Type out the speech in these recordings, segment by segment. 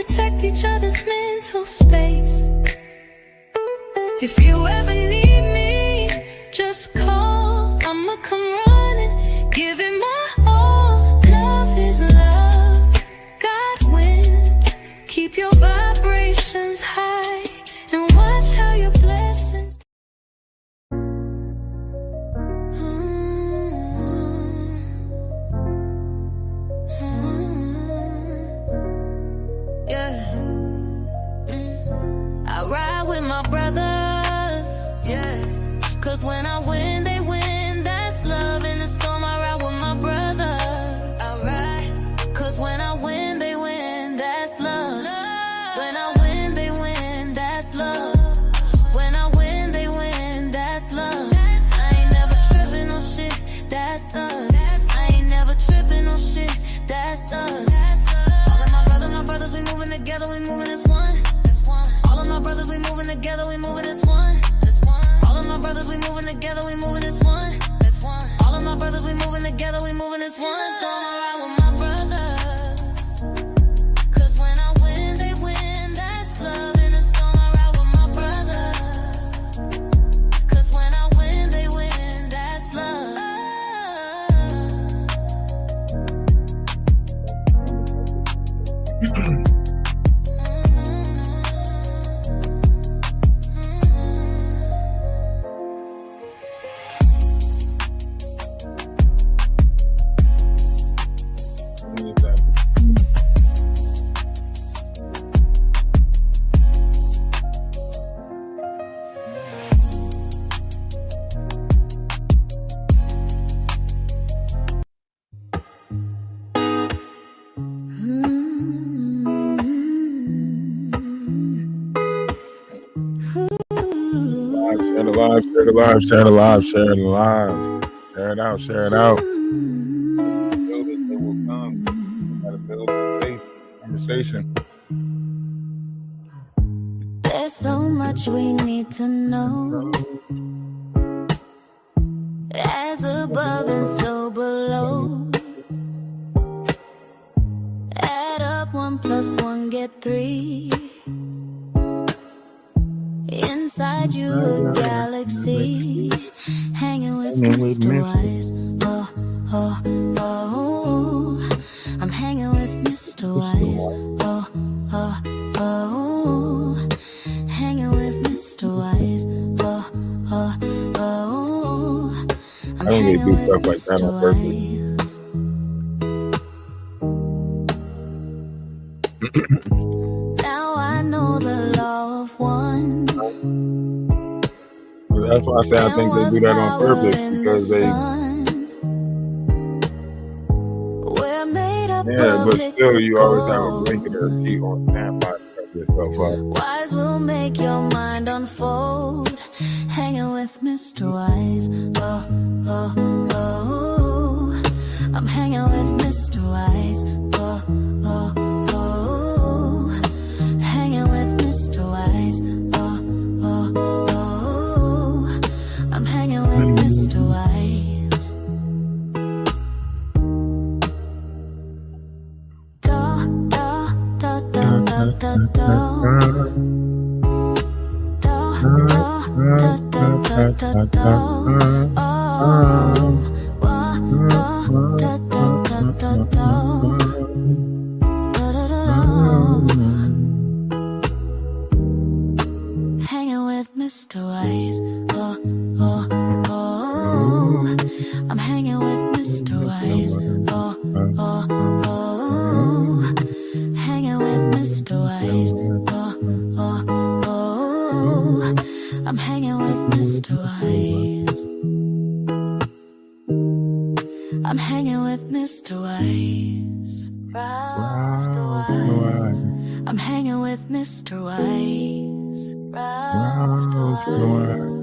protect each other's mental space. If you ever need me, just call. I'ma come running, give it my all. Love is love, God wins. Keep your vibrations high and watch how your blessings. Yeah. I ride with my brothers, yeah. Cause when I win, they win. That's love. In the storm, I ride with my brothers. I ride. Cause when I win, they win. That's love. When I win, they win. That's love. When I win, they win. That's love. I ain't never tripping on shit. That's us. I ain't never tripping on shit. That's us. All of my brothers, we moving together. We moving as one. All of my brothers, we moving together. We moving as one. All of my brothers, we moving together. We moving as one. All of my brothers, we moving together. We moving as one. Storm, I ride with my brothers. Cause when I win, they win. That's love. In the storm, I ride with my brothers. Cause when I win, they win. That's love. Share it live. Share it out. Build it, they will come. You gotta build space, conversation. There's so much we need to know. As above and so below. Add up 1 + 1, get 3. Inside you a galaxy, hanging with Mr. Wise. Oh, oh, oh, I'm hanging with Mr. Wise. Oh, oh, oh, hanging with Mr. Wise. Oh, oh, oh, I'm hanging with Mr. Wise. Now I know the law of one. That's why I say I think they do that on purpose, because they, yeah, but still you always have a blanket or a key on standby to cut yourself up. Wise will make your mind unfold, hanging with Mr. Wise. Oh, oh, oh, I'm hanging with Mr. Wise. Oh, oh, oh, hanging with Mr. Wise. Oh, oh, oh, I'm hanging with Mr. Wise. Do, do, do, do, do, do, do. Do, do, do, do, do, do. Oh, do, do, do, do, do. Hanging with Mr. Wise. Oh, oh, oh, I'm hanging with Mr. Wise. Oh, oh, oh, hanging with Mr. Wise. Oh, oh, oh, I'm hanging with Mr. Wise. I'm hanging with Mr. Wise. Ralph the Wise. I'm hanging with Mr. Wise. Ralph the Wise.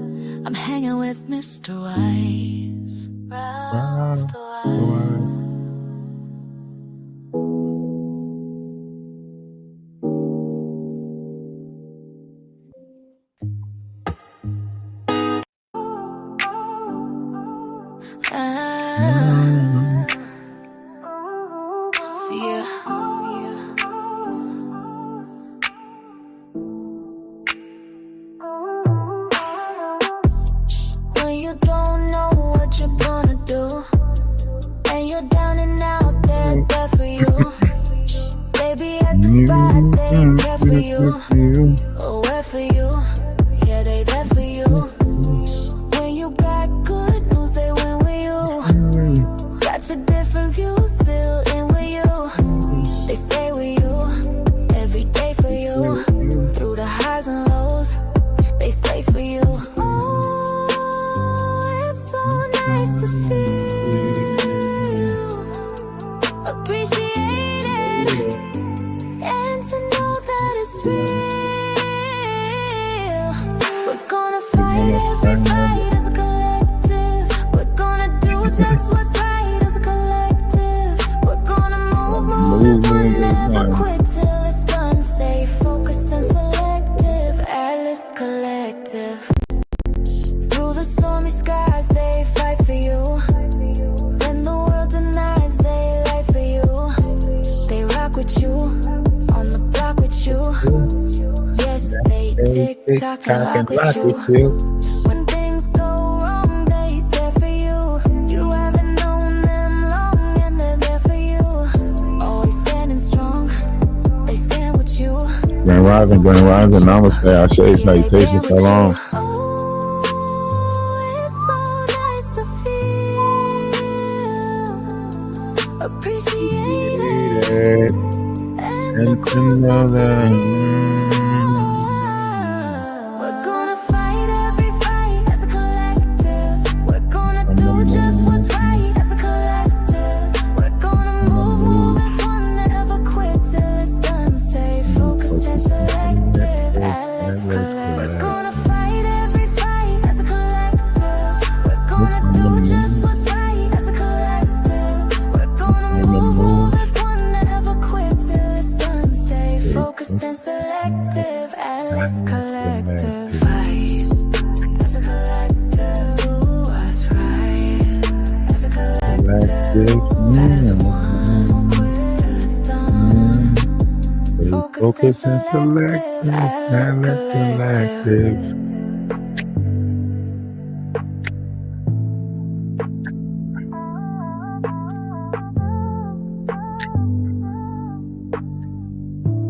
I'm hanging with Mr. Wise. Ralph the Wise. the spot, they care for you. Oh, where for you? Yeah, they there for you. When you got good news, they win with you. Got your different views, still in with you. They stay with you, every day for you. Through the highs and lows, they stay for you. Oh, it's so nice to feel appreciated, and to know that it's real. We're gonna fight every fight as a collective. We're gonna do just what's right as a collective. We're gonna move as one, never quit till it's done. Stay focused and selective. Atlas Collective. Through the stormy skies, they fight for you. When the world denies, they lie for you. They rock with you, on the block with you. Yes, they tick-tock and lock with you. When things go wrong, they there for you. You haven't known them long, and they're there for you. Always standing strong, they stand with you. Grand Rising, Namaste. I say salutations, shalom. Appreciated, and to know that we're gonna fight every fight as a collective. We're gonna do just what's right as a collective. We're gonna move as one, never quit till it's done. Stay focused and selective. Atlas Collective. We're gonna fight every fight as a collective. We're gonna do just what's right as a collective. We're gonna move as one, never quit till it's done. Stay focused and selective. Atlas Collective. Fight as a collective. Do what's right as a collective. As one, won't quit till it's done. Focused and selective. Atlas Collective.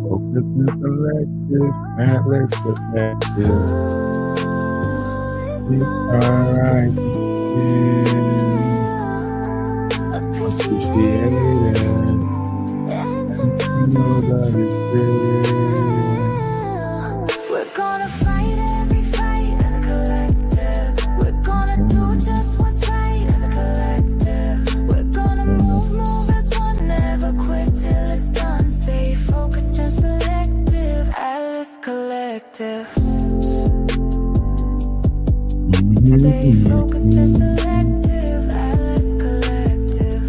Focus and selective, Atlas Collective. It's alright. Appreciated, and to know that it's real. We're gonna fight every fight as a collective. We're gonna do just what's right as a collective. We're gonna move as one, never quit till it's done. Stay focused and selective. Atlas Collective. Stay focused and selective. Atlas Collective.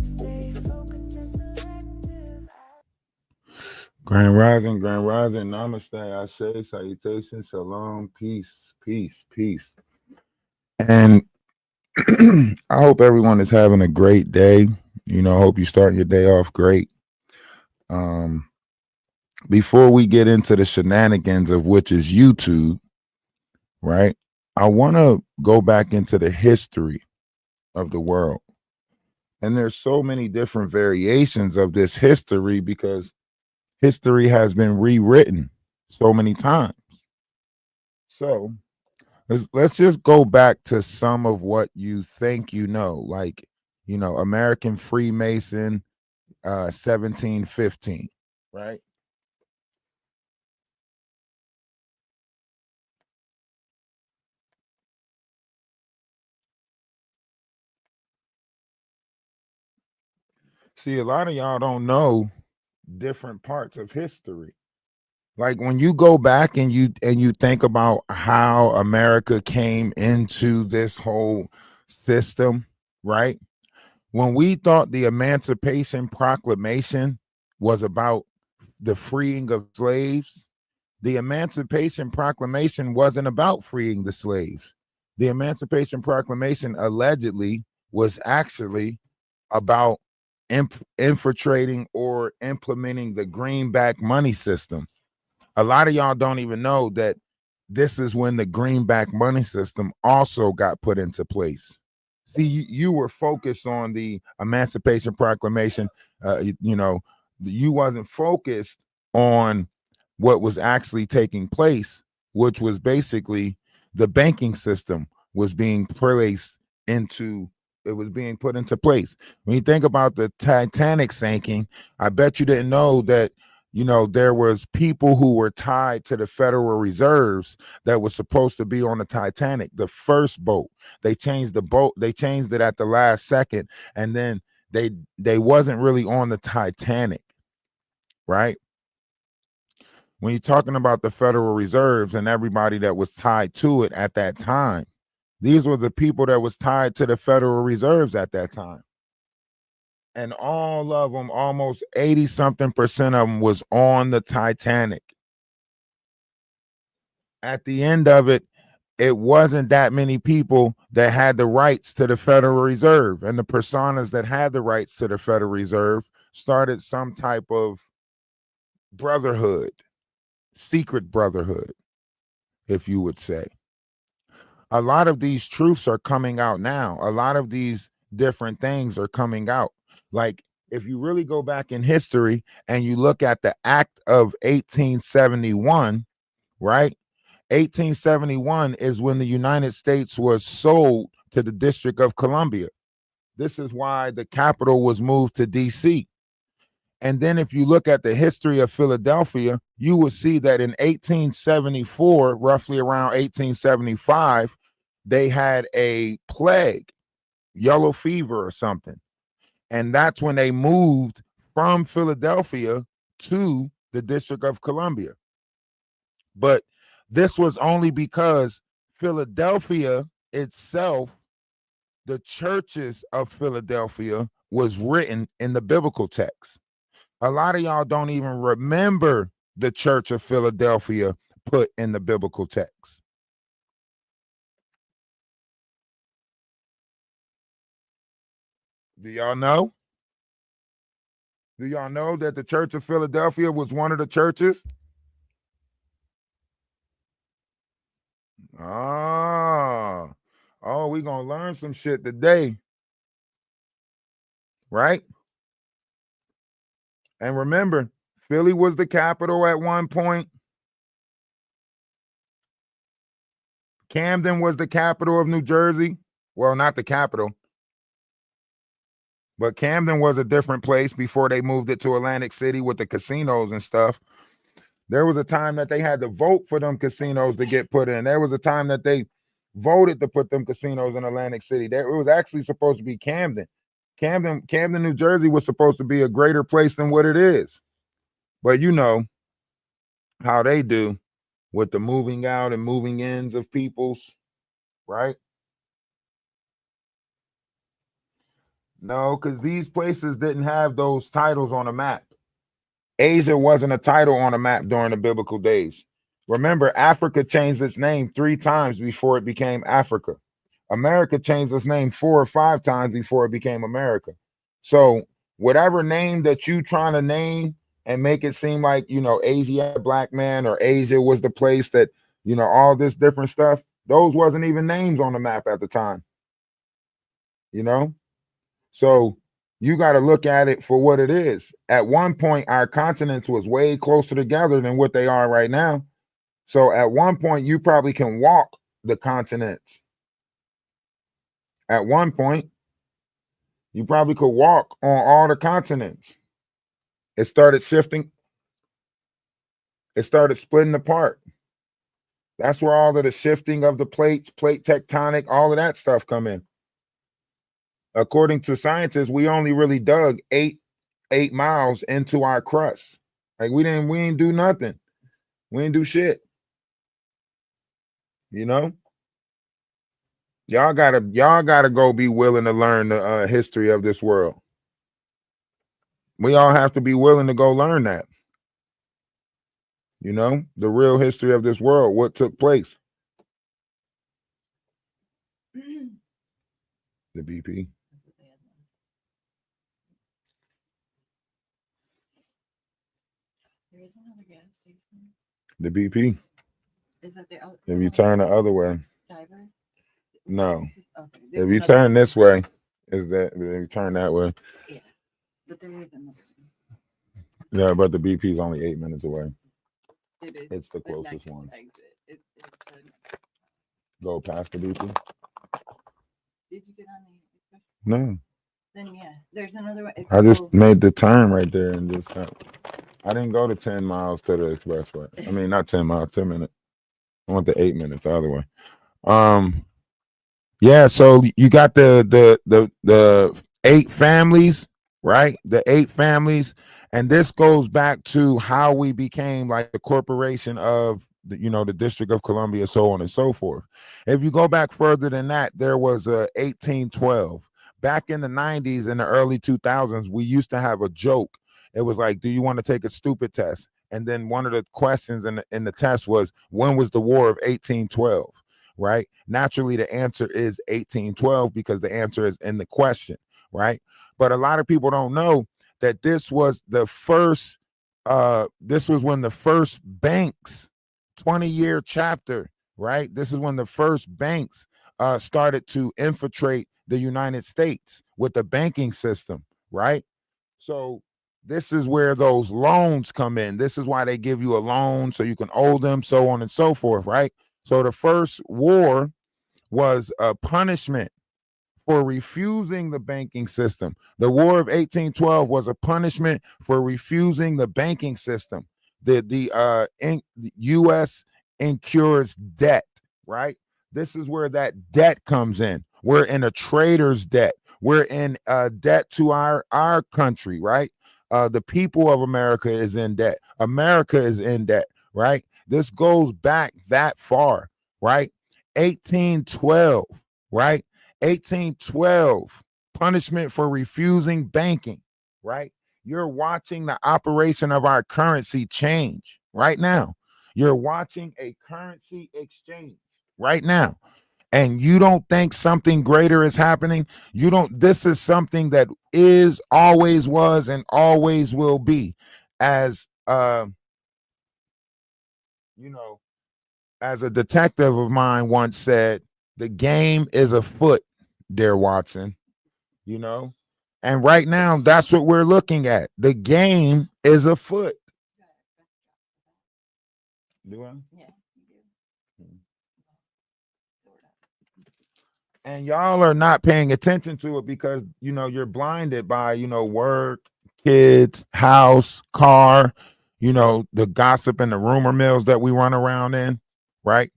Stay focused and selective. Grand Rising, Namaste. I say salutations, shalom, peace, peace, peace. And I hope everyone is having a great day. You know, hope you start your day off great. Before we get into the shenanigans of which is YouTube, right? I want to go back into the history of the world. And there's so many different variations of this history because history has been rewritten so many times. So let's just go back to some of what you think you know, like, you know, American Freemason, 1715, right? See, a lot of y'all don't know different parts of history. Like when you go back and you think about how America came into this whole system, right? When we thought the Emancipation Proclamation was about the freeing of slaves, the Emancipation Proclamation wasn't about freeing the slaves. The Emancipation Proclamation allegedly was actually about infiltrating or implementing the greenback money system. A lot of y'all don't even know that this is when the greenback money system also got put into place. See, you were focused on the Emancipation Proclamation You know, you wasn't focused on what was actually taking place, which was basically the banking system was being placed into it was being put into place. When you think about the Titanic sinking, I bet you didn't know that, you know, there was people who were tied to the Federal Reserves that was supposed to be on the Titanic, the first boat. They changed the boat, they changed it at the last second, and then they wasn't really on the Titanic, right? When you're talking about the Federal Reserves and everybody that was tied to it at that time, these were the people that was tied to the Federal Reserves at that time. And all of them, almost 80 something percent of them, was on the Titanic. At the end of it, it wasn't that many people that had the rights to the Federal Reserve, and the personas that had the rights to the Federal Reserve started some type of brotherhood, secret brotherhood, if you would say. A lot of these truths are coming out now. A lot of these different things are coming out. Like, if you really go back in history and you look at the Act of 1871, right? 1871 is when the United States was sold to the District of Columbia. This is why the capital was moved to DC. And then if you look at the history of Philadelphia, you will see that in 1874, roughly around 1875, they had a plague, yellow fever or something. And that's when they moved from Philadelphia to the District of Columbia. But this was only because Philadelphia itself, the churches of Philadelphia, was written in the biblical text. A lot of y'all don't even remember the Church of Philadelphia put in the biblical text. Do y'all know? Do y'all know that the Church of Philadelphia was one of the churches? Oh, we're going to learn some shit today. Right? And remember, Philly was the capital at one point. Camden was the capital of New Jersey. Well, not the capital, but Camden was a different place before they moved it to Atlantic City with the casinos and stuff. There was a time that they had to vote for them casinos to get put in. There was a time that they voted to put them casinos in Atlantic City. It was actually supposed to be Camden. Camden, New Jersey was supposed to be a greater place than what it is. But you know how they do with the moving out and moving ins of peoples, right? No, because these places didn't have those titles on a map. Asia wasn't a title on a map during the biblical days. Remember, Africa changed its name 3 times before it became Africa. America changed its name 4 or 5 times before it became America. So whatever name that you trying to name and make it seem like, you know, Asia black man or Asia was the place that, you know, all this different stuff, those wasn't even names on the map at the time. You know? So you got to look at it for what it is. At one point, our continents was way closer together than what they are right now. So at one point, you probably can walk the continents. At one point, you probably could walk on all the continents. It started shifting. It started splitting apart. That's where all of the shifting of the plates, plate tectonic, all of that stuff come in. According to scientists, we only really dug 8 miles into our crust. Like we didn't do nothing. We didn't do shit. You know? Y'all gotta go be willing to learn the history of this world. We all have to be willing to go learn that. You know, the real history of this world, what took place. The BP. There is another gas station. The BP. Is that the other? If you turn the other way. Diver? No. Okay. If you turn this way, is that if you turn that way. Yeah. But there is another one. Yeah, but the BP is only 8 minutes away. It is It's the the closest next one. exit. It's the next. Go past the BP? Did you get on the express? No. Then yeah, there's another one. If I you just go- made the turn right there and just I didn't go to 10 miles to the expressway. I mean, not 10 miles, 10 minutes. I went to 8 minutes the other way. Yeah, so you got the 8 families, right? The 8 families, and this goes back to how we became like the corporation of the District of Columbia, so on and so forth. If you go back further than that, there was a 1812. Back in the 90s and the early 2000s, we used to have a joke. It was like, do you want to take a stupid test? And then one of the questions in the test was, when was the War of 1812? Right? Naturally, the answer is 1812 because the answer is in the question, right? But a lot of people don't know that this was the first, this was when the first banks, 20-year chapter, right? This is when the first banks started to infiltrate the United States with the banking system, right? So this is where those loans come in. This is why they give you a loan so you can owe them, so on and so forth, right? So the first war was a punishment for refusing the banking system. The War of 1812 was a punishment for refusing the banking system. The U.S. incurs debt, right? This is where that debt comes in. We're in a trader's debt. We're in debt to our country, right? The people of America is in debt. America is in debt, right? This goes back that far, right? 1812, right? 1812, punishment for refusing banking, right? You're watching the operation of our currency change right now. You're watching a currency exchange right now. And you don't think something greater is happening. You don't, this is something that is, always was, and always will be. As you know, as a detective of mine once said, the game is afoot, dear Watson, you know? And right now, that's what we're looking at. The game is afoot. Do I? Yeah, you do. And y'all are not paying attention to it because, you're blinded by, work, kids, house, car, the gossip and the rumor mills that we run around in, right?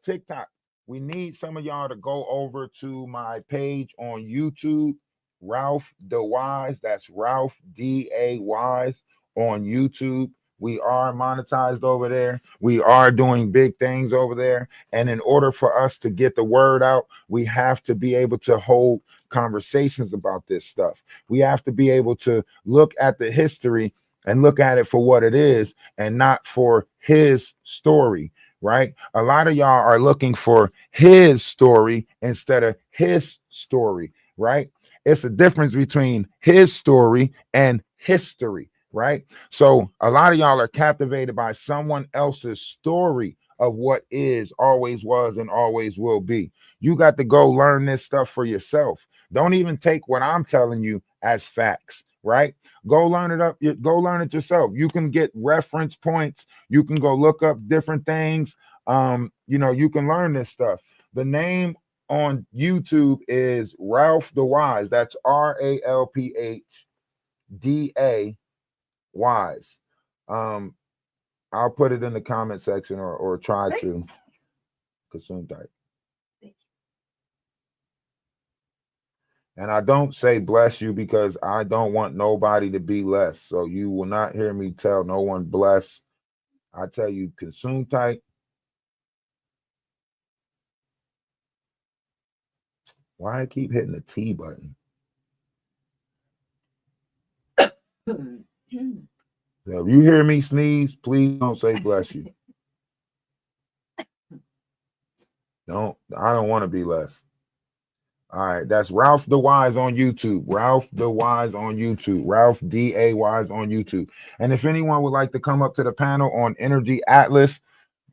TikTok. We need some of y'all to go over to my page on YouTube, Ralph DaWise. That's Ralph DaWise on YouTube. We are monetized over there. We are doing big things over there. And in order for us to get the word out, we have to be able to hold conversations about this stuff. We have to be able to look at the history and look at it for what it is and not for his story, right? A lot of y'all are looking for his story instead of his story, right? It's a difference between his story and history, right? So a lot of y'all are captivated by someone else's story of what is, always was, and always will be. You got to go learn this stuff for yourself. Don't even take what I'm telling you as facts, right? Go learn it up. Go learn it yourself. You can get reference points. You can go look up different things. You can learn this stuff. The name on YouTube is Ralph DaWise. That's RALPHDA Wise. I'll put it in the comment section or try to consume type. And I don't say bless you because I don't want nobody to be less. So you will not hear me tell no one bless. I tell you consume type. Why I keep hitting the T button? So if you hear me sneeze, please don't say bless you. I don't want to be less. All right, that's Ralph DaWise on YouTube. Ralph DaWise on YouTube. Ralph DaWise on YouTube. And if anyone would like to come up to the panel on Energy Atlas,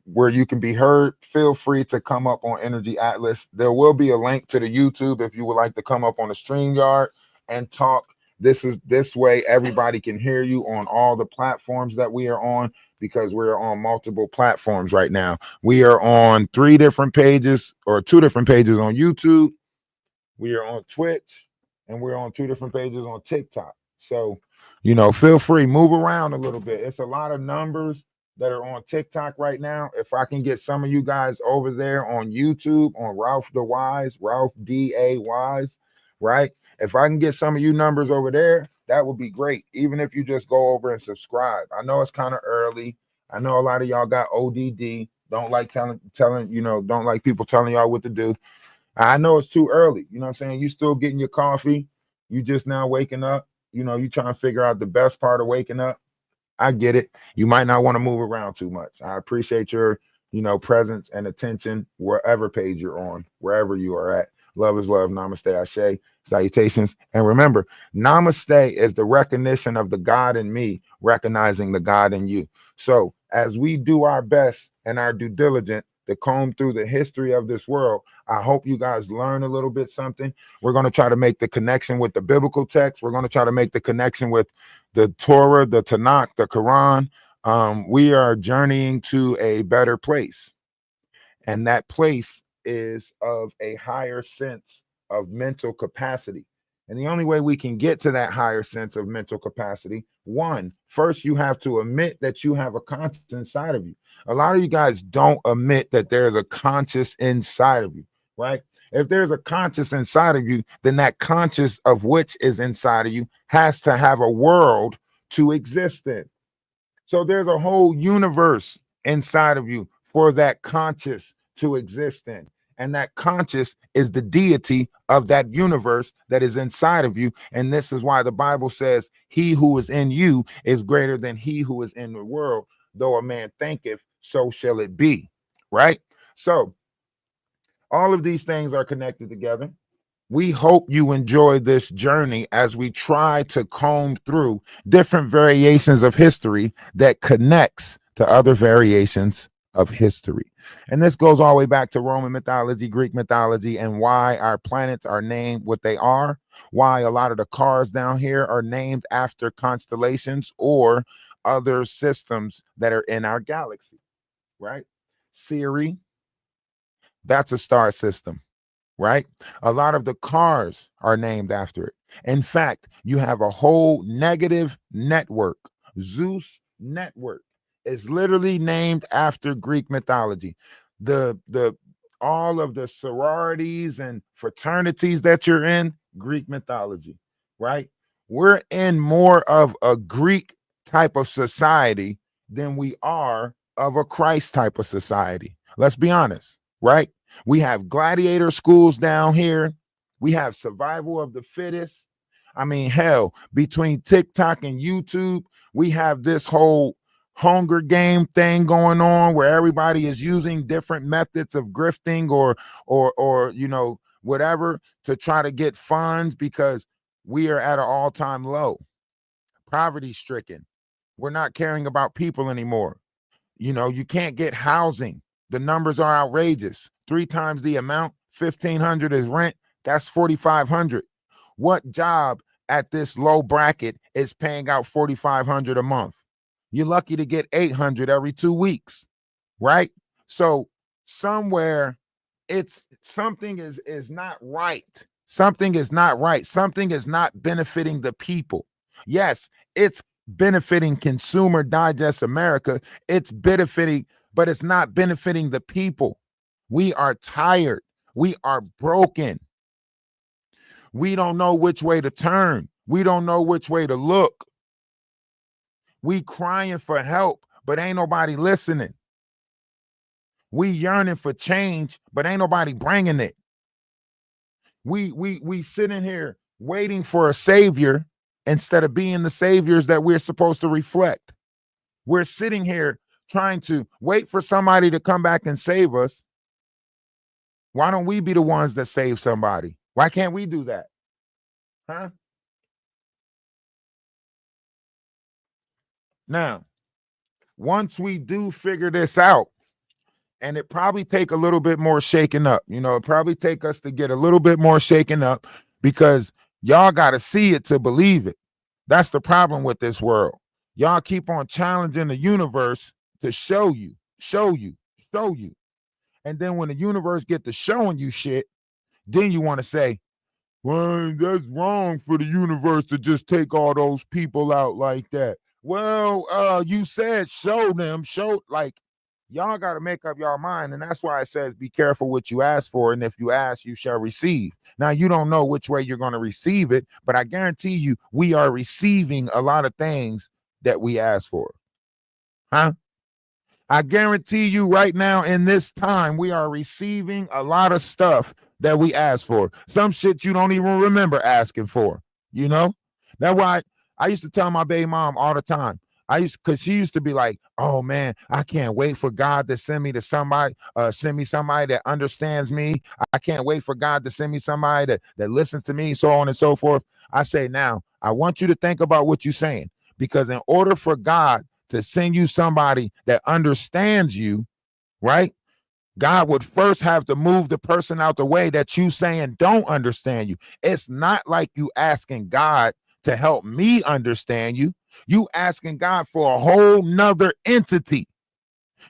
where you can be heard, feel free to come up on Energy Atlas. There will be a link to the YouTube if you would like to come up on the StreamYard and talk This way everybody can hear you on all the platforms that we are on, because we're on multiple platforms right now. We are on 3 different pages, or 2 different pages on YouTube. We are on Twitch, and we're on 2 different pages on TikTok. So, feel free, move around a little bit. It's a lot of numbers that are on TikTok right now. If I can get some of you guys over there on YouTube, on Ralph DaWise, Ralph DaWise, right? If I can get some of you numbers over there, that would be great. Even if you just go over and subscribe. I know it's kind of early. I know a lot of y'all got ODD. Don't like telling, don't like people telling y'all what to do. I know it's too early. You know what I'm saying? You still getting your coffee. You just now waking up. You trying to figure out the best part of waking up. I get it. You might not want to move around too much. I appreciate your, presence and attention wherever page you're on, wherever you are at. Love is love. Namaste. Ashe. Salutations. And remember, namaste is the recognition of the God in me, recognizing the God in you. So as we do our best and our due diligence to comb through the history of this world, I hope you guys learn a little bit something. We're going to try to make the connection with the biblical text. We're going to try to make the connection with the Torah, the Tanakh, the Quran. We are journeying to a better place. And that place is of a higher sense of mental capacity. And the only way we can get to that higher sense of mental capacity, first you have to admit that you have a conscience inside of you. A lot of you guys don't admit that there's a conscious inside of you, right? If there's a conscious inside of you, then that conscious of which is inside of you has to have a world to exist in. So there's a whole universe inside of you for that conscious to exist in. And that conscious is the deity of that universe that is inside of you. And this is why the Bible says, he who is in you is greater than he who is in the world. Though a man thinketh, so shall it be. Right? So all of these things are connected together. We hope you enjoy this journey as we try to comb through different variations of history that connects to other variations of history. And this goes all the way back to Roman mythology, Greek mythology, and why our planets are named what they are, why a lot of the cars down here are named after constellations or other systems that are in our galaxy, right? Siri, that's a star system. Right? A lot of the cars are named after it. In fact, you have a whole negative network. Zeus network is literally named after Greek mythology. The all of the sororities and fraternities that you're in, Greek mythology, right? We're in more of a Greek type of society than we are of a Christ type of society. Let's be honest, right? We have gladiator schools down here. We have survival of the fittest. I mean, hell, between TikTok and YouTube, we have this whole Hunger Game thing going on where everybody is using different methods of grifting or whatever to try to get funds, because we are at an all-time low. Poverty stricken. We're not caring about people anymore. You can't get housing. The numbers are outrageous. 3 times the amount, $1,500 is rent. That's $4,500. What job at this low bracket is paying out $4,500 a month? You're lucky to get $800 every 2 weeks, right? So somewhere something is not right. Something is not right. Something is not benefiting the people. Yes, it's benefiting Consumer Digest America. It's benefiting, but it's not benefiting the people. We are tired. We are broken. We don't know which way to turn. We don't know which way to look. We crying for help, but ain't nobody listening. We yearning for change, but ain't nobody bringing it. We sitting here waiting for a savior instead of being the saviors that we're supposed to reflect. We're sitting here trying to wait for somebody to come back and save us. Why don't we be the ones that save somebody? Why can't we do that? Huh? Now, once we do figure this out, and it probably take a little bit more shaking up, it probably take us to get a little bit more shaken up, because Y'all got to see it to believe it. That's the problem with this world. Y'all keep on challenging the universe to show you, show you, show you. And then when the universe get to showing you shit, then you want to say, well, that's wrong for the universe to just take all those people out like that. Well, you said show them, show, like, y'all got to make up your mind. And that's why it says be careful what you ask for. And if you ask, you shall receive. Now, you don't know which way you're going to receive it, but I guarantee you we are receiving a lot of things that we ask for. Huh? I guarantee you right now in this time, we are receiving a lot of stuff that we ask for. Some shit you don't even remember asking for, you know? That's why I used to tell my baby mom all the time. Because she used to be like, oh man, I can't wait for God to send me somebody that understands me. I can't wait for God to send me somebody that listens to me, so on and so forth. I say, now, I want you to think about what you're saying, because in order for God to send you somebody that understands you, right? God would first have to move the person out the way that you saying don't understand you. It's not like you asking God to help me understand you. You asking God for a whole nother entity,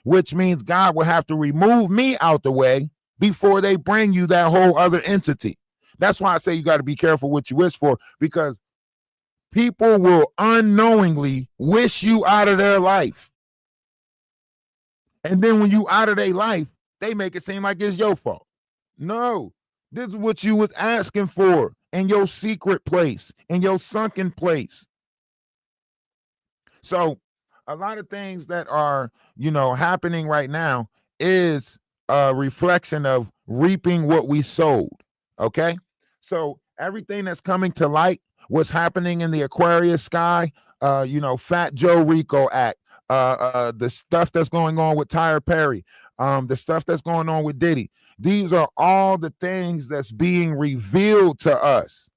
which means God will have to remove me out the way before they bring you that whole other entity. That's why I say you got to be careful what you wish for, because people will unknowingly wish you out of their life. And then when you out of their life, they make it seem like it's your fault. No, this is what you was asking for in your secret place, in your sunken place. So a lot of things that are, happening right now is a reflection of reaping what we sowed. Okay. So everything that's coming to light, what's happening in the Aquarius sky, Fat Joe Rico Act, the stuff that's going on with Tyler Perry, the stuff that's going on with Diddy. These are all the things that's being revealed to us.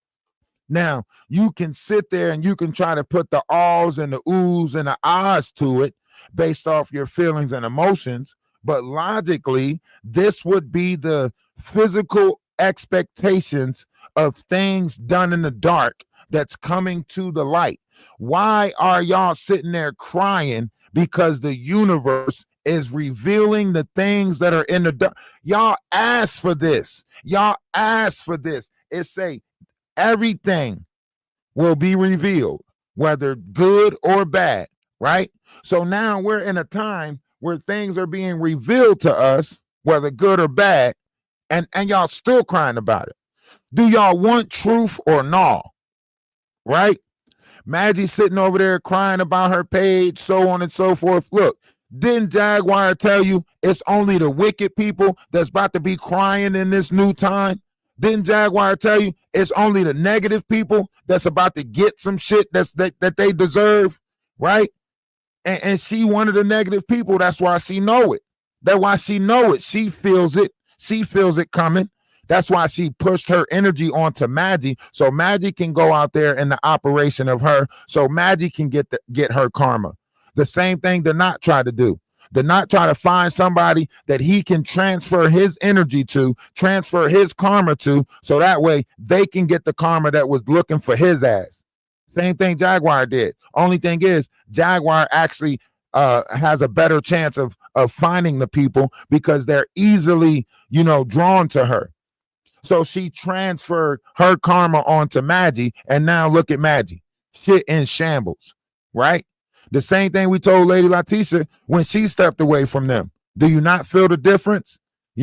Now, you can sit there and you can try to put the ahs and the oohs and the ahs to it based off your feelings and emotions, but logically, this would be the physical expectations of things done in the dark that's coming to the light. Why are y'all sitting there crying? Because the universe is revealing the things that are in the dark. Y'all ask for this. Y'all ask for this. It say everything will be revealed, whether good or bad, right? So now we're in a time where things are being revealed to us, whether good or bad, and y'all still crying about it. Do y'all want truth or no? Right? Maggie's sitting over there crying about her page, so on and so forth. Look, didn't Jaguar tell you it's only the wicked people that's about to be crying in this new time? Didn't Jaguar tell you it's only the negative people that's about to get some shit that they deserve, right? And she one of the negative people. That's why she know it. That's why she know it. She feels it. She feels it coming. That's why she pushed her energy onto Maggie, so Maggie can go out there in the operation of her, so Maggie can get her karma. The same thing the Not try to do. The Not try to find somebody that he can transfer his energy to, transfer his karma to, so that way they can get the karma that was looking for his ass. Same thing Jaguar did. Only thing is, Jaguar actually has a better chance of finding the people because they're easily, drawn to her. So she transferred her karma onto Maggie, and now look at Maggie. Shit in shambles, right? The same thing we told Lady Leticia when she stepped away from them. Do you not feel the difference? Do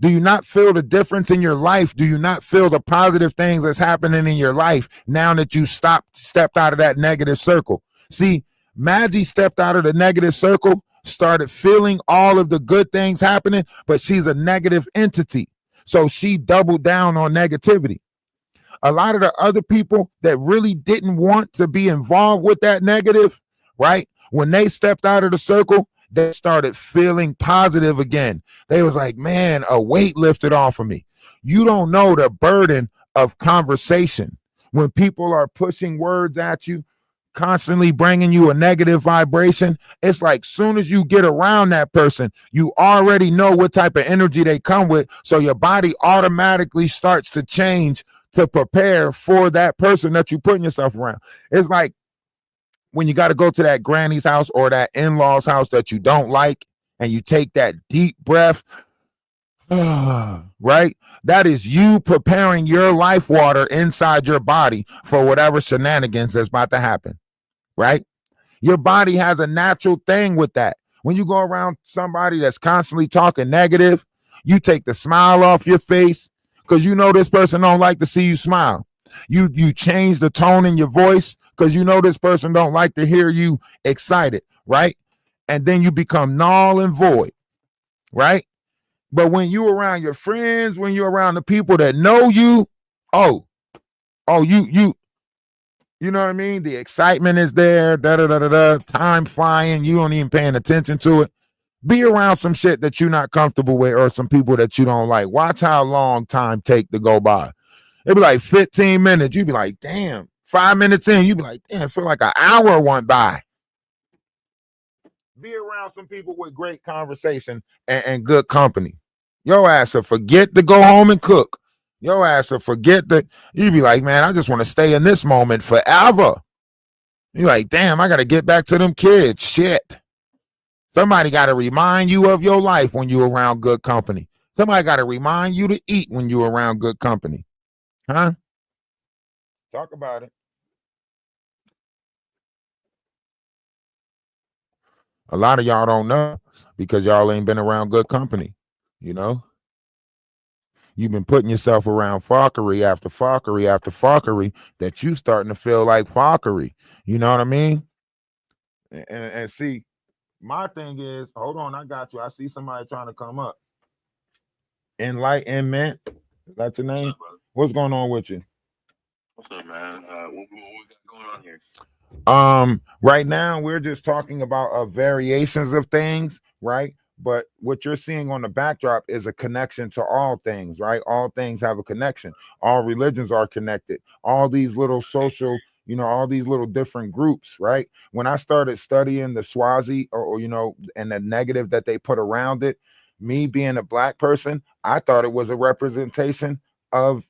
you not feel the difference in your life? Do you not feel the positive things that's happening in your life now that you stepped out of that negative circle? See, Maggie stepped out of the negative circle, started feeling all of the good things happening, but she's a negative entity. So she doubled down on negativity. A lot of the other people that really didn't want to be involved with that negative, right? When they stepped out of the circle, they started feeling positive again. They was like, man, a weight lifted off of me. You don't know the burden of conversation. When people are pushing words at you, constantly bringing you a negative vibration, it's like soon as you get around that person, you already know what type of energy they come with, so your body automatically starts to change to prepare for that person that you're putting yourself around. It's like when you got to go to that granny's house or that in-laws house that you don't like, and you take that deep breath, right? That is you preparing your life water inside your body for whatever shenanigans that's about to happen, right? Your body has a natural thing with that. When you go around somebody that's constantly talking negative, you take the smile off your face because you know this person don't like to see you smile. You change the tone in your voice because you know this person don't like to hear you excited, right? And then you become null and void, right? But when you around your friends, when you're around the people that know you, oh, you know what I mean? The excitement is there, time flying, you don't even paying attention to it. Be around some shit that you're not comfortable with or some people that you don't like. Watch how long time take to go by. It'd be like 15 minutes. You'd be like, damn. 5 minutes in, you'd be like, damn, I feel like an hour went by. Be around some people with great conversation and good company. Your ass will forget to go home and cook. Your ass will forget that. You'd be like, man, I just want to stay in this moment forever. You're like, damn, I got to get back to them kids. Shit. Somebody got to remind you of your life when you're around good company. Somebody got to remind you to eat when you're around good company. Huh? Talk about it. A lot of y'all don't know because y'all ain't been around good company, you know? You've been putting yourself around fuckery after fuckery after fuckery that you starting to feel like fuckery. You know what I mean? And see, my thing is, hold on, I got you. I see somebody trying to come up. Enlightened, that's your name? What's going on with you? What's up, man? What we got going on here? Right now we're just talking about variations of things, right? But what you're seeing on the backdrop is a connection to all things, right? All things have a connection. All religions are connected. All these little social, all these little different groups, right? When I started studying the Swazi or and the negative that they put around it, me being a black person, I thought it was a representation of,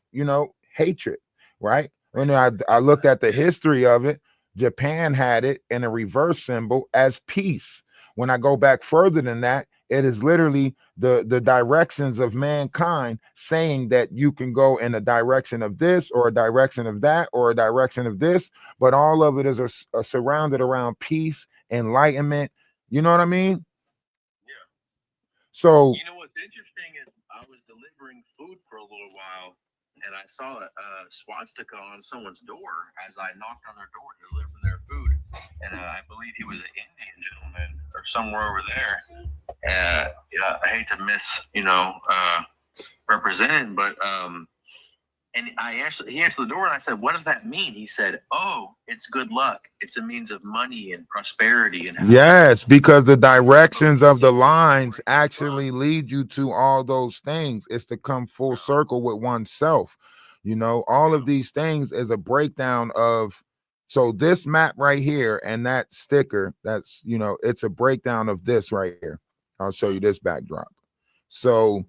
hatred, right? When I looked at the history of it, Japan had it in a reverse symbol as peace. When I go back further than that, it is literally the directions of mankind saying that you can go in a direction of this or a direction of that or a direction of this, but all of it is surrounded around peace, enlightenment. You know what I mean? Yeah. So you know what's interesting is I was delivering food for a little while, and I saw a swastika on someone's door as I knocked on their door to deliver their food. And I believe he was an Indian gentleman or somewhere over there. Yeah, I hate to miss, representing, but and he answered the door, and I said, "What does that mean?" He said, "Oh, it's good luck. It's a means of money and prosperity." And yes, because the directions of the lines actually lead you to all those things. It's to come full circle with oneself. All of these things is a breakdown of. So this map right here and that sticker, that's, it's a breakdown of this right here. I'll show you this backdrop. So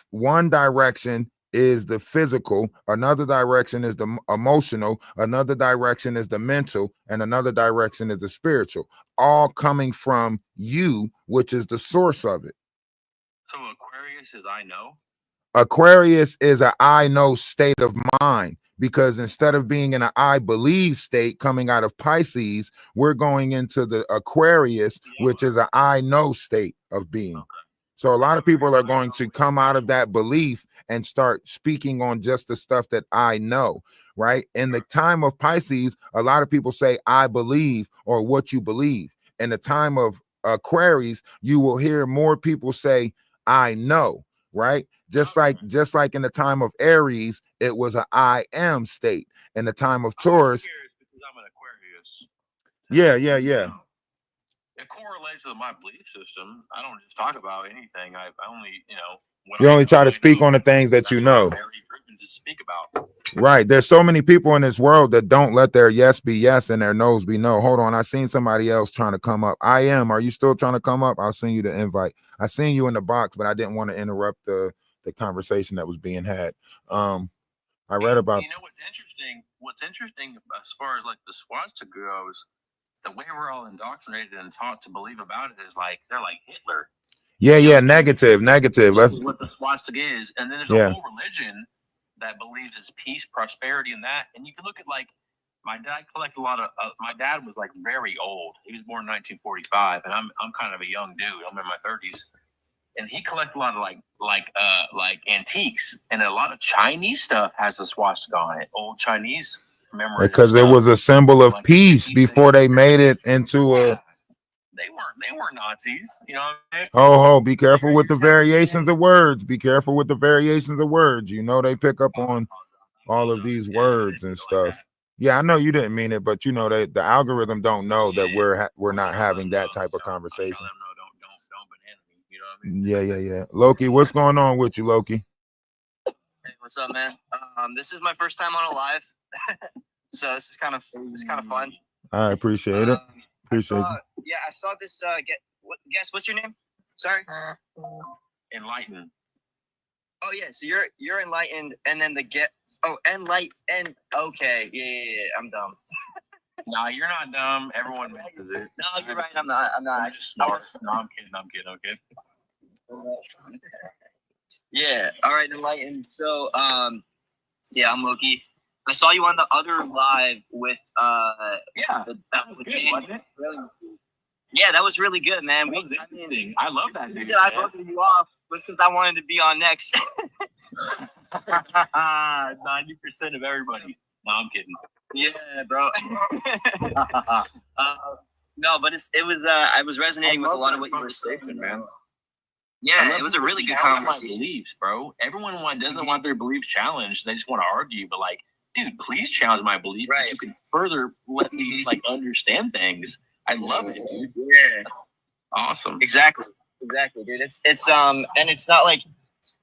one direction is the physical, another direction is the emotional, another direction is the mental, and another direction is the spiritual, all coming from you, which is the source of it. So Aquarius is I know? Aquarius is an I know state of mind, because instead of being in an I believe state coming out of Pisces, we're going into the Aquarius, which is an I know state of being. Okay. So a lot of people are going to come out of that belief and start speaking on just the stuff that I know, right? In the time of Pisces, a lot of people say, I believe, or what you believe. In the time of Aquarius, you will hear more people say, I know, right? Just like in the time of Aries, it was an I am state. In the time of Taurus, because I'm an Aquarius. Yeah. It correlates with my belief system. I don't just talk about anything. I only, you only try to speak on the things that you know. Very driven to speak about. Right. There's so many people in this world that don't let their yes be yes and their no's be no. Hold on. I seen somebody else trying to come up. Are you still trying to come up? I'll send you the invite. I seen you in the box, but I didn't want to interrupt the conversation that was being had. I read about. You know what's interesting? What's interesting as far as like the swastika goes, the way we're all indoctrinated and taught to believe about it is like they're like Hitler. Yeah, You know, yeah, negative. This Let's. is what the swastika is, and then there's Yeah. a whole religion that believes it's peace, prosperity, and that. And you can look at like my dad collected a lot of. My dad was like very old. He was born in 1945, and I'm kind of a young dude. I'm in my 30s, and he collected a lot of like antiques, and a lot of Chinese stuff has the swastika on it. Old Chinese commemorative Because it stuff. was a symbol of Like peace 50s, before they 60s. made it into a. Yeah. They weren't Nazis, you know what I mean? Oh, be careful with the variations of words. Be careful with the variations of words. You know they pick up on all of these words and stuff. Yeah, I know you didn't mean it, but you know the algorithm don't know that we're not having that type of conversation. Don't banana me. You know what I mean? Yeah. Loki, what's going on with you, Loki? Hey, what's up, man? This is my first time on a live, so it's kind of fun. I appreciate it. Appreciate you. Yeah, I saw this. Guess what's your name? Sorry. Enlightened. Oh yeah, so you're enlightened, and then enlightened. Okay, yeah. I'm dumb. No, you're not dumb. Everyone mentions it. No, you're right. I'm not. I'm just smart. No, I'm kidding. Okay. Yeah. All right, enlightened. So yeah, I'm Loki. I saw you on the other live with Yeah, that was good, wasn't it? Really. Yeah, that was really good, man. That was interesting. I love that. The Dude, reason I voted you off was because I wanted to be on next. 90% of everybody. No, I'm kidding. Yeah, bro. No, but I was resonating with a lot of what you were saying, man. Yeah, it was a really good conversation. Beliefs, bro. Everyone doesn't want their beliefs challenged. They just want to argue. But like, dude, please challenge my belief. Right. That you can further let me like understand things. I love it, dude. Yeah. Awesome. Exactly, dude. It's and it's not like,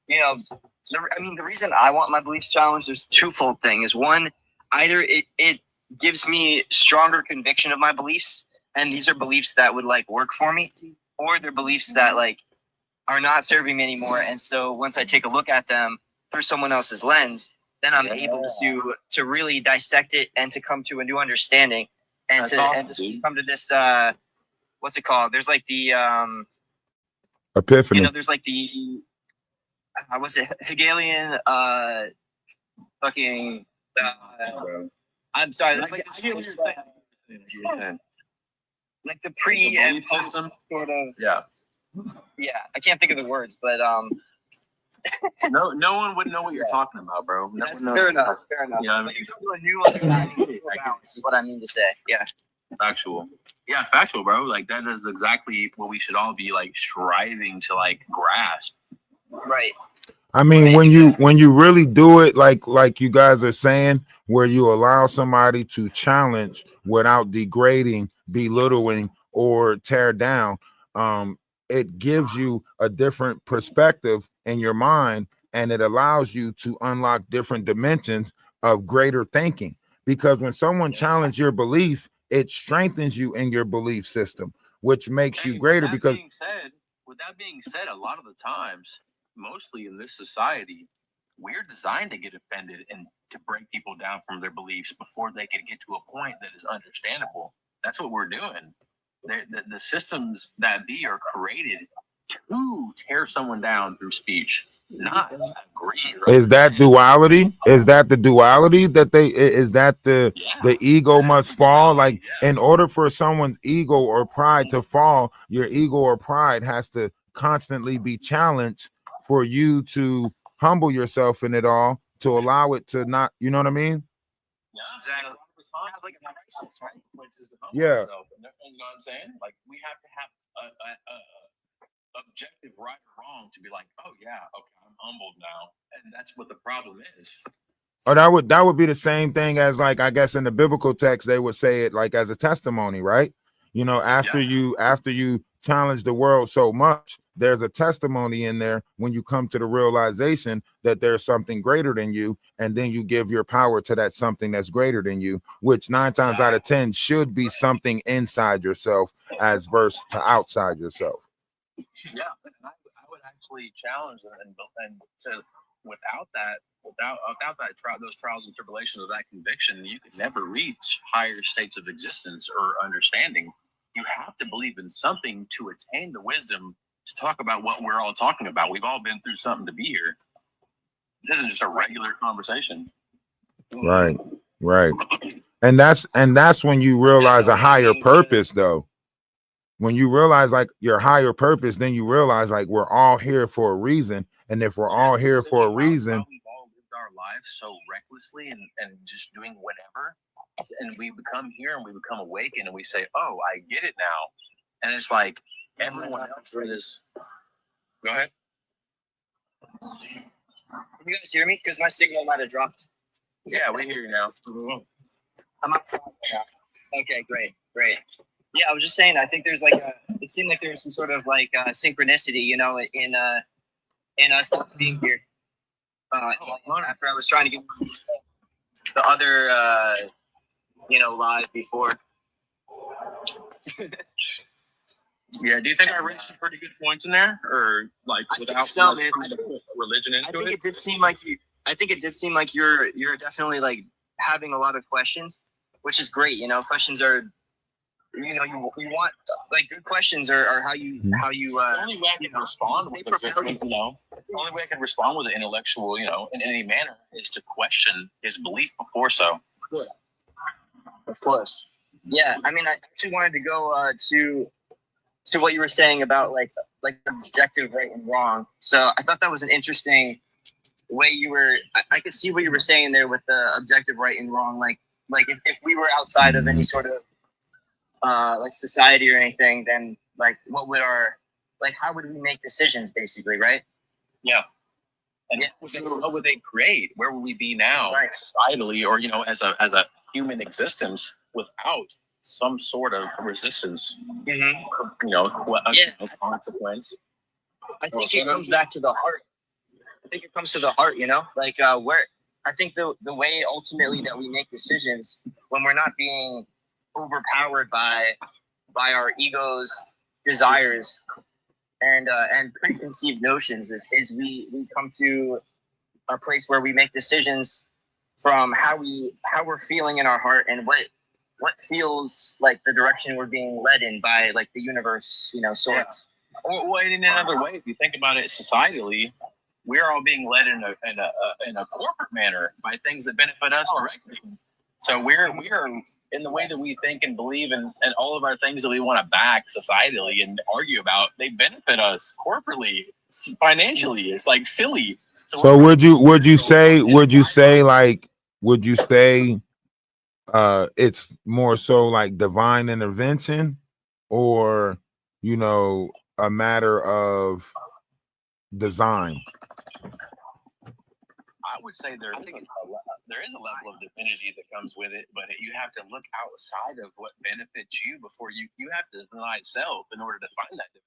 you know, the reason I want my beliefs challenged, there's twofold thing. Is one, either it gives me stronger conviction of my beliefs, and these are beliefs that would like work for me, or they're beliefs that like are not serving me anymore. And so once I take a look at them through someone else's lens, then I'm able to really dissect it and to come to a new understanding and to come to this what's it called? There's like the Epiphany. you know, there's like the what's it, Hegelian fucking I'm sorry, there's like this, like the pre and post sort of yeah, I can't think of the words, but no one would know what you're talking about, bro. No that's one knows. fair enough. You know what I mean? You come to a new understanding, balance is what I mean to say. Yeah. Factual. Yeah, factual, bro. Like that is exactly what we should all be like striving to like grasp. Right. I mean, when you really do it, like you guys are saying, where you allow somebody to challenge without degrading, belittling, or tear down, it gives you a different perspective in your mind, and it allows you to unlock different dimensions of greater thinking. Because when someone challenges your belief, it strengthens you in your belief system, which makes you greater. Because with that being said, a lot of the times, mostly in this society, we're designed to get offended and to break people down from their beliefs before they can get to a point that is understandable. That's what we're doing. The systems that be are created to tear someone down through speech, not agree. Is that duality? Is that the duality that the ego must fall? Like in order for someone's ego or pride to fall, your ego or pride has to constantly be challenged for you to humble yourself in it all, to allow it to not, you know what I mean? Yeah, Exactly. Have like a crisis, right? Yeah. You know what I'm saying? Like we have to have a objective right or wrong to be like, oh yeah, okay, I'm humbled now, and that's what the problem is. Oh, that would be the same thing as, like, I guess in the biblical text they would say it like as a testimony, right? You know, after you challenge the world so much, there's a testimony in there when you come to the realization that there's something greater than you, and then you give your power to that something that's greater than you, which 9 times out of 10 should be something inside yourself as versus to outside yourself. Yeah, I would actually challenge them and to without those trials and tribulations of that conviction, you could never reach higher states of existence or understanding. You have to believe in something to attain the wisdom to talk about what we're all talking about. We've all been through something to be here. This isn't just a regular conversation. Right. And that's when you realize a higher purpose, though. When you realize like your higher purpose, then you realize like we're all here for a reason. And if we're all here for a reason, we've all lived our lives so recklessly and just doing whatever, and we become here and we become awakened and we say, oh, I get it now. And it's like everyone else that is. Go ahead. Can you guys hear me? Because my signal might have dropped. Yeah, we hear you now. I'm up. Okay, great. Yeah, I was just saying. I think there's like it seemed like there was some sort of like synchronicity, you know, in us being here. After I was trying to get the other, live before. Yeah, do you think I raised some pretty good points in there, or like without religion into I think it? it did seem like you. I think it did seem like you're definitely like having a lot of questions, which is great. You know, questions are, you want like good questions are how you The only way I can respond with it, the only way I can respond with an intellectual, in any manner, is to question his belief before so. Of course. Yeah, I mean, I actually wanted to go to what you were saying about like objective right and wrong. So I thought that was an interesting way you were. I could see what you were saying there with the objective right and wrong. Like if we were outside of any sort of like society or anything, then like what would how would we make decisions, basically, right? Yeah. And what would they create? Where would we be now, Right. societally, or as a human existence without some sort of resistance? Consequence. I think it comes back to the heart. I think it comes to the heart, where I think the way ultimately that we make decisions when we're not being overpowered by our egos, desires, and preconceived notions is we come to a place where we make decisions from how we're feeling in our heart and what feels like the direction we're being led in by like the universe, source. Or in another way, if you think about it societally, we're all being led in a corporate manner by things that benefit us directly. So we're in the way that we think and believe and all of our things that we want to back societally and argue about, they benefit us corporately, financially. It's like silly. So would you say it's more so like divine intervention, or a matter of design? I would say there is a level of divinity that comes with it, but you have to look outside of what benefits you before you have to deny self in order to find that divinity.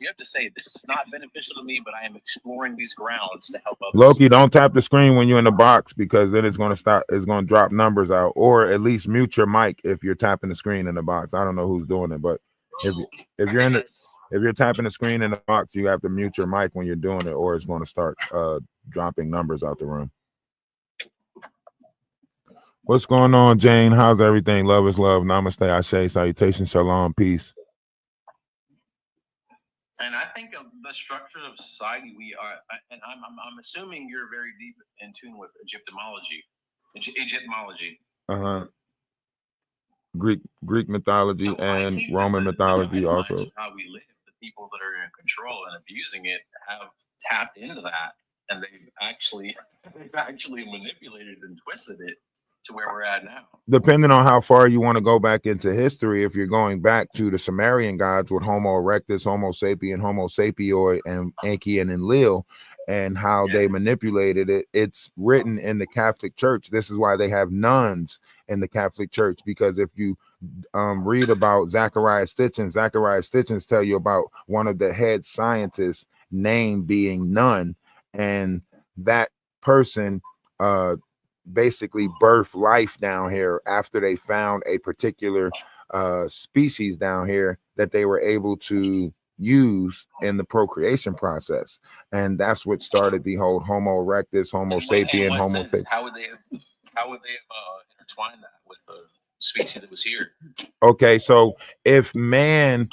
You have to say, this is not beneficial to me, but I am exploring these grounds to help others. Loki, don't tap the screen when you're in the box, because then it's going to drop numbers out, or at least mute your mic if you're tapping the screen in the box. I don't know who's doing it, but if you're tapping the screen in the box, you have to mute your mic when you're doing it, or it's going to start dropping numbers out the room. What's going on, Jane? How's everything? Love is love. Namaste, Ashe, salutation, shalom, peace. And I think of the structures of society we are, and I'm assuming you're very deep in tune with Egyptology. Greek mythology, so and Roman mythology also. How we live, the people that are in control and abusing it have tapped into that, and they've actually manipulated and twisted it to where we're at now. Depending on how far you want to go back into history, if you're going back to the Sumerian gods with Homo erectus, Homo sapien, Homo sapioi, and Enki and Enlil, and how they manipulated it, it's written in the Catholic Church. This is why they have nuns in the Catholic Church, because if you read about Zachariah Stitchins tell you about one of the head scientists' name being Nun, and that person basically birthed life down here after they found a particular species down here that they were able to used in the procreation process, and that's what started the whole Homo erectus, Homo In sapien, what Homo. sense? How would they have intertwined that with the species that was here? Okay, so if man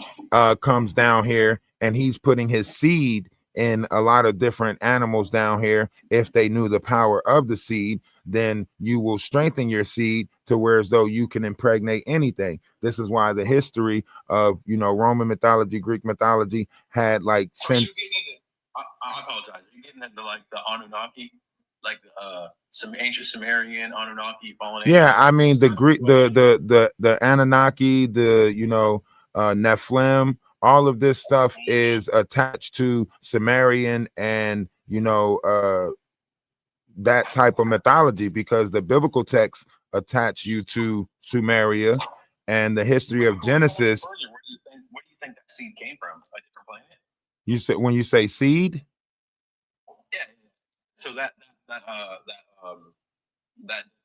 comes down here and he's putting his seed in a lot of different animals down here, if they knew the power of the seed, then you will strengthen your seed to where as though you can impregnate anything. This is why the history of, you know, Roman mythology, Greek mythology had like So are you getting into, I apologize. Are you getting into like the Anunnaki, like some ancient Sumerian Anunnaki fallen angels? Yeah, I mean the Greek, the Anunnaki, the, you know, Nephilim, all of this stuff is attached to Sumerian and, you know, that type of mythology, because the biblical texts attach you to Sumeria and the history of Genesis. Where do you think that seed came from? A different planet? You said, when you say seed, Yeah. So that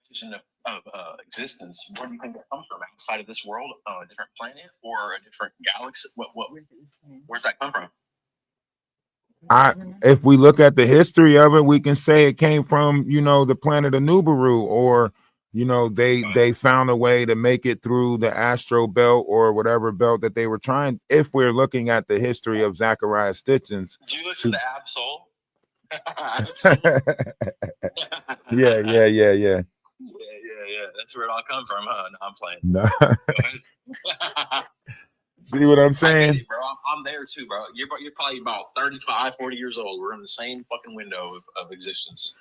vision of existence, where do you think that comes from? Outside of this world, a different planet or a different galaxy? Where's that come from? if we look at the history of it, we can say it came from, you know, the planet of Nubaru, or, you know, they found a way to make it through the astro belt or whatever belt that they were trying. If we're looking at the history of Zachariah Stitchens. Do you listen to Absol? Yeah. Yeah. That's where it all come from, huh? No, I'm playing. No. Go ahead. See what I'm I get saying? it, bro. I'm there too, bro. You're probably about 35, 40 years old. We're in the same fucking window of existence.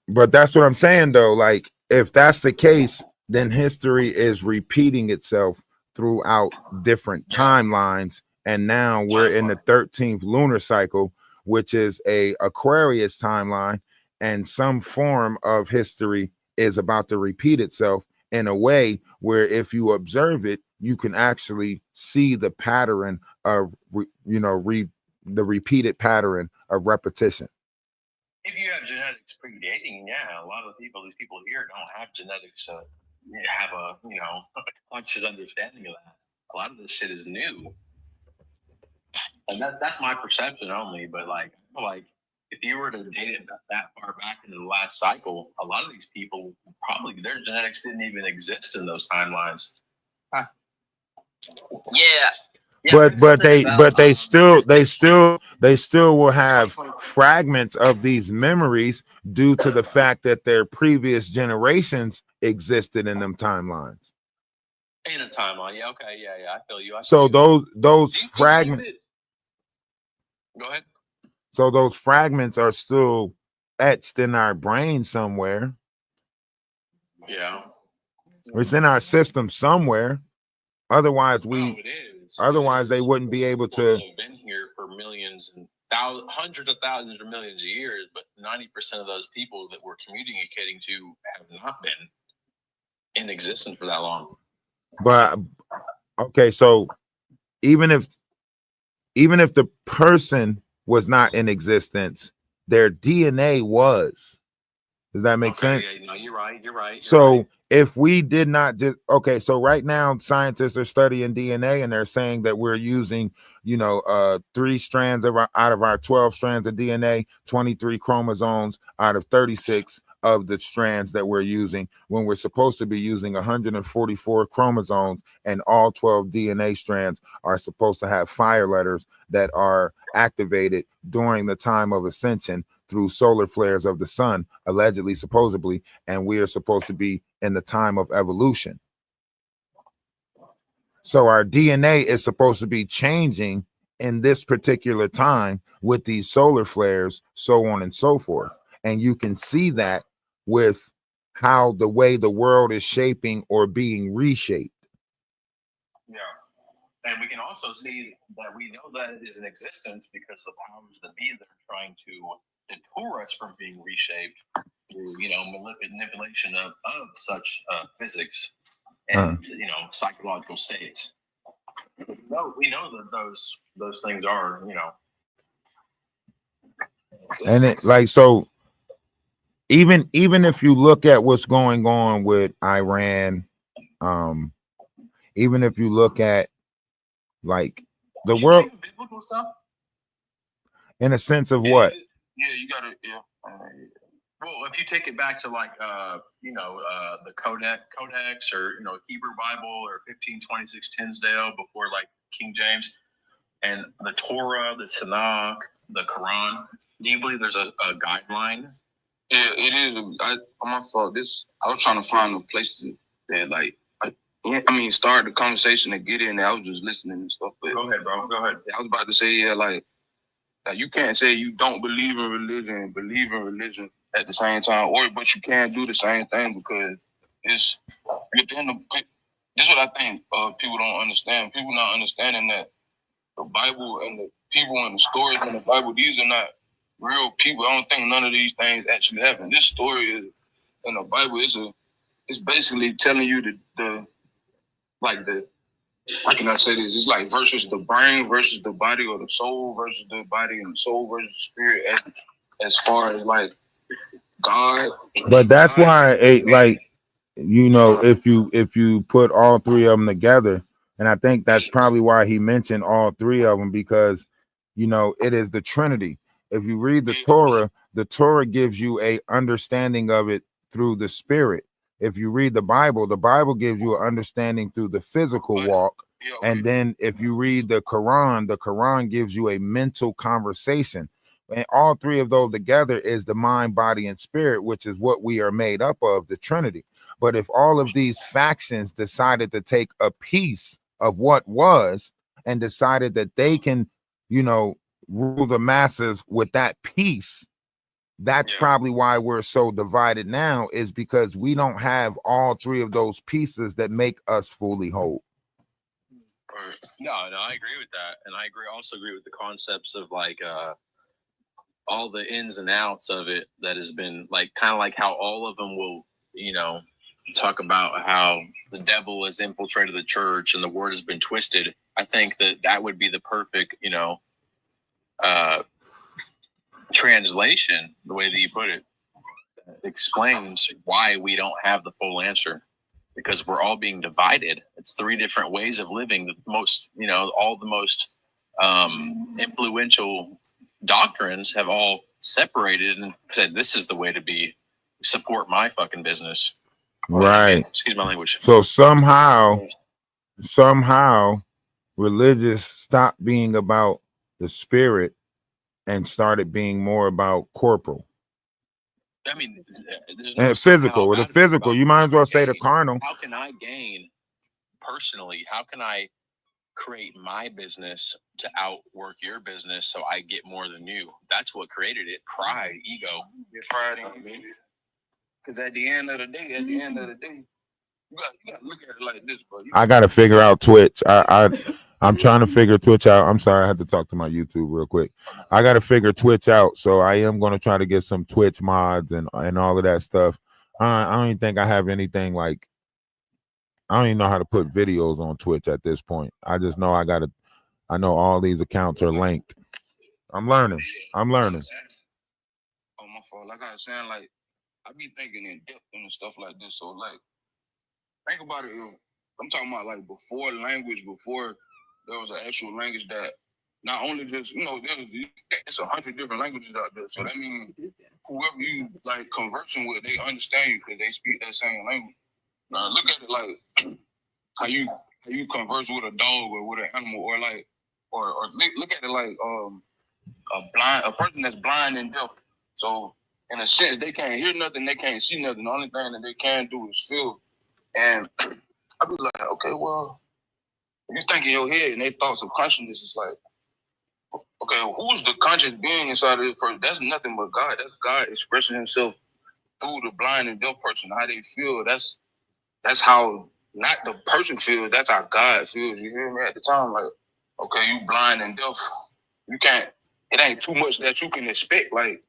But that's what I'm saying, though. Like, if that's the case, then history is repeating itself throughout different timelines. And now we're in the 13th lunar cycle, which is a Aquarius timeline, and some form of history is about to repeat itself in a way where, if you observe it, you can actually see the pattern of, the repeated pattern of repetition. If you have genetics predating, yeah, a lot of these people here don't have genetics to have a conscious understanding of that. A lot of this shit is new, and that's my perception only. But like if you were to date it that far back into the last cycle, a lot of these people probably their genetics didn't even exist in those timelines. Huh. Yeah, But they still will have fragments of these memories due to the fact that their previous generations existed in them timelines. In a timeline, yeah, okay, yeah, I feel you. So those fragments. Go ahead. So those fragments are still etched in our brain somewhere. Yeah, It's in our system somewhere. Otherwise, they wouldn't be able to. They've been here for millions and hundreds of thousands or millions of years, but 90% of those people that we're communicating to have not been in existence for that long. But okay, so even if the person was not in existence, their DNA was. Does that make sense? Yeah, no, you're right. So if we did not just so right now scientists are studying DNA, and they're saying that we're using 3 strands out of our 12 strands of DNA, 23 chromosomes out of 36 of the strands that we're using, when we're supposed to be using 144 chromosomes, and all 12 DNA strands are supposed to have fire letters that are activated during the time of ascension through solar flares of the sun, allegedly, supposedly, and we are supposed to be in the time of evolution. So our DNA is supposed to be changing in this particular time with these solar flares, so on and so forth. And you can see that with how the way the world is shaping or being reshaped. Yeah. And we can also see that we know that it is in existence because the powers that be that are trying to deter us from being reshaped through, manipulation of such physics and psychological states. We know that those things are, and it so even if you look at what's going on with Iran, even if you look at like The You world, believe in biblical stuff? in a sense of Yeah, what? yeah, you gotta, yeah. Well, if you take it back to like, the Codex, or Hebrew Bible, or 1526 Tinsdale before like King James, and the Torah, the Tanakh, the Quran. Do you believe there's a guideline? Yeah, it is. On my fault. I was trying to find a place that start the conversation and get in there. I was just listening and stuff. But Go ahead, bro. Go ahead. I was about to say, yeah, like you can't say you don't believe in religion and believe in religion at the same time, but you can do the same thing because it's within the. This is what I think people don't understand. People not understanding that the Bible and the people and the stories in the Bible, these are not real people. I don't think none of these things actually happen. This story is in the Bible. It's basically telling you the how can I say this? It's like versus the brain versus the body, or the soul versus the body, and the soul versus the spirit. As far as like God, But that's why, if you put all three of them together, and I think that's probably why he mentioned all three of them, because it is the Trinity. If you read the Torah gives you a understanding of it through the spirit. If you read the Bible gives you an understanding through the physical walk. And then if you read the Quran gives you a mental conversation. And all three of those together is the mind, body, and spirit, which is what we are made up of, the Trinity. But if all of these factions decided to take a piece of what was and decided that they can, rule the masses with that piece, that's probably why we're so divided now, is because we don't have all three of those pieces that make us fully whole. No, I agree with that, and I also agree with the concepts of like all the ins and outs of it that has been like kind of like how all of them will, talk about how the devil has infiltrated the church and the word has been twisted. I think that would be the perfect, translation, the way that you put it, explains why we don't have the full answer, because we're all being divided. It's three different ways of living. The most, all the most influential doctrines have all separated and said, this is the way to support my fucking business. Right. Excuse my language. So somehow religious stopped being about the spirit and started being more about corporal. I mean, and physical. With the physical, you might as well say the carnal. How can I gain personally? How can I create my business to outwork your business so I get more than you? That's what created it. Pride, ego. Pride in you. Because at the end of the day, you got to look at it like this, bro. I got to figure out Twitch. I'm trying to figure Twitch out. I'm sorry, I had to talk to my YouTube real quick. I got to figure Twitch out, so I am going to try to get some Twitch mods and all of that stuff. I don't even think I have anything like. I don't even know how to put videos on Twitch at this point. I just know I know all these accounts are linked. I'm learning. Oh, my fault. Like I was saying, like I be thinking in depth and stuff like this. So like, think about it. I'm talking about like before there was an actual language that not only just it's 100 different languages out there. So that means whoever you like conversing with, they understand you because they speak that same language. Now look at it like how you converse with a dog or with an animal, or like or look at it like a person that's blind and deaf. So in a sense, they can't hear nothing, they can't see nothing. The only thing that they can do is feel. And I be like, okay, well, if you think in your head and they thoughts of consciousness, it's like, okay, who's the conscious being inside of this person? That's nothing but God. That's God expressing himself through the blind and deaf person, how they feel. That's how not the person feels, that's how God feels. You hear me? At the time, like, okay, you blind and deaf. It ain't too much that you can expect. Like,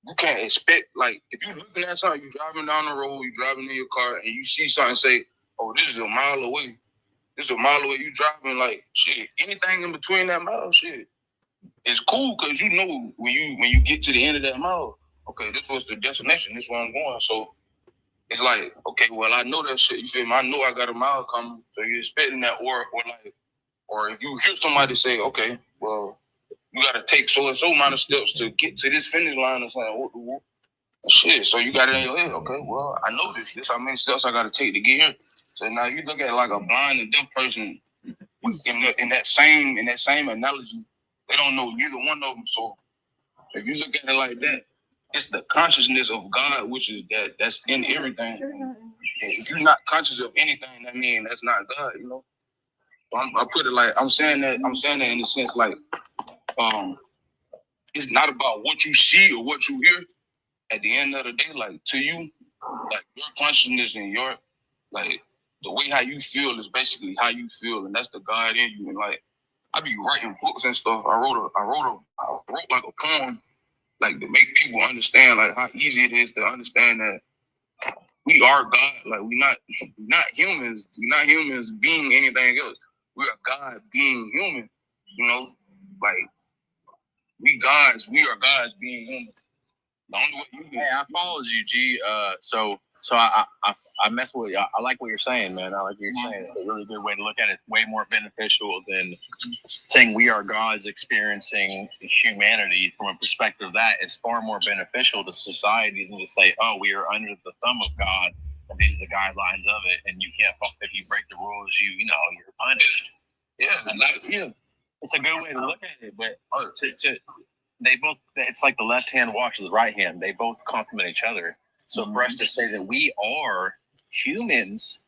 you can't expect, like, if you looking at something, you driving down the road, you driving in your car, and you see something, say, oh, this is a mile away. You driving, like, shit, anything in between that mile, shit, it's cool, because you know when you get to the end of that mile, okay, this was the destination, this is where I'm going. So it's like, okay, well, I know that shit, you feel me? I know I got a mile coming, so you're expecting that, or Or if you hear somebody say, okay, well, you got to take so and so amount of steps to get to this finish line or something. Shit, so you got it in your head. Okay, well, I know this. This how many steps I got to take to get here. So now you look at it like a blind and deaf person in that same analogy. They don't know neither one of them. So if you look at it like that, it's the consciousness of God, which is that's in everything. If you're not conscious of anything, that means that's not God. You know. I put it like I'm saying that in the sense like it's not about what you see or what you hear. At the end of the day, like to you, like your consciousness and your like the way how you feel is basically how you feel, and that's the God in you. And like I be writing books and stuff. I wrote like a poem, like to make people understand like how easy it is to understand that we are God. Like we're not humans. We're not humans being anything else. We are God being human. You know, like we are gods being human. The only way you Hey, I followed you, G. So I mess with you. I like what you're saying, man. I like what you're saying. It's a really good way to look at it. Way more beneficial than saying we are gods experiencing humanity from a perspective of that. It's far more beneficial to society than to say, oh, we are under the thumb of God, and these are the guidelines of it, and you can't. If you break the rules, you're punished. Yeah, It's a good way to look at it, but they both, it's like the left hand washes the right hand. They both complement each other. So for us to say that we are humans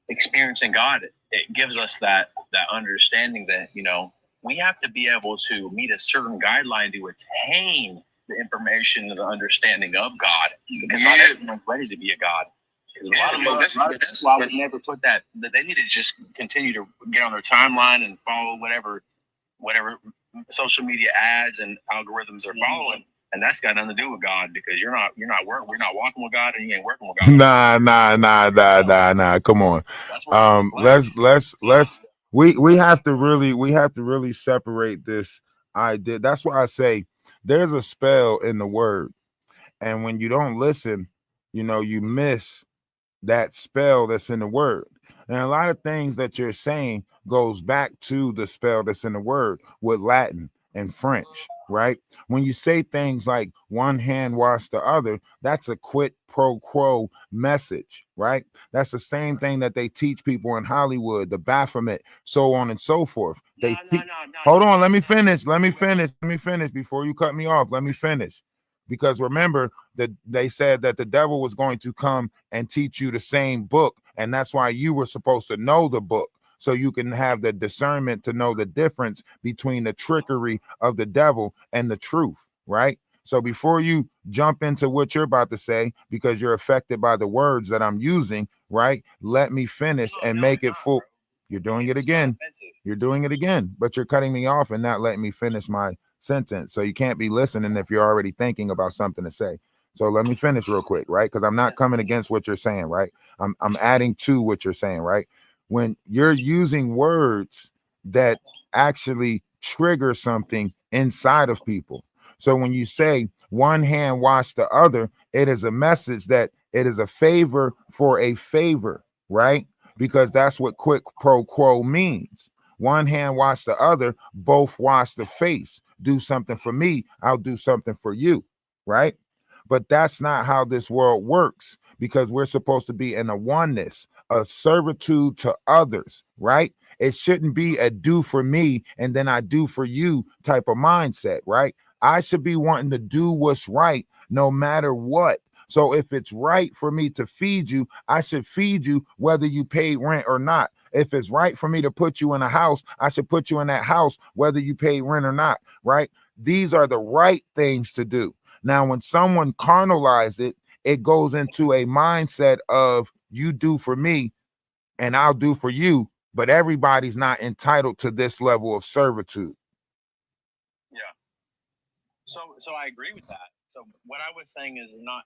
experiencing God, it gives us that understanding that, we have to be able to meet a certain guideline to attain the information and the understanding of God. Because not everyone's ready to be a God. Because a lot of people would never put that they need to just continue to get on their timeline and follow whatever social media ads and algorithms are following, and that's got nothing to do with God, because we're not walking with God, and you ain't working with God. Nah. Come on. We have to really separate this idea. That's why I say there's a spell in the word, and when you don't listen, you miss that spell that's in the word. And a lot of things that you're saying goes back to the spell that's in the word with Latin and French, right? When you say things like one hand wash the other, that's a quid pro quo message, right? That's the same thing that they teach people in Hollywood, the Baphomet, so on and so forth. Hold on, let me finish before you cut me off. Let me finish. Because remember that they said that the devil was going to come and teach you the same book, and that's why you were supposed to know the book, so you can have the discernment to know the difference between the trickery of the devil and the truth, right? So before you jump into what you're about to say, because you're affected by the words that I'm using, right? Let me finish and make it full. You're doing it again. But you're cutting me off and not letting me finish my sentence. So you can't be listening if you're already thinking about something to say. So let me finish real quick, right? Because I'm not coming against what you're saying, right? I'm adding to what you're saying, right? When you're using words that actually trigger something inside of people. So when you say one hand wash the other, it is a message that it is a favor for a favor, right? Because that's what quid pro quo means. One hand wash the other, both wash the face. Do something for me, I'll do something for you, right? But that's not how this world works, because we're supposed to be in a oneness, a servitude to others, right? It shouldn't be a do for me and then I do for you type of mindset, right? I should be wanting to do what's right no matter what. So if it's right for me to feed you, I should feed you whether you pay rent or not. If it's right for me to put you in a house, I should put you in that house whether you pay rent or not, right? These are the right things to do. Now, when someone carnalizes it, it goes into a mindset of you do for me and I'll do for you, but everybody's not entitled to this level of servitude. Yeah. So I agree with that. So what I was saying is not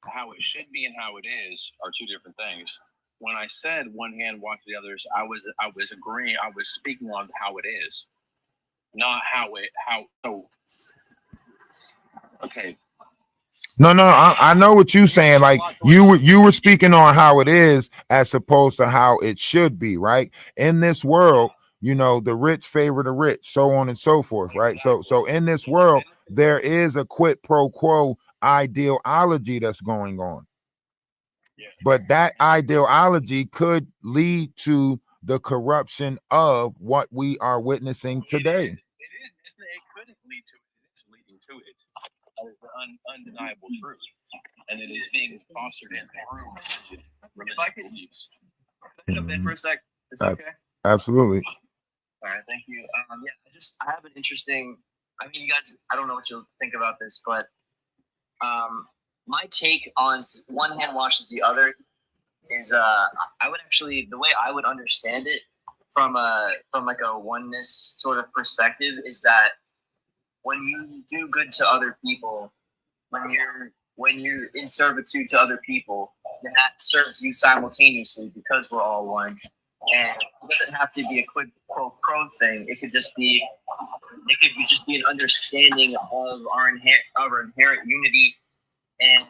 how it should be and how it is are two different things. When I said one hand wash the others, I was agreeing. I was speaking on how it is, not how. So okay. No, I know what you're saying. Like you were speaking on how it is as opposed to how it should be, right? In this world, you know, the rich favor the rich, so on and so forth, right? So in this world, there is a quid pro quo ideology that's going on. But that ideology could lead to the corruption of what we are witnessing today. It couldn't lead to it. It's leading to it. That is the undeniable truth. And it is being fostered in through religion. If I could jump in for a sec, is that okay? Absolutely. All right, thank you. Yeah, I have an interesting. I mean, you guys, I don't know what you'll think about this, but my take on one hand washes the other is I would actually, the way I would understand it from like a oneness sort of perspective is that when you do good to other people, when you're in servitude to other people, then that serves you simultaneously because we're all one. And it doesn't have to be a quid pro quo thing. It could just be an understanding of our inherent unity and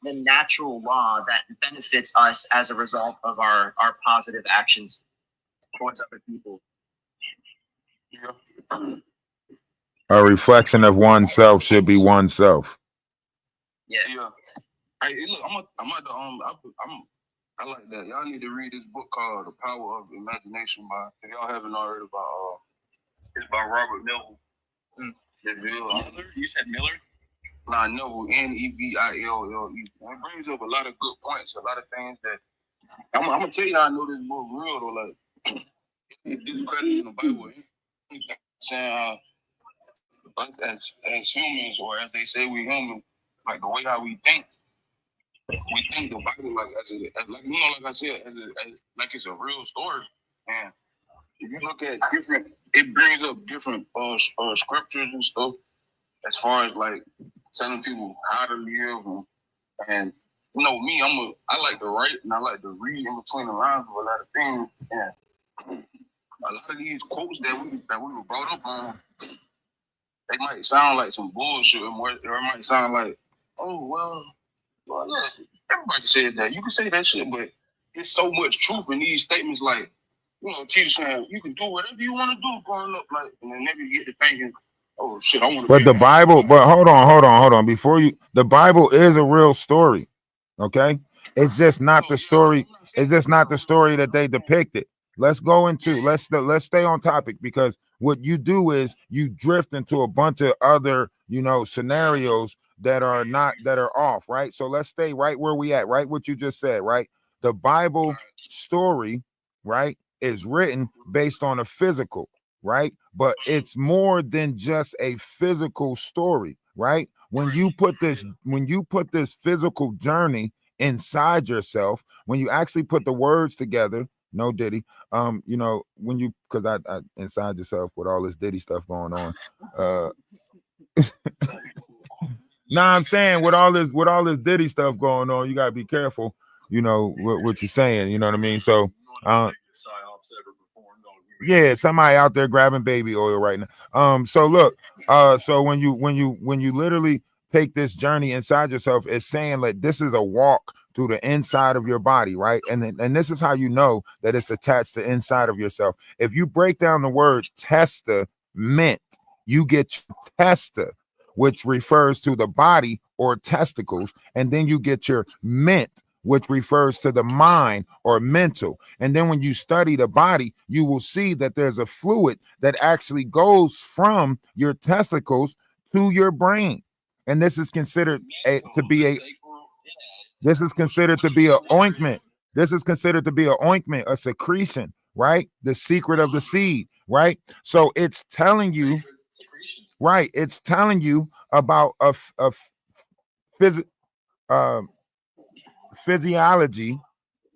the natural law that benefits us as a result of our positive actions towards other people. A reflection of oneself should be oneself. Yeah. Hey, look, I like that. Y'all need to read this book called The Power of Imagination if y'all haven't already it's by Robert Neville. Miller? You said Miller? Nah, Neville, Neville. It brings up a lot of good points, a lot of things that I'm gonna tell you how I know this book real though. Like it's discrediting the Bible. Saying us as humans, or as they say we human, like the way how we think the Bible like like you know, like I said, as like it's a real story. And if you look at it brings up different scriptures and stuff as far as like telling people how to live and you know me, I like to write and I like to read in between the lines of a lot of things. And a lot of these quotes that we were brought up on, they might sound like some bullshit, or it might sound like, oh well, look, everybody said that. You can say that shit, but there's so much truth in these statements. Like, you know, teachers saying you can do whatever you want to do growing up, like, and then maybe you get to thinking, oh shit, I want to. But the Bible, but hold on. The Bible is a real story. Okay, it's just not the story. It's just not the story that they depicted. Let's stay on topic, because what you do is you drift into a bunch of other, you know, scenarios that are off, right? So let's stay right where we at, right? What you just said, right? The Bible story, right, is written based on a physical, right? But it's more than just a physical story, right? When you put this physical journey inside yourself, when you actually put the words together, no Diddy, you know, when you, because I inside yourself with all this Diddy stuff going on, nah, I'm saying with all this Diddy stuff going on, you gotta be careful, you know, what you're saying, you know what I mean? So yeah, somebody out there grabbing baby oil right now. So look, so when you literally take this journey inside yourself, it's saying like this is a walk through the inside of your body, right? And this is how you know that it's attached to inside of yourself. If you break down the word testament, you get testa, which refers to the body or testicles, and then you get your ment, which refers to the mind or mental. And then when you study the body, you will see that there's a fluid that actually goes from your testicles to your brain. And this is considered to be an ointment. This is considered to be an ointment, a secretion, right? The secret of the seed, right? So it's telling you, right? It's telling you about a physiology,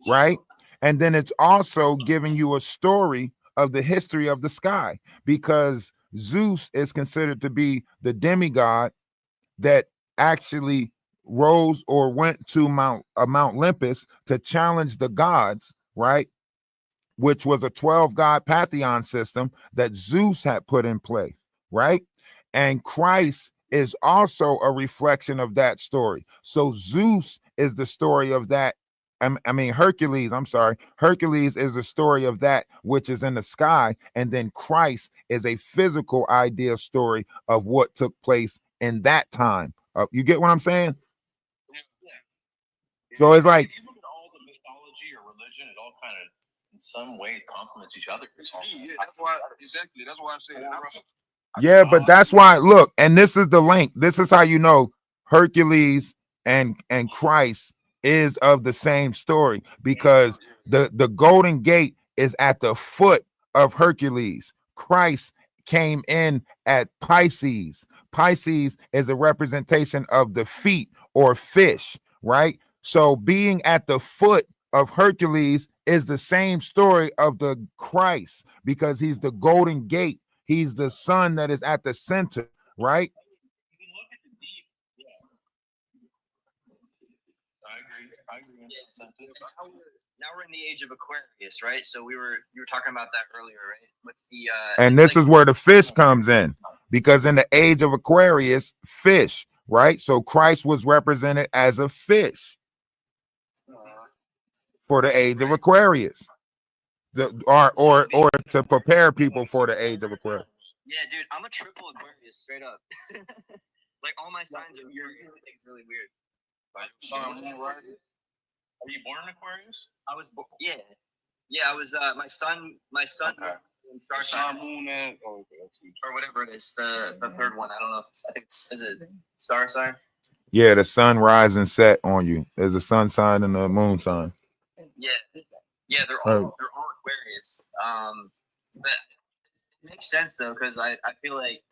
right? And then it's also giving you a story of the history of the sky, because Zeus is considered to be the demigod that actually rose or went to Mount Olympus to challenge the gods, right? Which was a 12 god pantheon system that Zeus had put in place, right? And Christ is also a reflection of that story. So Zeus is the story of that I mean, Hercules, I'm sorry. Hercules is the story of that which is in the sky. And then Christ is a physical idea story of what took place in that time. You get what I'm saying? So it's like, if you look at all the mythology or religion, it all kind of in some way complements each other. It's all That's why exactly. That's why I said. yeah, but that's why, look, and this is the link. This is how you know Hercules and Christ is of the same story, because the Golden Gate is at the foot of Hercules. Christ came in at Pisces. Pisces is a representation of the feet or fish, right? So being at the foot of Hercules is the same story of the Christ, because he's the Golden Gate. He's the sun that is at the center, right? You can look at the deep. Yeah. I agree in some senses. Now we're in the age of Aquarius, right? So you were talking about that earlier, right? With the And this is where the fish comes in, because in the age of Aquarius, fish, right? So Christ was represented as a fish for the age of Aquarius, or to prepare people for the age of Aquarius. Yeah, dude, I'm a triple Aquarius, straight up. Like all my signs are weird. I think it's really weird. Like, are you born in Aquarius? I was, yeah, I was. My son, Okay. star sign, moon, or whatever it is. The third one. I don't know. I think is it star sign? Yeah, the sun rise and set on you. There's a sun sign and a moon sign. Yeah, they're all Aquarius. But it makes sense though, because I feel like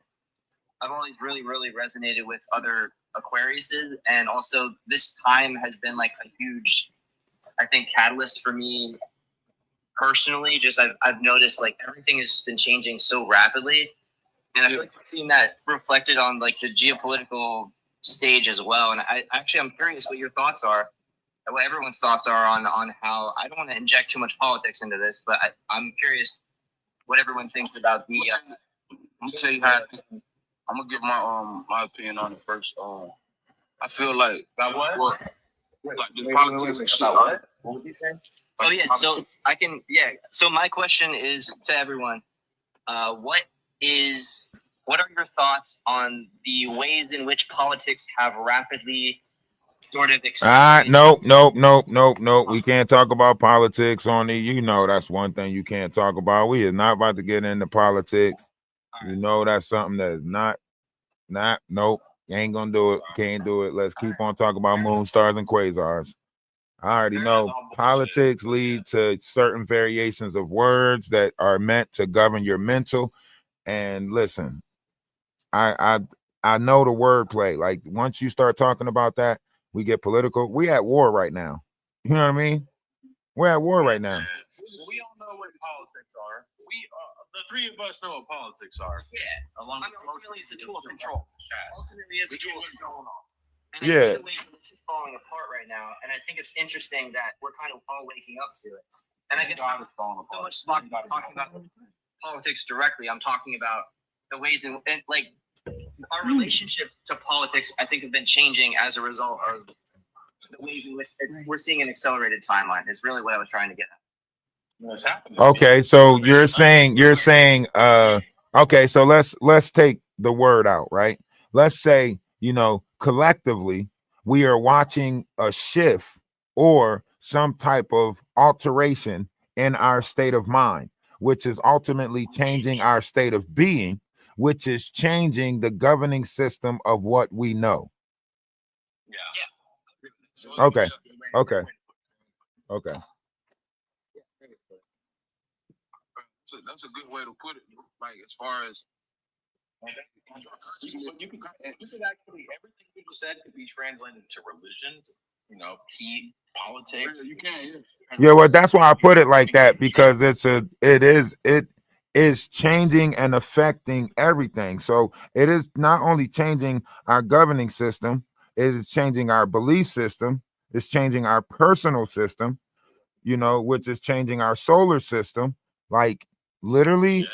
I've always really resonated with other Aquariuses, and also this time has been like a huge, I think, catalyst for me personally. Just I've noticed like everything has just been changing so rapidly, and I feel like I've seen that reflected on like the geopolitical stage as well. And I'm curious what your thoughts are, what everyone's thoughts are on how, I don't want to inject too much politics into this, but I'm curious what everyone thinks about the. I'm gonna tell you how. I'm gonna give my opinion on it first. I feel like About what? well, like the politics and shit. What would you say? Oh yeah, so I can, yeah. So my question is to everyone: what are your thoughts on the ways in which politics have rapidly sort of accelerated? Nope. We can't talk about politics on the. You know, that's one thing you can't talk about. We are not about to get into politics. You know, that's something that is not. Nope. Ain't gonna do it. Can't do it. Let's keep on talking about moon, stars, and quasars. I already know politics lead to certain variations of words that are meant to govern your mental. And listen, I know the wordplay. Like once you start talking about that, we get political. We at war right now. You know what I mean? We're at war right now. We all know what politics are. The three of us know what politics are. Yeah. Ultimately, it's a tool of control. Ultimately, it's a tool of control. And I Yeah. see the ways in which it's falling apart right now, and I think it's interesting that we're kind of all waking up to it. And I guess I'm so much talking about politics directly. I'm talking about the ways in like our relationship to politics. I think have been changing as a result of the ways in which we're seeing an accelerated timeline. Is really what I was trying to get at. What's happening? Okay, so you're saying okay, so let's take the word out, right? Let's say, you know, collectively we are watching a shift or some type of alteration in our state of mind, which is ultimately changing our state of being, which is changing the governing system of what we know. Yeah. Okay. So that's a good way to put it. Like as far as You could actually everything you just said could be translated to religion, you know, key politics. you can. Yeah, well, that's why I put it like that, because it is changing and affecting everything. So it is not only changing our governing system, it is changing our belief system, it's changing our personal system, you know, which is changing our solar system. Like literally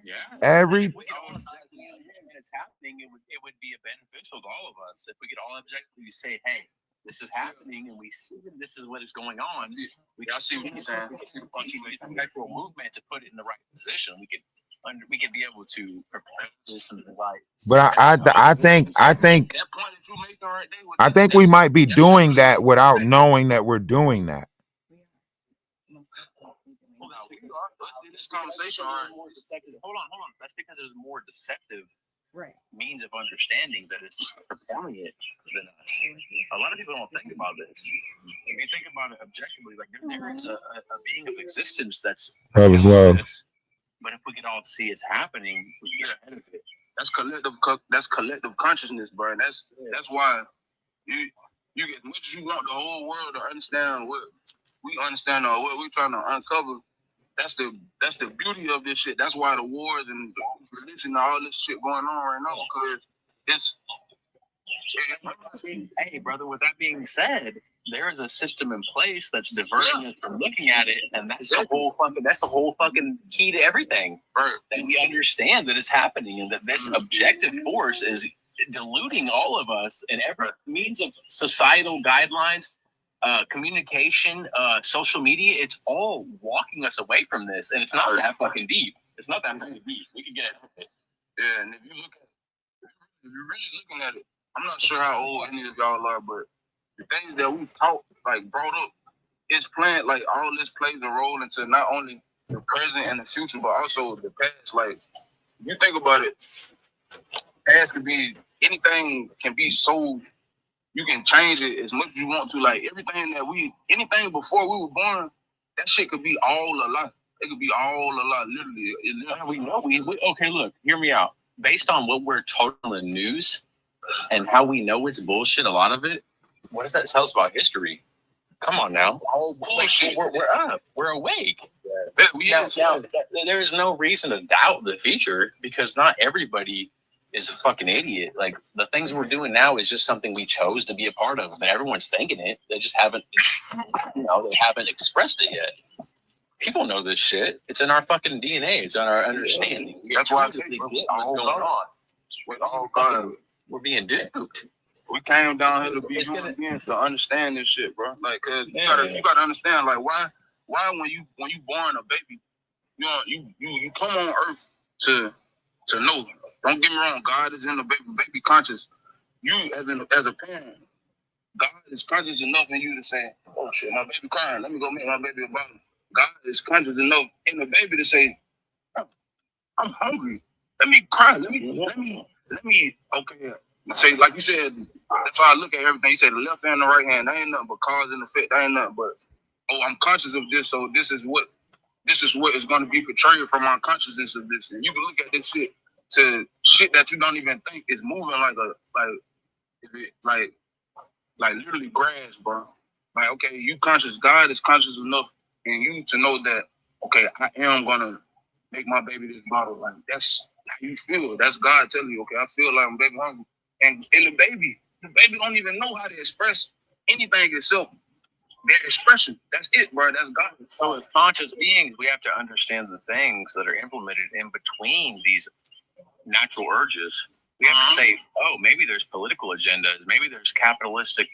Yeah. every If we could all objectively understand it's happening, it would be beneficial to all of us if we could all objectively say, hey, this is happening, and we see that this is what is going on. I see what you're saying. I see what you're Use perpetual movement to put it in the right position. We could be able to prepare this and like. But I think that point that you making right there. I think we might be doing that without knowing that we're doing that. Let's see this conversation. Hold on. That's because there's more deceptive Right. means of understanding that is performing it than us. A lot of people don't think about this. If you think about it objectively, like there is a being of existence that's Love. this, but if we could all see it's happening, we can get ahead of it. That's collective consciousness, bro. That's why you get as much as you want the whole world to understand what we understand or what we're trying to uncover. That's the beauty of this shit. That's why the wars and religion and all this shit going on right now, because it's. Hey, brother. With that being said, there is a system in place that's diverting us from looking at it, and that's the whole fucking key to everything. Right. That we understand that it's happening, and that this objective force is diluting all of us in every means of societal guidelines. Communication, social media, it's all walking us away from this, and it's not that fucking deep. It's not that fucking deep. We can get it. Yeah, and if you're really looking at it, I'm not sure how old any of y'all are, but the things that we've taught, like brought up, it's playing like all this plays a role into not only the present and the future, but also the past. Like you think about it, past can be anything, can be so. You can change it as much as you want to. Like anything before we were born, that shit could be all a lot. It could be all a lot, literally. We know. Okay, look, hear me out. Based on what we're told in the news and how we know it's bullshit, a lot of it, what does that tell us about history? Come on now. All bullshit. We're up. We're awake. Now, there is no reason to doubt the future because not everybody is a fucking idiot. Like the things we're doing now is just something we chose to be a part of, and everyone's thinking it. They just haven't, they haven't expressed it yet. People know this shit. It's in our fucking DNA. It's in our understanding. That's why I say what's going on. We're being duped. We came down here to be human beings to understand this shit, bro. Like, cause you gotta understand, like, why when you born a baby, you come on earth to know. Don't get me wrong, God is in the baby conscious. You as a parent, God is conscious enough in you to say, oh shit, my baby crying. Let me go make my baby a bottle. God is conscious enough in the baby to say, oh, I'm hungry. Let me cry. Let me okay. Say like you said, that's how I look at everything. You say the left hand and the right hand, that ain't nothing but cause and effect. That ain't nothing but I'm conscious of this, so this is what is going to be portrayed from my consciousness of this. And you can look at this shit to shit that you don't even think is moving like literally grass, bro. Like, okay, you conscious. God is conscious enough in you to know that, okay, I am gonna make my baby this bottle. Like that's how you feel. That's God telling you, okay, I feel like I'm baby hungry. And the baby don't even know how to express anything except their expression. That's it, bro. That's God. So as conscious beings, we have to understand the things that are implemented in between these natural urges. We have to say, oh, maybe there's political agendas. Maybe there's capitalistic,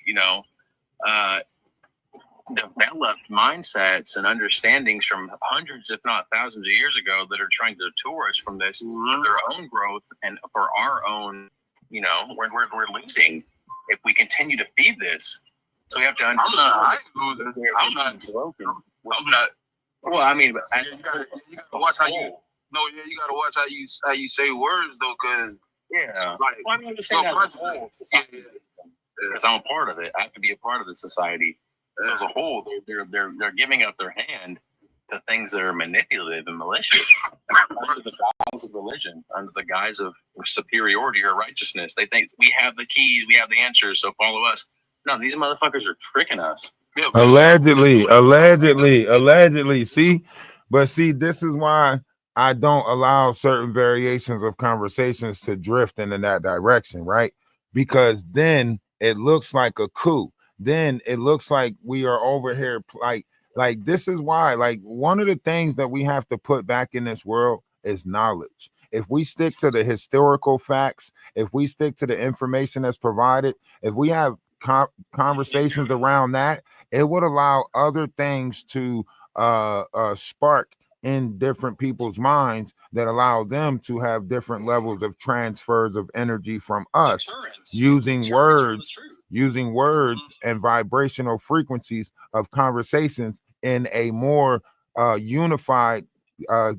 developed mindsets and understandings from hundreds, if not thousands of years ago that are trying to deter us from this, for their own growth and for our own, we're losing if we continue to feed this. So we have to understand. I'm not broken. I'm not. Well, I mean, you gotta watch how you. No, yeah, you gotta watch how you say words though, cause I'm just saying as a whole society. Because I'm a part of it. I have to be a part of the society as a whole. They're giving up their hand to things that are manipulative and malicious under the guise of religion, under the guise of superiority or righteousness. They think we have the keys, we have the answers, so follow us. No, these motherfuckers are tricking us. Allegedly. See, this is why I don't allow certain variations of conversations to drift in that direction, right? Because then it looks like a coup. Then it looks like we are over here like this is why, like, one of the things that we have to put back in this world is knowledge. If we stick to the historical facts, if we stick to the information that's provided, if we have conversations around that, it would allow other things to spark in different people's minds that allow them to have different levels of transfers of energy from us using words and vibrational frequencies of conversations in a more unified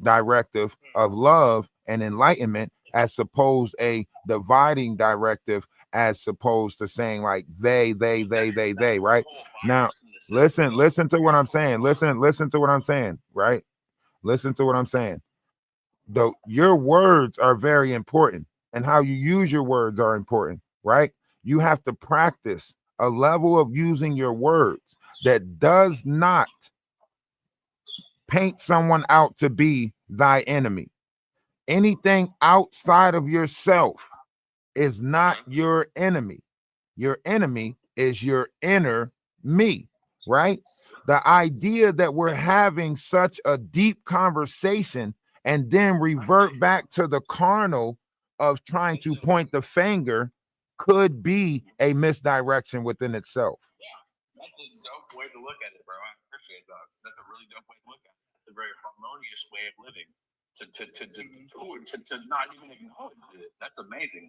directive of love and enlightenment, as opposed a dividing directive, as opposed to saying like they, right? Now listen to what I'm saying. Listen to what I'm saying, right? Listen to what I'm saying. Though your words are very important, and how you use your words are important, right? You have to practice a level of using your words that does not paint someone out to be thy enemy. Anything outside of yourself is not your enemy. Your enemy is your inner me, right? The idea that we're having such a deep conversation and then revert back to the carnal of trying to point the finger could be a misdirection within itself. That's a dope way to look at it, bro. I appreciate that. That's a really dope way to look at it. It's a very harmonious way of living. To not even acknowledge it. That's amazing.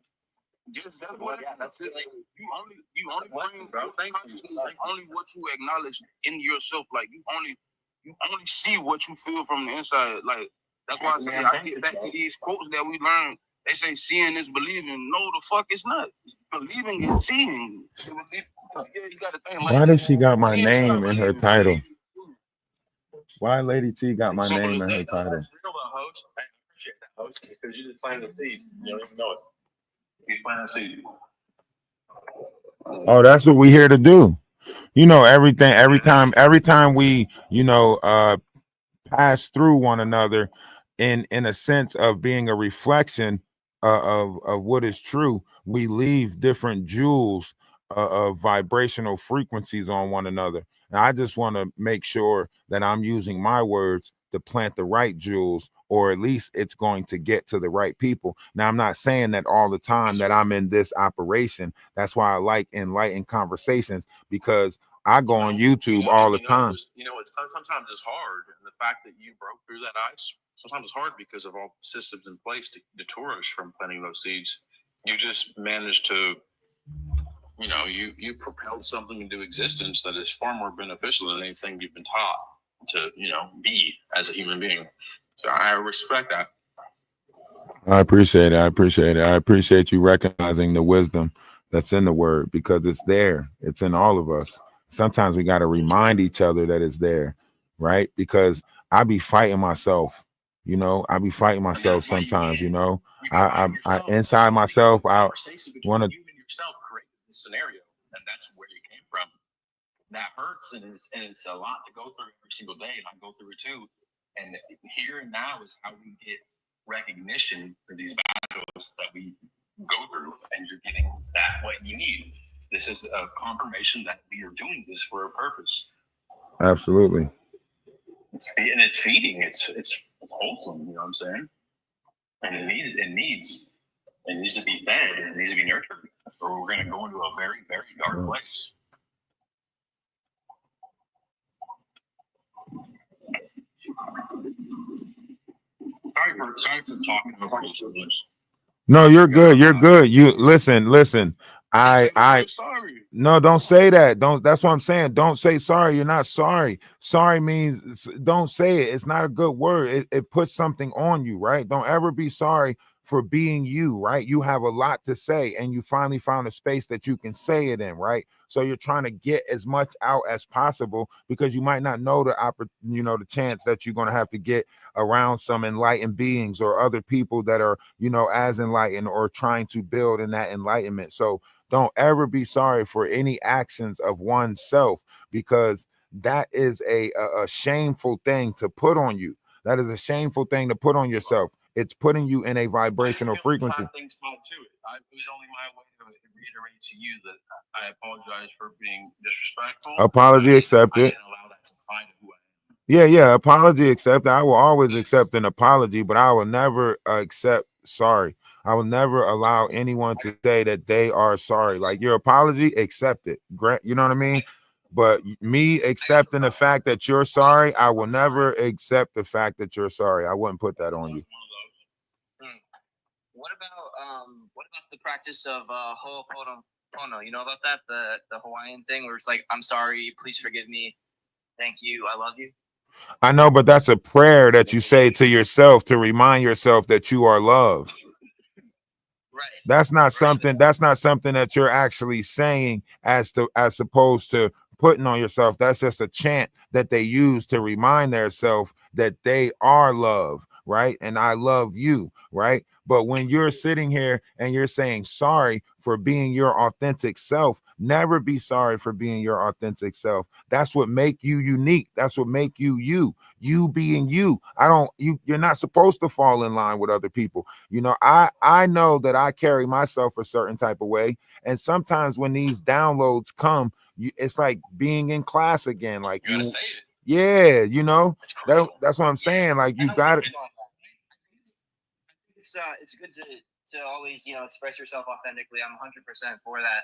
Yes, that's what. Yeah, that's good. You only bring consciousness only what you acknowledge in yourself. Like you only see what you feel from the inside. Like that's why I say I get back to these quotes that we learned. They say seeing is believing. No, the fuck it's not. Believing is seeing. Yeah, you gotta think like Why does she got my seeing name in her title? believing. Why Lady T got my So name in her that's title? real, host. I appreciate that, host, because you just planted the seeds. You don't even know it. You planted the seed. Oh, that's what we here to do. You know, every time we, pass through one another in a sense of being a reflection of what is true, we leave different jewels of vibrational frequencies on one another. And I just want to make sure that I'm using my words to plant the right jewels, or at least it's going to get to the right people. Now, I'm not saying that all the time that I'm in this operation. That's why I like enlightened conversations, because I go on YouTube all the time. Sometimes it's hard, and the fact that you broke through that ice, sometimes it's hard because of all the systems in place to deter us from planting those seeds. You just managed to, you propelled something into existence that is far more beneficial than anything you've been taught to, be as a human being. So I respect that. I appreciate it. I appreciate you recognizing the wisdom that's in the word, because it's there. It's in all of us. Sometimes we got to remind each other that it's there, right? Because I be fighting myself, I be fighting myself sometimes, I inside myself, I want to. You and yourself created this scenario, and that's where you came from. That hurts, and it's a lot to go through every single day, and I go through it too. And here and now is how we get recognition for these battles that we go through, and you're getting that what you need. This is a confirmation that we are doing this for a purpose. Absolutely. It's feeding. It's wholesome. You know what I'm saying? And it needs to be fed. It needs to be nurtured, or we're going to go into a very, very dark place. Sorry for talking over you. No, you're good. You're good. You listen. Sorry. No, don't say that. That's what I'm saying. Don't say sorry. You're not sorry. Sorry means don't say it. It's not a good word. It puts something on you, right? Don't ever be sorry for being you, right? You have a lot to say, and you finally found a space that you can say it in, right? So you're trying to get as much out as possible, because you might not know the chance that you're going to have to get around some enlightened beings or other people that are, as enlightened or trying to build in that enlightenment. So don't ever be sorry for any actions of oneself, because that is a shameful thing to put on you. That is a shameful thing to put on yourself. It's putting you in a vibrational frequency. Things tied to it. It was only my way to reiterate to you that I apologize for being disrespectful. Apology accepted. I didn't allow that to define who I am. Yeah. Apology accepted. I will always accept an apology, but I will never accept sorry. I will never allow anyone to say that they are sorry. Like your apology, accept it. You know what I mean? But me accepting the fact that you're sorry, I will never accept the fact that you're sorry. I wouldn't put that on you. What about the practice of Ho'oponopono? You know about that? The Hawaiian thing where it's like, I'm sorry, please forgive me, thank you, I love you. I know, but that's a prayer that you say to yourself to remind yourself that you are loved. Right. That's not something. That's not something that you're actually saying as opposed to putting on yourself. That's just a chant that they use to remind themselves that they are loved, right? And I love you, right? But when you're sitting here and you're saying sorry for being your authentic self, never be sorry for being your authentic self. That's what make you unique. That's what make you you. You being you. You're not supposed to fall in line with other people. You know, I know that I carry myself a certain type of way, and sometimes when these downloads come, it's like being in class again. Like You gotta say it. yeah, you know, that's what I'm saying. Like you got it. It's good to always, you know, express yourself authentically. I'm 100% for that.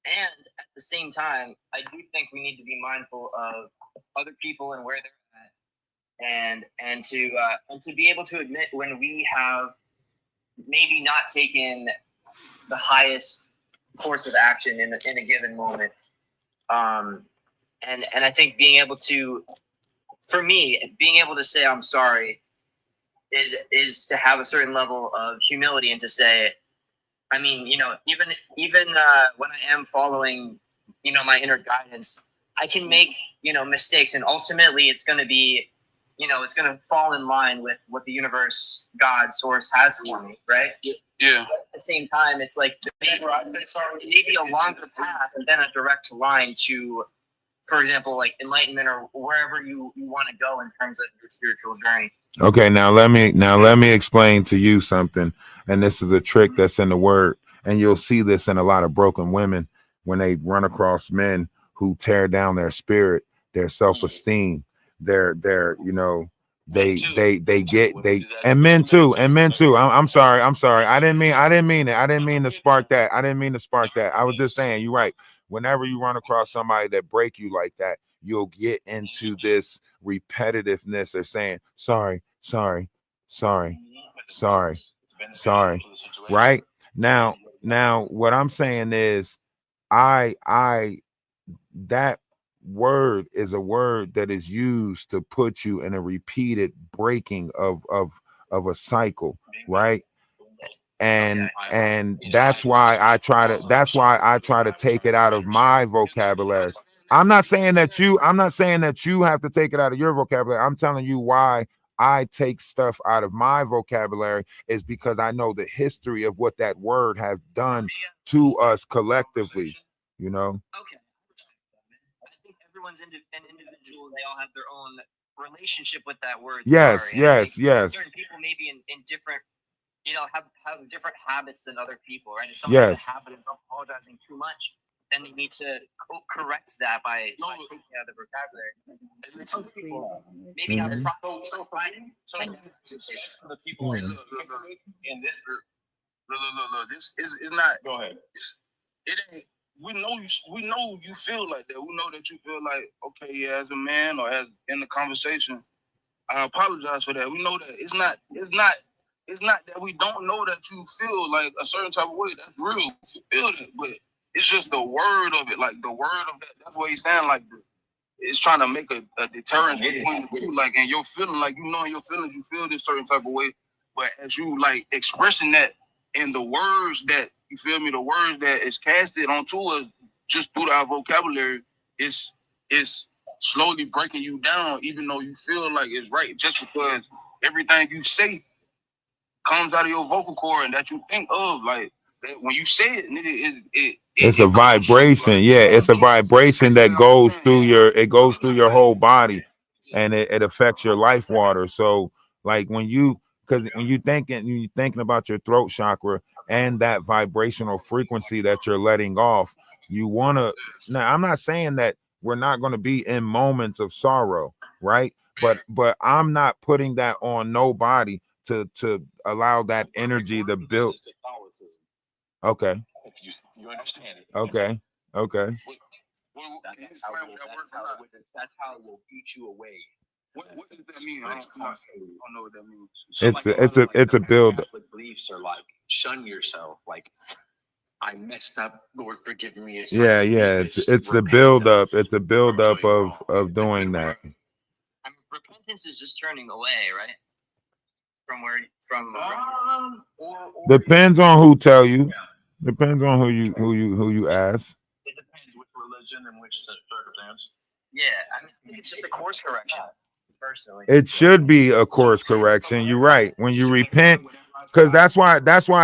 And at the same time, I do think we need to be mindful of other people and where they're at, and to be able to admit when we have maybe not taken the highest course of action in a given moment. And I think being able to, for me, being able to say I'm sorry is to have a certain level of humility and to say, I mean, you know, even when I am following, you know, my inner guidance, I can make, you know, mistakes, and ultimately it's going to be, you know, it's going to fall in line with what the universe, God, source has for me, right? Yeah. But at the same time, it's like maybe a longer path than a direct line to, for example, like enlightenment or wherever you want to go in terms of your spiritual journey. Okay, now let me explain to you something, and this is a trick that's in the word, and you'll see this in a lot of broken women when they run across men who tear down their spirit, their self-esteem, their you know, they get they and men too. I'm sorry, I didn't mean it. I didn't mean to spark that. I was just saying, you're right. Whenever you run across somebody that break you like that, you'll get into this repetitiveness of saying sorry, right? Now what I'm saying is I that word is a word that is used to put you in a repeated breaking of a cycle, right? And that's why I try to take it out of my vocabulary. I'm not saying that you have to take it out of your vocabulary. I'm telling you why I take stuff out of my vocabulary is because I know the history of what that word has done to us collectively, you know. Okay. I think everyone's an individual, and they all have their own relationship with that word. Yes, sorry. And yes. certain people maybe in different, you know, have different habits than other people, right? If someone Yes. has a habit of apologizing too much, then you need to correct that by taking it out of the vocabulary. Some people maybe have a problem. So the people in this group. Look. This is not. Go ahead. It ain't. We know you feel like that. We know that you feel like, okay, yeah, as a man or as in the conversation, I apologize for that. We know that it's not that we don't know that you feel like a certain type of way. That's real. You feel it, but it's just the word of it. Like the word of that. That's what he's saying. Like it's trying to make a deterrence between the two. Like, and you're feeling like, you know, in your feelings, you feel this certain type of way. But as you like expressing that in the words that, you feel me, the words that is casted onto us just through our vocabulary, it's slowly breaking you down, even though you feel like it's right, just because everything you say comes out of your vocal cord and that you think of, like that when you say it, nigga, It's a vibration. Yeah, it's a vibration that goes through your whole body, and it affects your life water. So like when you're thinking about your throat chakra and that vibrational frequency that you're letting off, you want to. Now, I'm not saying that we're not going to be in moments of sorrow, right? But I'm not putting that on nobody to allow that energy to build. This is Catholicism. Okay. You understand it? Okay. Okay. That's how it will eat you away. What does that mean? I don't know what that means. So It's a build. Catholic beliefs are like shun yourself. Like I messed up, Lord, forgive me. It's Yeah, like yeah. It's the build up. It's the build up of doing that. I mean, repentance is just turning away, right? From Depends on who tell you. Depends on who you ask. It depends which religion and which circumstance. Yeah, I mean, I think it's just a course correction. Personally, It should be a course correction. You're right. When you repent, because that's why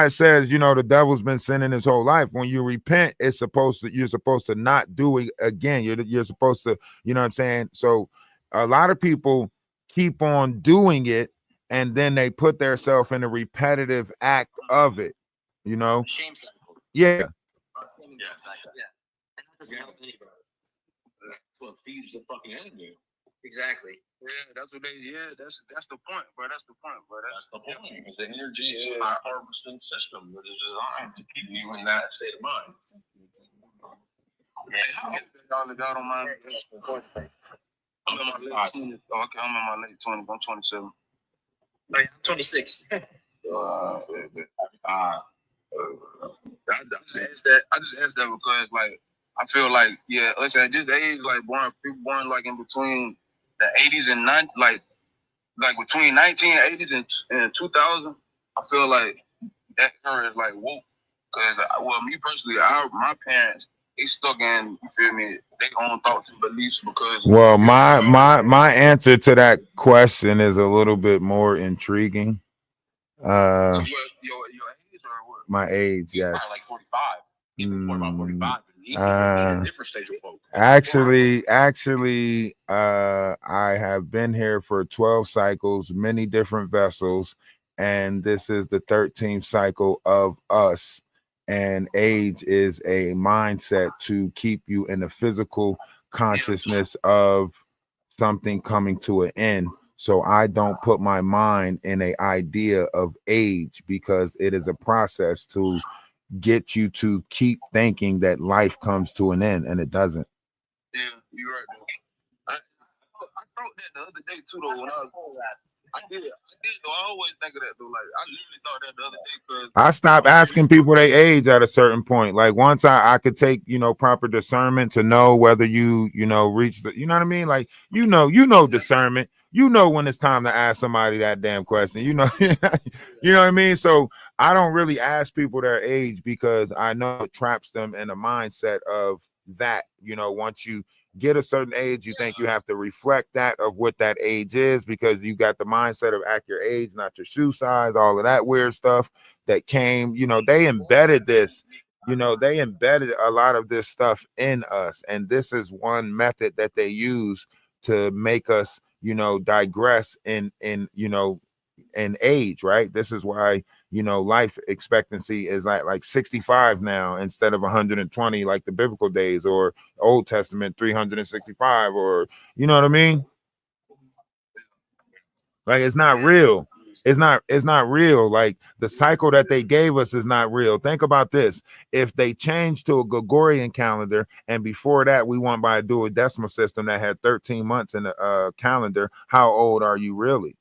it says, you know, the devil's been sinning his whole life. When you repent, you're supposed to not do it again. You're supposed to, you know what I'm saying? So a lot of people keep on doing it, and then they put themselves in a repetitive act of it, you know? shame cycle. Yeah. Yeah, and that doesn't help anybody. That's what feeds the fucking enemy. Exactly. Yeah, that's what they. Yeah, that's the point, bro. That's the point, bro. That's the point. Because the energy is a harvesting system that is designed to keep you in that state of mind. Hey, how old are y'all don't mind? I'm in my late 20s. Oh, okay, I'm in my late 20s. I'm 27. Oh, yeah, I'm 26. I just asked that. I just asked that because, like, I feel like, yeah, listen, at this age, like, people born like in between the 80s and 90s, like between 1980s and 2000. I feel like that era is like woke. Cause, well, me personally, my parents, they stuck in, you feel me, their own thoughts and beliefs because. Well, my answer to that question is a little bit more intriguing. So your age or what? My age, yes. Like 45. Even more about 45. Different stage of folk. Actually, I have been here for 12 cycles, many different vessels, and this is the 13th cycle of us. And age is a mindset to keep you in the physical consciousness of something coming to an end. So I don't put my mind in an idea of age because it is a process to get you to keep thinking that life comes to an end, and it doesn't. Yeah, you're right. Though. I thought that the other day too, though. When I did. Though I always think of that though. Like I literally thought that the other day because I stopped asking people their age at a certain point. Like once I could take, you know, proper discernment to know whether you reach the, you know what I mean? Like you know discernment. You know when it's time to ask somebody that damn question. You know, you know what I mean? So I don't really ask people their age because I know it traps them in a mindset of that. You know, once you get a certain age, you think you have to reflect that of what that age is because you got the mindset of act your age, not your shoe size, all of that weird stuff that came, you know, they embedded this, you know, they embedded a lot of this stuff in us. And this is one method that they use to make us, you know, digress in age, right? This is why, you know, life expectancy is like 65 now instead of 120 like the biblical days, or Old Testament 365, or you know what I mean? Like it's not real. It's not real. Like the cycle that they gave us is not real. Think about this. If they changed to a Gregorian calendar and before that we went by a duodecimal system that had 13 months in the calendar, how old are you really?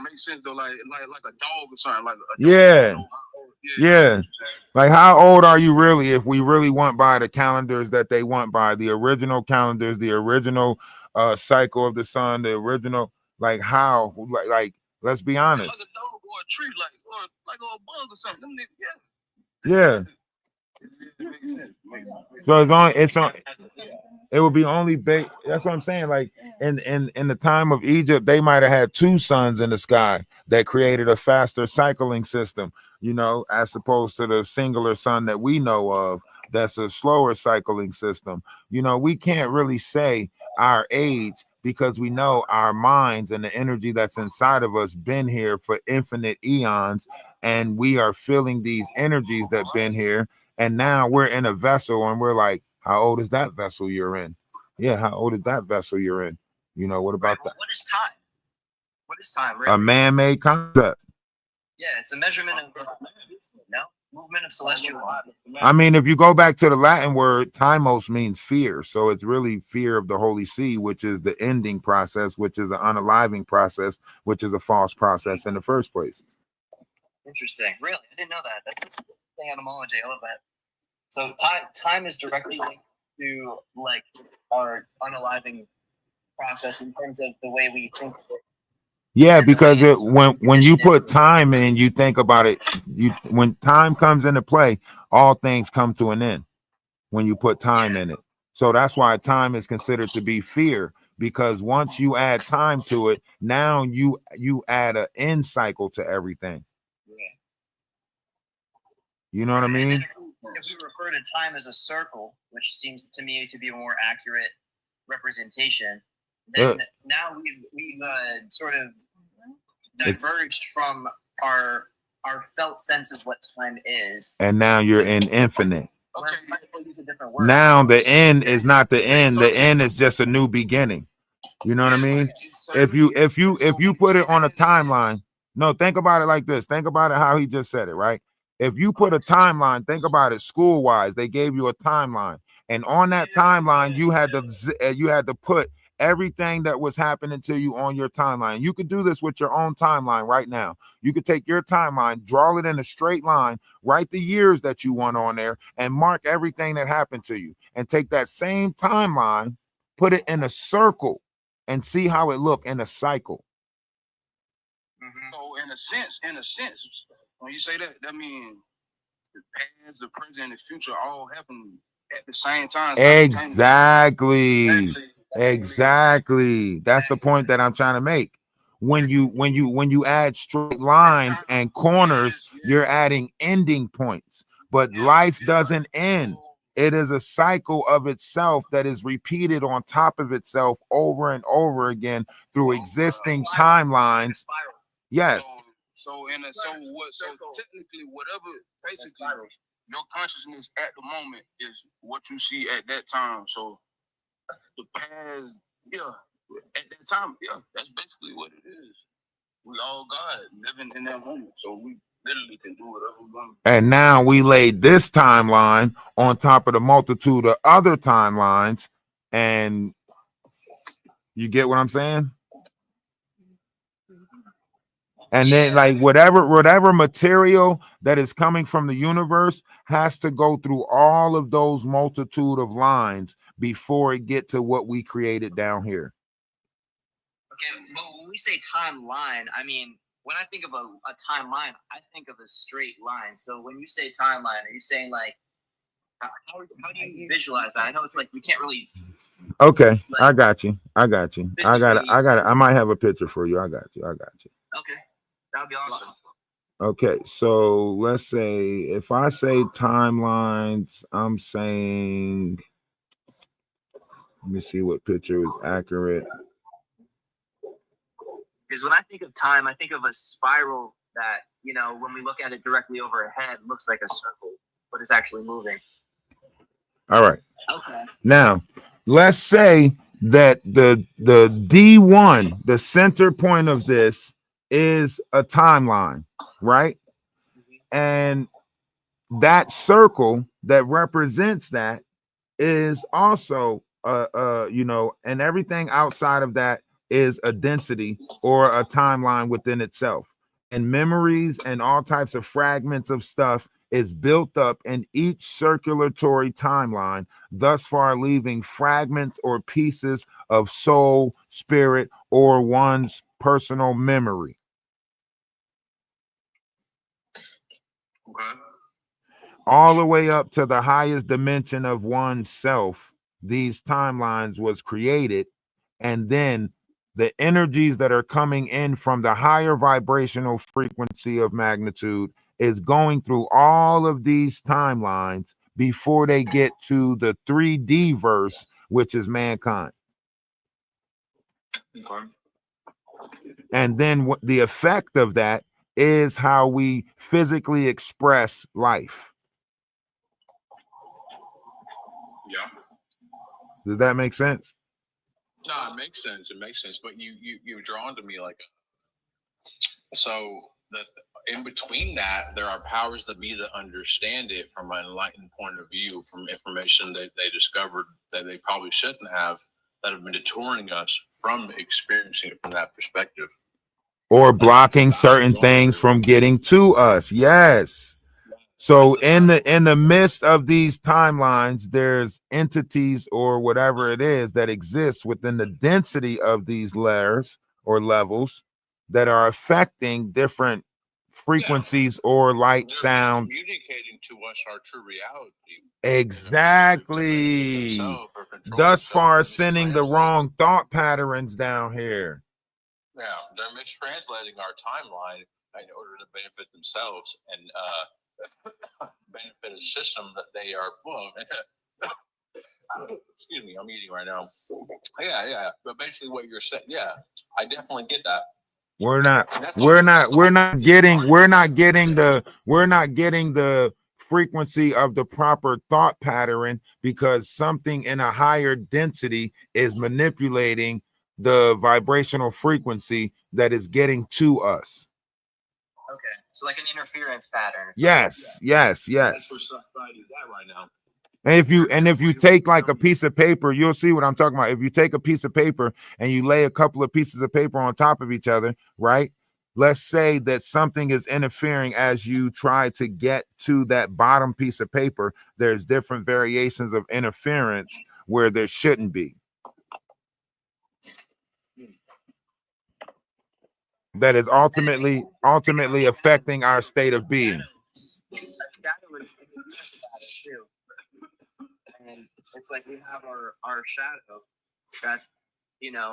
Makes sense though. Like a dog or something. Like a dog. Yeah. Like how old are you really if we really went by the calendars that they went by, the original calendars, the original cycle of the sun, the original, like how, like let's be honest. Like a dog or a tree, like a bug or something. Them niggas, yeah. So it would be only that's what I'm saying. Like in the time of Egypt, they might have had two suns in the sky that created a faster cycling system, you know, as opposed to the singular sun that we know of that's a slower cycling system. You know, we can't really say our age because we know our minds and the energy that's inside of us been here for infinite eons, and we are feeling these energies that been here. And now we're in a vessel and we're like, how old is that vessel you're in? Yeah, how old is that vessel you're in? You know, what about Right. What is time? What is time? that? Really? A man-made concept. Yeah, it's a measurement of no movement of celestial bodies. I mean, if you go back to the Latin word, timos means fear. So it's really fear of the Holy See, which is the ending process, which is an unaliving process, which is a false process in the first place. Interesting. Really, I didn't know that. That's a thing etymology. I love that. So time is directly linked to like our unaliving process in terms of the way we think of it. Yeah, And the because way it's when you put conditioned. time in, you think about it. When time comes into play, all things come to an end when you put time in it. So that's why time is considered to be fear, because once you add time to it, now you add an end cycle to everything. Yeah. You know what I And then mean? if we refer to time as a circle, which seems to me to be a more accurate representation, then now we've sort of diverged from our felt sense of what time is. And now you're in infinite. Okay. Use a different word. Now the end is not the end. The end is just a new beginning. You know what I mean? If you put it on a timeline, no, think about it like this. Think about it how he just said it, right? If you put a timeline, think about it school wise. They gave you a timeline, and on that timeline, you had to put everything that was happening to you on your timeline. You could do this with your own timeline right now. You could take your timeline, draw it in a straight line, write the years that you want on there, and mark everything that happened to you. And take that same timeline, put it in a circle, and see how it look in a cycle. Mm-hmm. So in a sense, when you say that, that means the past, the present, and the future all happen at the same time. Exactly. That's the point that I'm trying to make. When you add straight lines and corners, you're adding ending points. But life doesn't end. It is a cycle of itself that is repeated on top of itself over and over again through existing timelines. Yes. So technically, whatever, basically, your consciousness at the moment is what you see at that time. So the past, at that time, that's basically what it is. We all God living in that moment, so we literally can do whatever we want. And now we laid this timeline on top of the multitude of other timelines, and you get what I'm saying? And then like whatever material that is coming from the universe has to go through all of those multitude of lines before it get to what we created down here. Okay, but when we say timeline, I mean, when I think of a timeline, I think of a straight line. So when you say timeline, are you saying like, how do you visualize that? I know it's like we can't really. Okay, like, I got you. I got it. I might have a picture for you. I got you. Okay, that would be awesome. Okay, so let's say if I say timelines, I'm saying, let me see what picture is accurate. Because when I think of time, I think of a spiral that, when we look at it directly overhead, looks like a circle, but it's actually moving. All right. Okay. Now, let's say that the D1, the center point of this, is a timeline, right? Mm-hmm. And that circle that represents that is also and everything outside of that is a density or a timeline within itself. And memories and all types of fragments of stuff is built up in each circulatory timeline, thus far leaving fragments or pieces of soul, spirit, or one's personal memory. Okay. All the way up to the highest dimension of oneself, these timelines was created, and then the energies that are coming in from the higher vibrational frequency of magnitude is going through all of these timelines before they get to the 3D verse, which is mankind. Okay. And then the effect of that is how we physically express life. Yeah. Does that make sense? No, it makes sense. It makes sense. But you're drawn to me like so. In between that, there are powers that be that understand it from an enlightened point of view, from information that they discovered that they probably shouldn't have, that have been deterring us from experiencing it from that perspective. Or blocking certain things from getting to us. Yes. So in the midst of these timelines, there's entities or whatever it is that exists within the density of these layers or levels that are affecting different frequencies or light, They're sound. communicating to us our true reality. Exactly. Thus far, sending the wrong thought patterns down here. Yeah, they're mistranslating our timeline in order to benefit themselves and benefit a system that they are. Well, excuse me, I'm eating right now. Yeah. But basically, what you're saying, yeah, I definitely get that. We're not getting the frequency of the proper thought pattern because something in a higher density is manipulating the vibrational frequency that is getting to us. Okay, so like an interference pattern. Yes. That's where society is at right now. And if you take like a piece of paper, you'll see what I'm talking about. If you take a piece of paper and you lay a couple of pieces of paper on top of each other, right? Let's say that something is interfering as you try to get to that bottom piece of paper. There's different variations of interference where there shouldn't be. That is ultimately affecting our state of being. And it's like we have our shadow. That's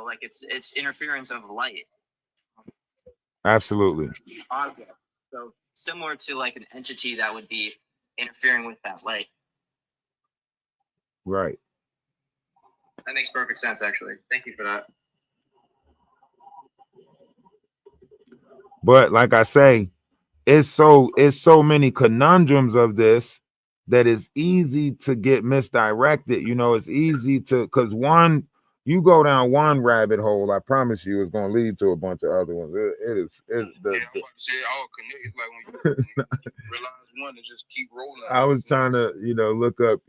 like it's interference of light. Absolutely. Object. So similar to like an entity that would be interfering with that light. Right. That makes perfect sense, actually. Thank you for that. But like I say, it's so many conundrums of this that is easy to get misdirected. It's easy to, because you go down one rabbit hole, I promise you it's going to lead to a bunch of other ones. I'm about to say it all connect. It's like when you realize one and just keep rolling. I was trying to, look up,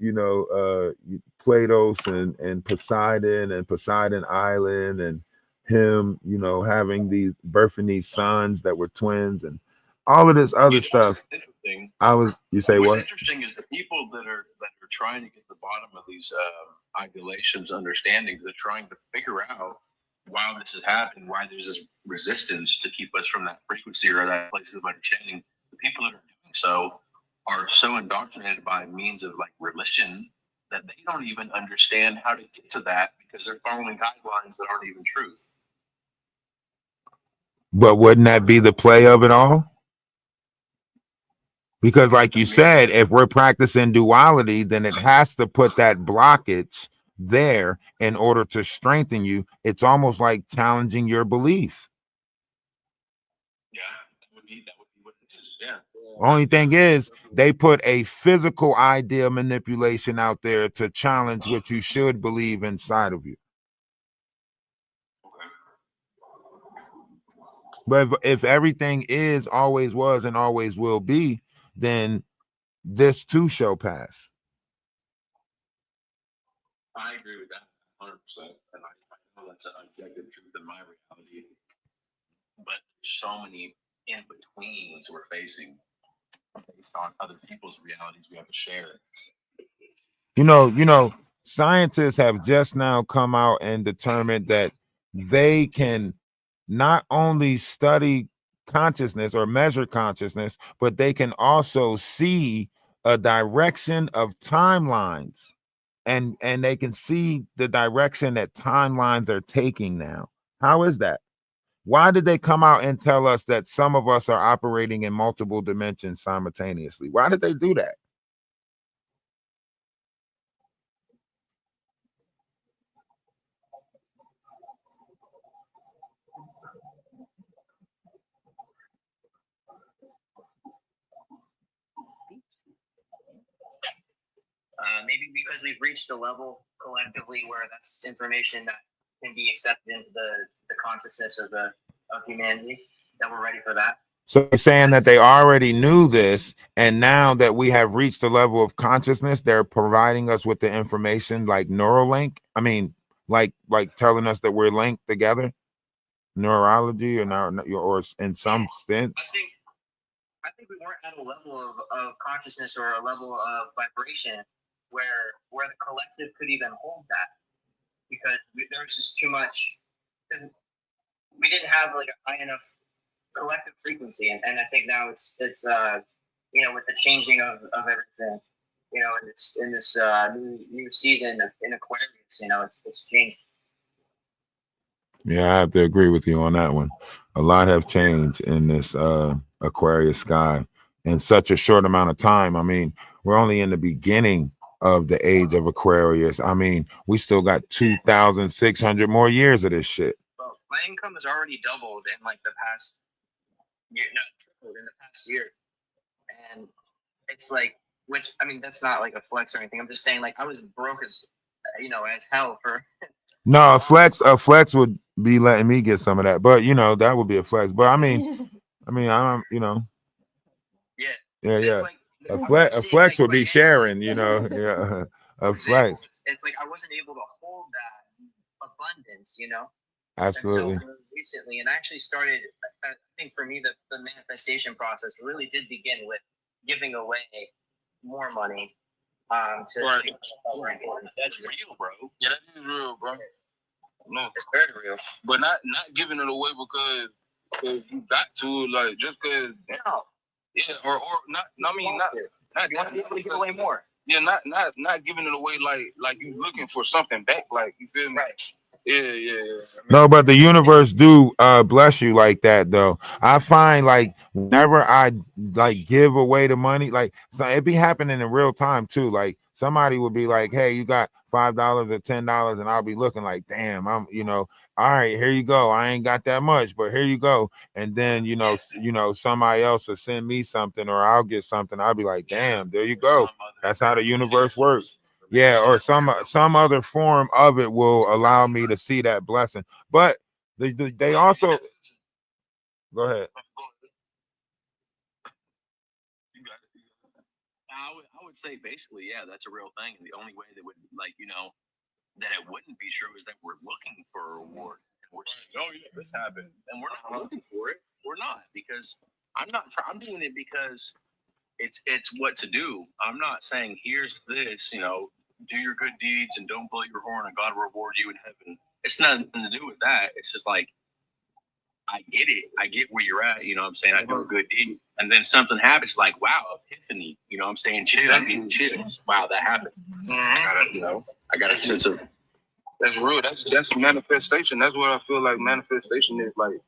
Platos and Poseidon Island and him, having birthing these sons that were twins and all of this other stuff. Interesting. You say what? What's interesting is the people that are trying to get to the bottom of these idolations, understandings, they're trying to figure out why this is happening, why there's this resistance to keep us from that frequency or that place of understanding. The people that are doing so are so indoctrinated by means of like religion that they don't even understand how to get to that because they're following guidelines that aren't even truth. But wouldn't that be the play of it all? Because like you said, if we're practicing duality, then it has to put that blockage there in order to strengthen you. It's almost like challenging your belief. Yeah, that would be what it is. Yeah. Only thing is, they put a physical idea manipulation out there to challenge what you should believe inside of you. But if everything is, always was, and always will be, then this too shall pass. I agree with that 100%. And I know that's an objective truth in my reality. But so many in-betweens we're facing based on other people's realities we have to share. Scientists have just now come out and determined that they can not only study consciousness or measure consciousness, but they can also see a direction of timelines, and they can see the direction that timelines are taking now. How is that? Why did they come out and tell us that some of us are operating in multiple dimensions simultaneously? Why did they do that? Maybe because we've reached a level collectively collectively, where that's information that can be accepted into the consciousness of humanity, that we're ready for that. So you're saying that they already knew this, and now that we have reached the level of consciousness, they're providing us with the information like Neuralink. I mean, like telling us that we're linked together, neurology, or in some sense. I think we weren't at a level of consciousness or a level of vibration where the collective could even hold that, because there was just too much. We didn't have like a high enough collective frequency, and I think now it's you know, with the changing of everything, you know, in this new season in Aquarius, you know, it's changed. Yeah, I have to agree with you on that one. A lot have changed in this Aquarius sky in such a short amount of time. I mean, we're only in the beginning of the age of Aquarius. I mean, we still got 2,600 more years of this shit. Well, my income has already doubled in like the past year, not tripled in the past year, and it's like, which I mean, that's not like a flex or anything. I'm just saying, like, I was broke as, you know, as hell for. No, a flex would be letting me get some of that, but you know, that would be a flex. But I'm, you know, yeah. Like, A flex would be sharing, you know, yeah. A flex. It's like I wasn't able to hold that abundance, you know. Absolutely. Until recently, and I actually started. I think for me, the manifestation process really did begin with giving away more money. To Right. That's real, bro. Yeah, that is real, bro. No, It's very real. but not giving it away because you got to, like, just because. No. Yeah, or not. I mean, not. You want to be able to give away more. Yeah, not giving it away like you looking for something back. Like, you feel me? Right. Yeah. No, but the universe do bless you like that though. I find like whenever I like give away the money, like so it be happening in real time too. Like somebody would be like, "Hey, you got $5 or $10," and I'll be looking like, "Damn, I'm all right, here you go. I ain't got that much, but here you go." And then somebody else will send me something or I'll get something. I'll be like, "Damn, there you go." That's how the universe works. Yeah, or some other form of it will allow me to see that blessing. But they also go ahead. I would say basically, yeah, that's a real thing. And the only way that would, like, that it wouldn't be true is that we're looking for a reward. And we're saying, oh, yeah, this happened. And we're not looking for it. We're not, because I'm doing it because it's what to do. I'm not saying, here's this, do your good deeds and don't blow your horn and God will reward you in heaven. It's nothing to do with that. It's just like, I get it. I get where you're at. You know what I'm saying? I do a good deed. And then something happens like, wow, epiphany. You know what I'm saying? Chill. I mean, chills. Wow, that happened. I got a sense of. That's real. That's manifestation. That's what I feel like manifestation is like.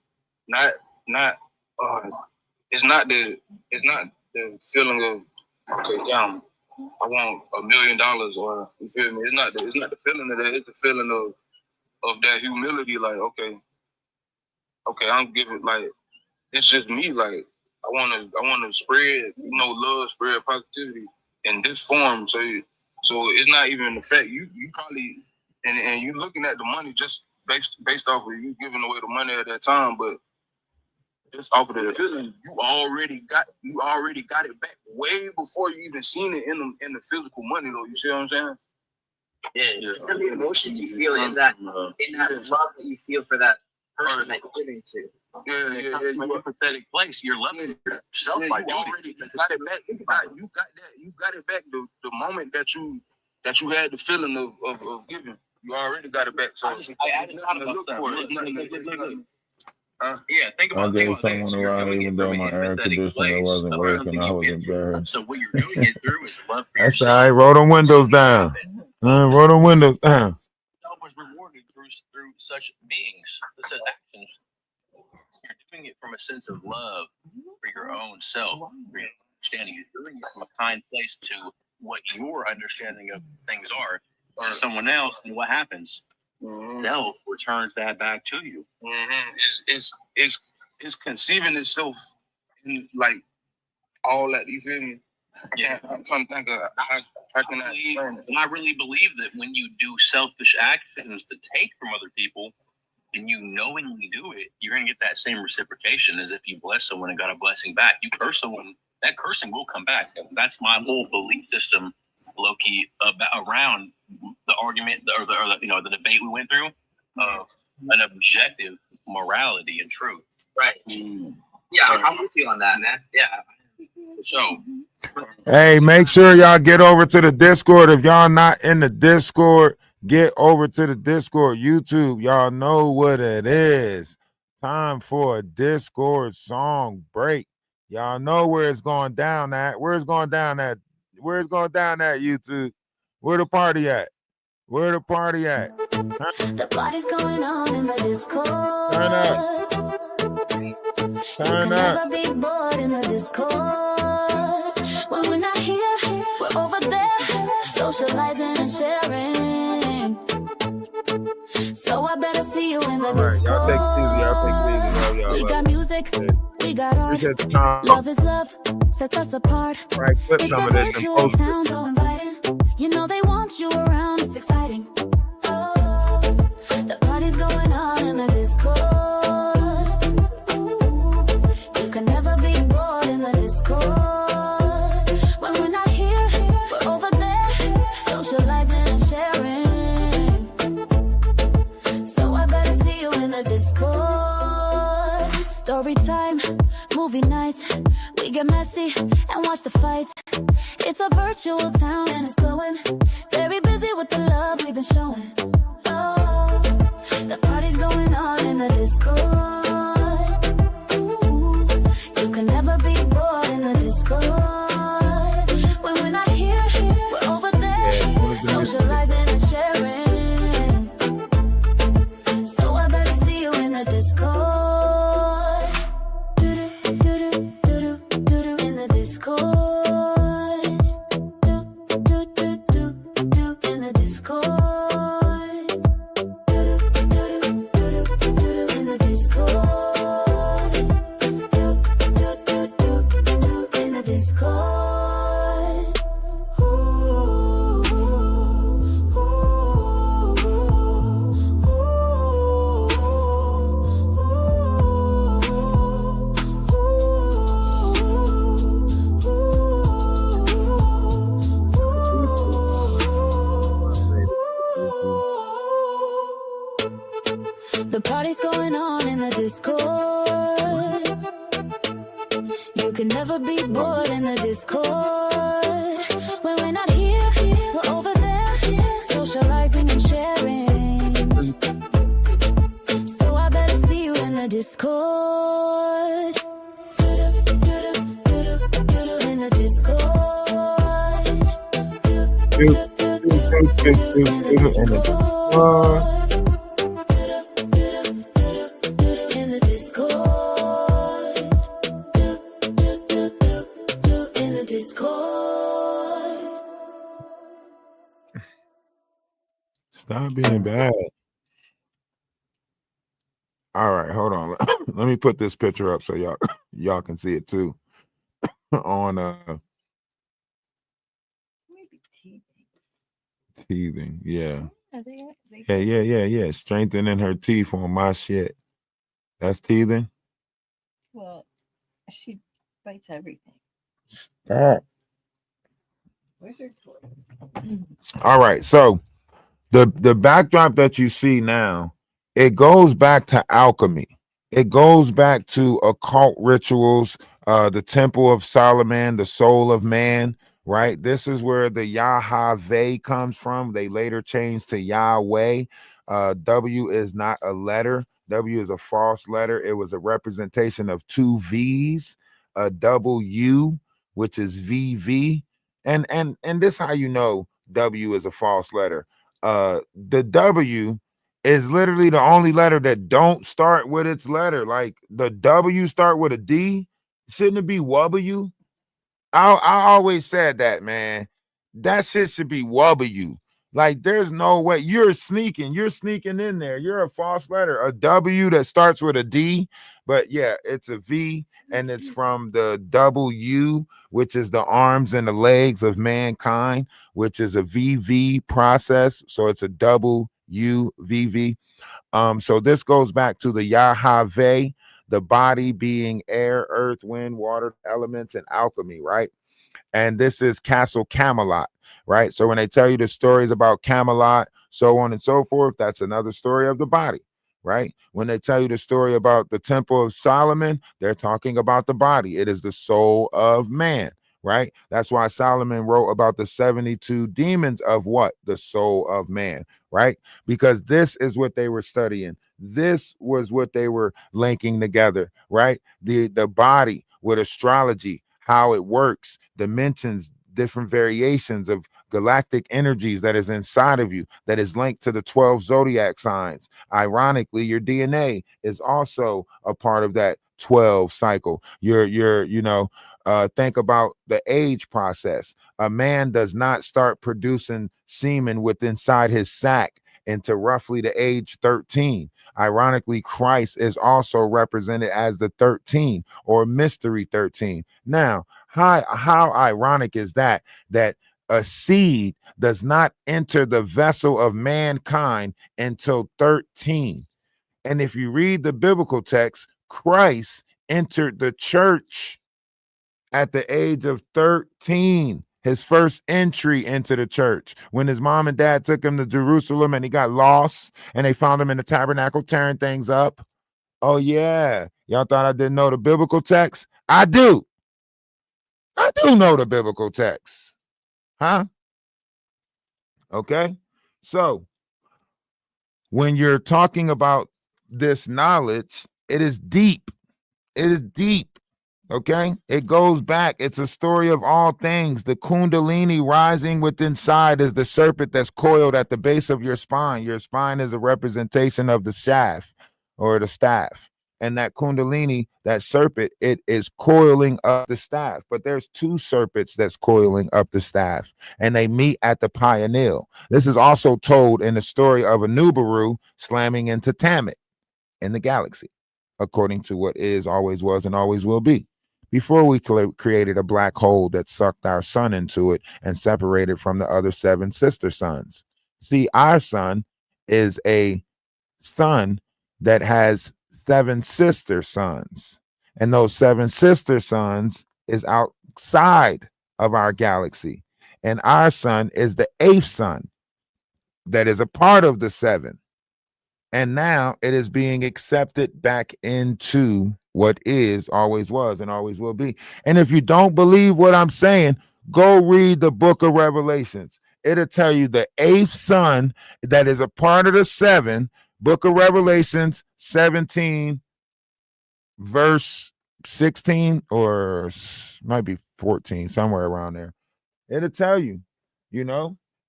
It's not the feeling of, okay, damn, I want $1 million, or you feel me? It's not the feeling of that. It's the feeling of that humility. Like, okay, I'm giving, like, it's just me. Like, I want to spread, love, spread positivity in this form. So it's not even the fact you probably and you looking at the money just based off of you giving away the money at that time, but just off of the feeling, you already got it back way before you even seen it in the physical money, though. You see what I'm saying? Yeah. And the emotions you feel in that love that you feel for that person that you're giving to. Yeah. From a pathetic place, you're loving yourself by doing it. You got it back. You got it back. The moment that you had the feeling of giving, you already got it back. So I just thought about that. Look. Yeah, think I about gave that. someone So a you're ride doing even it though from my an air empathetic conditioner place wasn't of working. something I you've wasn't been there. through. So what you're doing it through is love for That's all yourself. right. Roll them windows down. Roll them windows down. Yourself was rewarded through such beings, such actions. You're doing it from a sense of love for your own self, for your understanding. You're doing it from a kind place to what your understanding of things are to someone else, and what happens? Self returns that back to you. It's conceiving itself in, like, all that. You feel me? Yeah. I'm trying to think of How can I explain it? I really believe that when you do selfish actions to take from other people and you knowingly do it, you're going to get that same reciprocation as if you bless someone and got a blessing back. You curse someone, that cursing will come back. That's my whole belief system, low-key, around the argument or the debate we went through of an objective morality and truth. Right. Yeah, I'm with you on that, man. Yeah. So, Hey, make sure y'all get over to the Discord. If y'all not in the Discord, get over to the Discord. YouTube, y'all know what it is. Time for a Discord song break. Y'all know where it's going down at. Where it's going down at? Where it's going down at, YouTube? Where the party at? Where the party at? The party's going on in the Discord. Turn up. You can never be bored in the Discord. When we're not here, we're over there, socializing and sharing. So I better see you in the Discord. We got music, we got art. Love is love, sets us apart. It's a virtual town, so inviting. You know they want you around, it's exciting. Oh, the party's going on in the Discord. You can never be bored in the Discord. When we're not here, we're over there, socializing and sharing. So I better see you in the Discord. Story time, movie nights, we get messy and watch the fights. It's a virtual town and it's glowing. Very busy with the love we've been showing. Oh, the party's going on in the Discord. Ooh, you can never be bored in the Discord. When we're not here, we're over there, socializing and sharing. So I better see you in the Discord. In the Discord. In the Discord. In the Discord. In the Discord. The party's going on in the Discord. You can never be bored in the Discord. When we're not here, we're over there, socializing and sharing. So I better see you in the Discord. In the Discord. In the Discord. In the Discord. In the Discord. Stop being bad. All right, hold on. Let me put this picture up so y'all can see it too. On Maybe teething. Yeah. they Strengthening her teeth on my shit. That's teething. well, she bites everything. Stop. Where's your toy? All right, so the backdrop that you see now, it goes back to alchemy. It goes back to occult rituals, the Temple of Solomon, the soul of man, right? This is where the Yahweh comes from. They later changed to Yahweh. W is not a letter. W is a false letter. It was a representation of two V's, a double U, which is VV. And this how you know W is a false letter. The W is literally the only letter that don't start with its letter. Like the W start with a D. Shouldn't it be W? I always said that, man. That shit should be W. Like there's no way you're sneaking in there. You're a false letter. A W that starts with a D, But yeah, it's a V, and it's from the W, which is the arms and the legs of mankind, which is a VV process. So it's a WUVV. So this goes back to the Yahweh, the body being air, earth, wind, water, elements, and alchemy, right? And this is Castle Camelot, right? So when they tell you the stories about Camelot, so on and so forth, that's another story of the body, right? When they tell you the story about the Temple of Solomon, they're talking about the body. It is the soul of man, right? That's why Solomon wrote about the 72 demons of what? The soul of man, right? Because this is what they were studying. This was what they were linking together, right? The body with astrology, how it works, dimensions, different variations of galactic energies that is inside of you, that is linked to the 12 zodiac signs. Ironically, your DNA is also a part of that 12 cycle. Think about the age process. A man does not start producing semen within inside his sac into roughly the age 13. Ironically, Christ is also represented as the 13 or mystery 13. Now, how ironic is that a seed does not enter the vessel of mankind until 13? And if you read the biblical text, Christ entered the church at the age of 13, his first entry into the church, when his mom and dad took him to Jerusalem and he got lost and they found him in the tabernacle tearing things up. Oh, yeah. Y'all thought I didn't know the biblical text? I do. I do know the biblical text. Huh? Okay. So when you're talking about this knowledge, it is deep. It is deep. Okay, it goes back. It's a story of all things. The Kundalini rising within inside is the serpent that's coiled at the base of your spine. Your spine is a representation of the shaft or the staff. And that Kundalini, that serpent, it is coiling up the staff. But there's two serpents that's coiling up the staff, and they meet at the pineal. This is also told in the story of Anubaru slamming into Tammit in the galaxy, according to what is, always was, and always will be. Before we created a black hole that sucked our sun into it and separated from the other 7 sister suns. See, our sun is a sun that has 7 sister suns. And those 7 sister suns is outside of our galaxy. And our sun is the 8th sun that is a part of the 7. And now it is being accepted back into what is, always was, and always will be. And if you don't believe what I'm saying, go read the book of Revelations. It'll tell you the 8th son that is a part of the 7, book of Revelations 17, verse 16, or might be 14, somewhere around there. It'll tell you,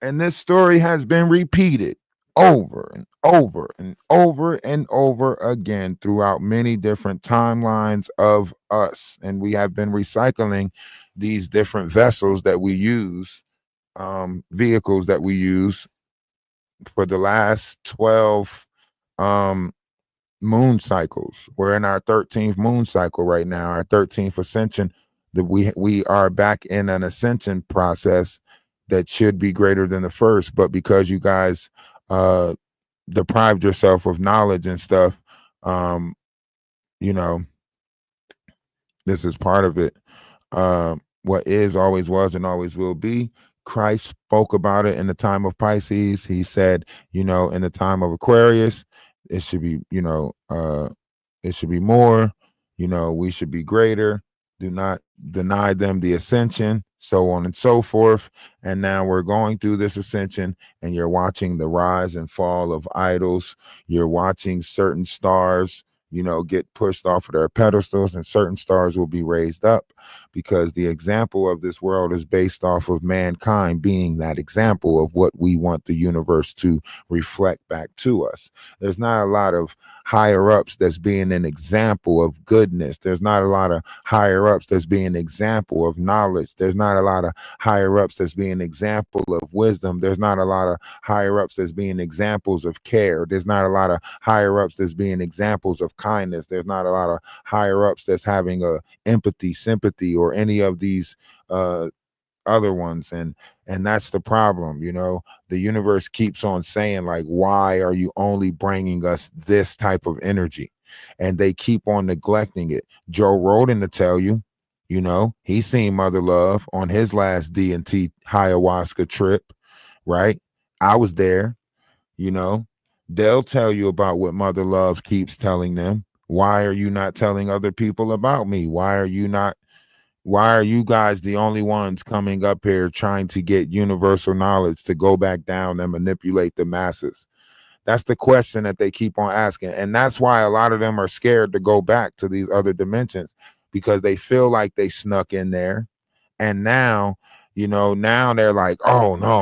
and this story has been repeated over and over and over and over again throughout many different timelines of us. And we have been recycling these different vessels that we use, vehicles that we use for the last 12 moon cycles. We're in our 13th moon cycle right now, our 13th ascension. That we are back in an ascension process that should be greater than the first, but because you guys deprived yourself of knowledge and stuff, this is part of it. What is, always was, and always will be. Christ spoke about it in the time of Pisces. He said, in the time of Aquarius, it should be, it should be more, we should be greater. Do not deny them the ascension, so on and so forth. And now we're going through this ascension, and you're watching the rise and fall of idols. You're watching certain stars, get pushed off of their pedestals, and certain stars will be raised up. because the example of this world is based off of mankind being that example of what we want the universe to reflect back to us. There's not a lot of higher ups that's being an example of goodness. There's not a lot of higher ups that's being an example of knowledge. There's not a lot of higher ups that's being an example of wisdom. There's not a lot of higher ups that's being examples of care. There's not a lot of higher ups that's being examples of kindness. There's not a lot of higher ups that's having a empathy, sympathy, or any of these other ones. And that's the problem. The universe keeps on saying, like, why are you only bringing us this type of energy? And they keep on neglecting it. Joe Rogan to tell you, he's seen Mother Love on his last D&T ayahuasca trip, right? I was there. They'll tell you about what Mother Love keeps telling them. Why are you not telling other people about me? Why are you guys the only ones coming up here trying to get universal knowledge to go back down and manipulate the masses? That's the question that they keep on asking. And that's why a lot of them are scared to go back to these other dimensions, because they feel like they snuck in there. And now, now they're like, oh no,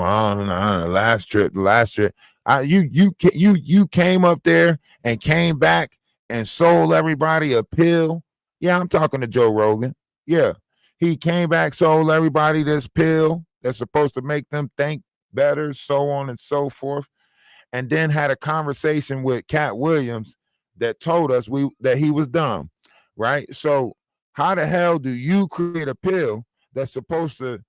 last trip. You came up there and came back and sold everybody a pill. Yeah, I'm talking to Joe Rogan. Yeah. He came back, sold everybody this pill that's supposed to make them think better, so on and so forth. And then had a conversation with Cat Williams that told us that he was dumb, right? So how the hell do you create a pill that's supposed to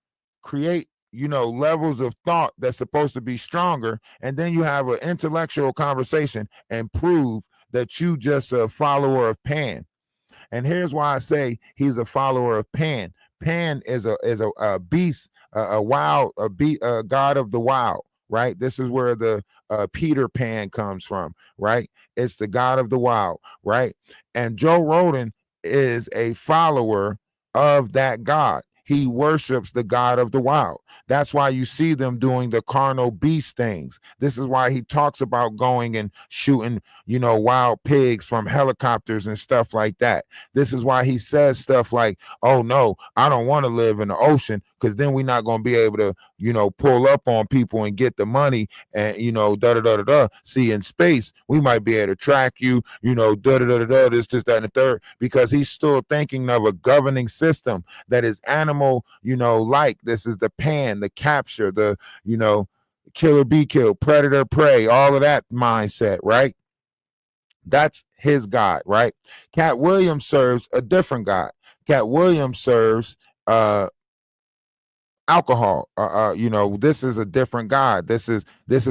create, levels of thought that's supposed to be stronger, and then you have an intellectual conversation and prove that you just a follower of Pan? And here's why I say he's a follower of Pan. Pan is a beast, a god of the wild, right? This is where the Peter Pan comes from, right? It's the god of the wild, right? And Joe Rogan is a follower of that god. He worships the god of the wild. That's why you see them doing the carnal beast things. This is why he talks about going and shooting, wild pigs from helicopters and stuff like that. This is why he says stuff like, oh no, I don't want to live in the ocean, because then we're not going to be able to, pull up on people and get the money and, See, in space, we might be able to track you, this, that, and the third, because he's still thinking of a governing system that is animal, like. This is the Pan, the capture, the, killer be killed, predator prey, all of that mindset, right? That's his God, right? Cat Williams serves a different God. Cat Williams serves alcohol. This is a different God. This is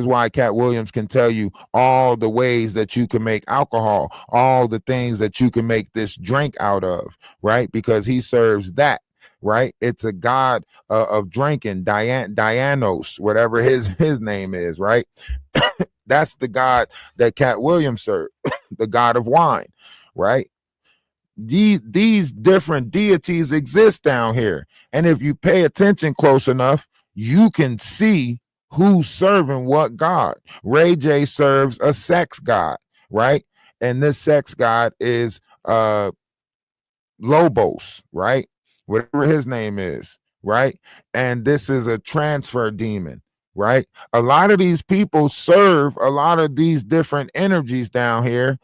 why Cat Williams can tell you all the ways that you can make alcohol, all the things that you can make this drink out of, right? Because he serves that, right? It's a god of drinking, Dianos, whatever his name is, right? That's the God that Cat Williams served, the god of wine, right? These different deities exist down here. And if you pay attention close enough, you can see who's serving what god. Ray J serves a sex god, right? And this sex god is Lobos, right? Whatever his name is, right? And this is a transfer demon, right? A lot of these people serve a lot of these different energies down here,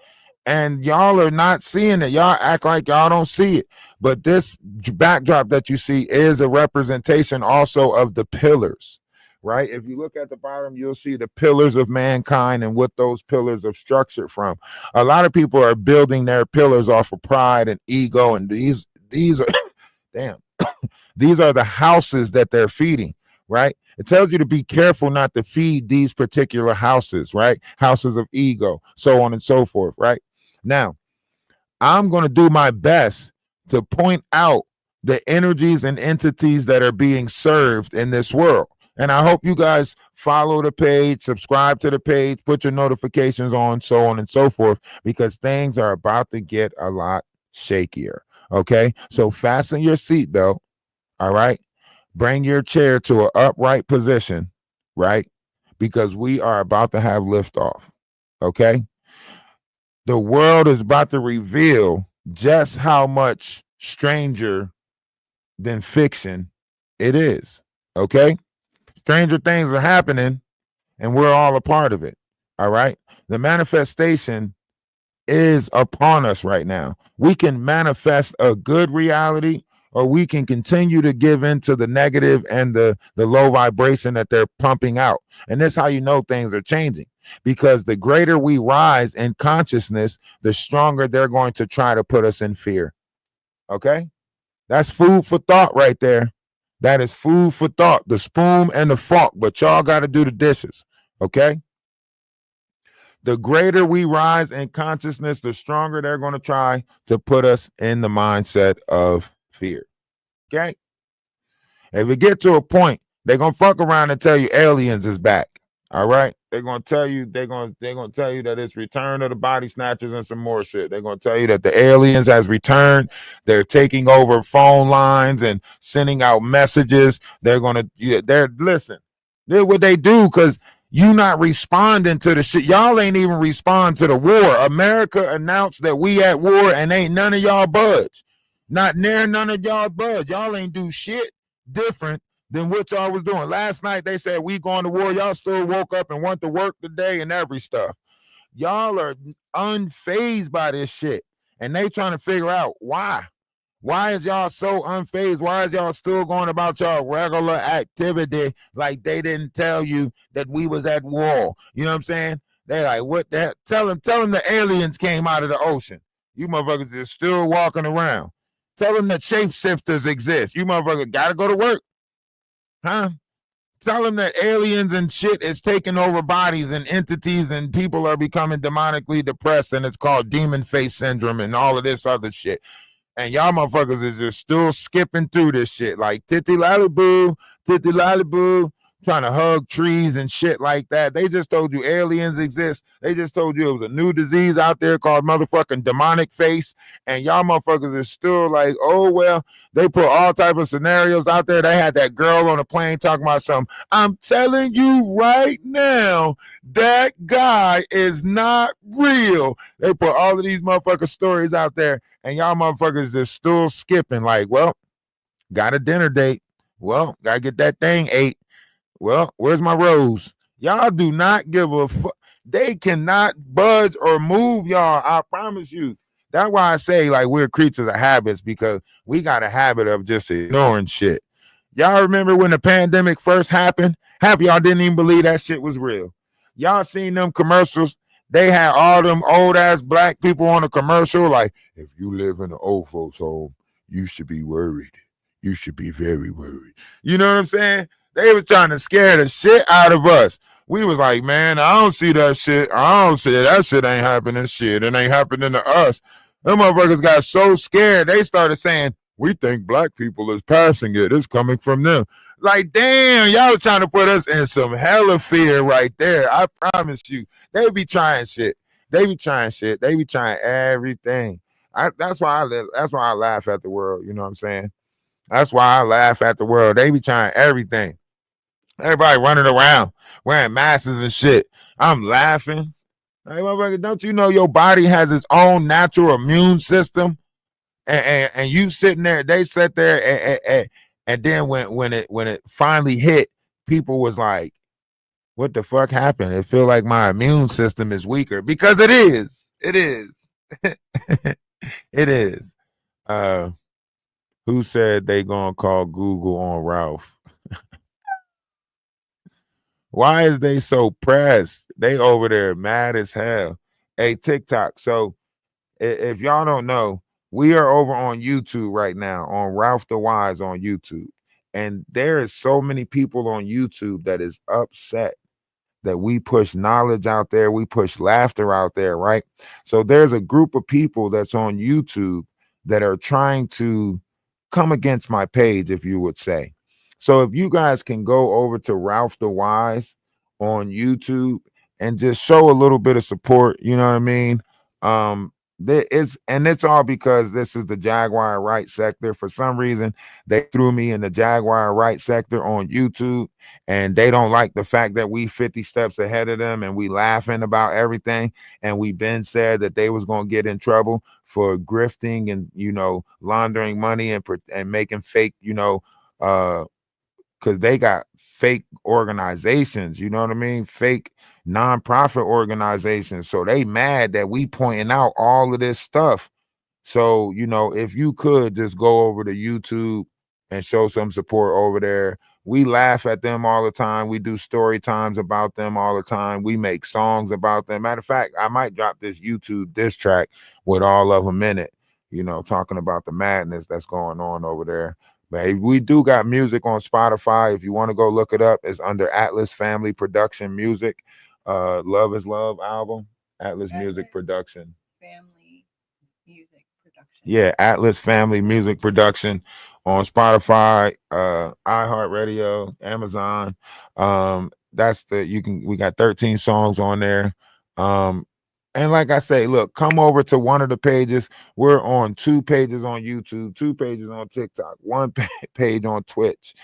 and y'all are not seeing it. Y'all act like y'all don't see it. But this backdrop that you see is a representation also of the pillars, right? If you look at the bottom, you'll see the pillars of mankind and what those pillars are structured from. A lot of people are building their pillars off of pride and ego, and these are damn, these are the houses that they're feeding, right? It tells you to be careful not to feed these particular houses, right? Houses of ego, so on and so forth, right? Now, I'm going to do my best to point out the energies and entities that are being served in this world. And I hope you guys follow the page, subscribe to the page, put your notifications on, so on and so forth, because things are about to get a lot shakier. Okay, so fasten your seatbelt. All right, bring your chair to an upright position, right? Because we are about to have liftoff. Okay, the world is about to reveal just how much stranger than fiction it is. Okay? Stranger things are happening and we're all a part of it. All right? The manifestation is upon us right now. We can manifest a good reality or we can continue to give into the negative and the low vibration that they're pumping out. And that's how you know things are changing, because the greater we rise in consciousness, the stronger they're going to try to put us in fear. Okay? That's food for thought right there. That is food for thought. The spoon and the fork, but y'all got to do the dishes. Okay? The greater we rise in consciousness, the stronger they're going to try to put us in the mindset of fear. Okay? If we get to a point, they're going to fuck around and tell you aliens is back. All right? They're going to tell you that it's Return of the Body Snatchers and some more shit. They're going to tell you that the aliens has returned. They're taking over phone lines and sending out messages. Listen. They're what they do, because you not responding to the shit. Y'all ain't even respond to the war. America announced that we at war and ain't none of y'all budge. Not near none of y'all budge. Y'all ain't do shit different than what y'all was doing. Last night they said we going to war. Y'all still woke up and went to work today and every stuff. Y'all are unfazed by this shit. And they trying to figure out why. Why is y'all so unfazed? Why is y'all still going about y'all regular activity like they didn't tell you that we was at war? You know what I'm saying? They like, what that? Tell them the aliens came out of the ocean. You motherfuckers are still walking around. Tell them that shapeshifters exist. You motherfuckers gotta go to work. Huh? Tell them that aliens and shit is taking over bodies and entities and people are becoming demonically depressed and it's called demon face syndrome and all of this other shit. And y'all motherfuckers is just still skipping through this shit like titty lolly boo, trying to hug trees and shit like that. They just told you aliens exist. They just told you it was a new disease out there called motherfucking demonic face. And y'all motherfuckers is still like, oh, well, they put all type of scenarios out there. They had that girl on a plane talking about something. I'm telling you right now, that guy is not real. They put all of these motherfucking stories out there. And y'all motherfuckers is still skipping like, well, got a dinner date. Well, gotta get that thing ate. Well, where's my rose? Y'all do not give a fuck. They cannot budge or move y'all. I promise you. That's why I say like we're creatures of habits, because we got a habit of just ignoring shit. Y'all remember when the pandemic first happened? Half y'all didn't even believe that shit was real. Y'all seen them commercials? They had all them old ass black people on a commercial like, if you live in an old folks home, you should be worried. You should be very worried. You know what I'm saying? They was trying to scare the shit out of us. We was like, man, I don't see that shit. I don't see that shit ain't happening. Shit, it ain't happening to us. Them motherfuckers got so scared, they started saying, we think black people is passing it. It's coming from them. Like, damn, y'all was trying to put us in some hella fear right there. I promise you. They be trying shit. They be trying shit. They be trying everything. That's why I laugh at the world. You know what I'm saying? That's why I laugh at the world. They be trying everything. Everybody running around wearing masks and shit. I'm laughing. Hey, motherfucker, don't you know your body has its own natural immune system? And you sitting there, they sat there, and then when it finally hit, people was like, what the fuck happened? It feel like my immune system is weaker, because it is. It is. It is. Who said they gonna call Google on Ralph? Why is they so pressed? They over there mad as hell. Hey, TikTok. So if y'all don't know, we are over on YouTube right now on Ralph DaWise on YouTube. And there is so many people on YouTube that is upset that we push knowledge out there, we push laughter out there, right? So there's a group of people that's on YouTube that are trying to come against my page, if you would say. So if you guys can go over to Ralph DaWise on YouTube and just show a little bit of support, you know what I mean? it's all because this is the Jaguar right sector. For some reason, they threw me in the Jaguar right sector on YouTube, and they don't like the fact that we 50 steps ahead of them and we laughing about everything. And we been said that they was gonna get in trouble for grifting and laundering money and making fake because they got fake organizations, you know what I mean? Fake nonprofit organizations. So they mad that we pointing out all of this stuff. So, if you could just go over to YouTube and show some support over there. We laugh at them all the time. We do story times about them all the time. We make songs about them. Matter of fact, I might drop this YouTube diss track with all of them in it, talking about the madness that's going on over there. But we do got music on Spotify. If you want to go look it up, it's under Atlas Family Production Music. Love is Love album. Atlas Music Production. Family music production. Yeah, Atlas Family Music Production on Spotify, iHeartRadio, Amazon. We got 13 songs on there. And like I say, look, come over to one of the pages. We're on 2 pages on YouTube, 2 pages on TikTok, 1 page on Twitch.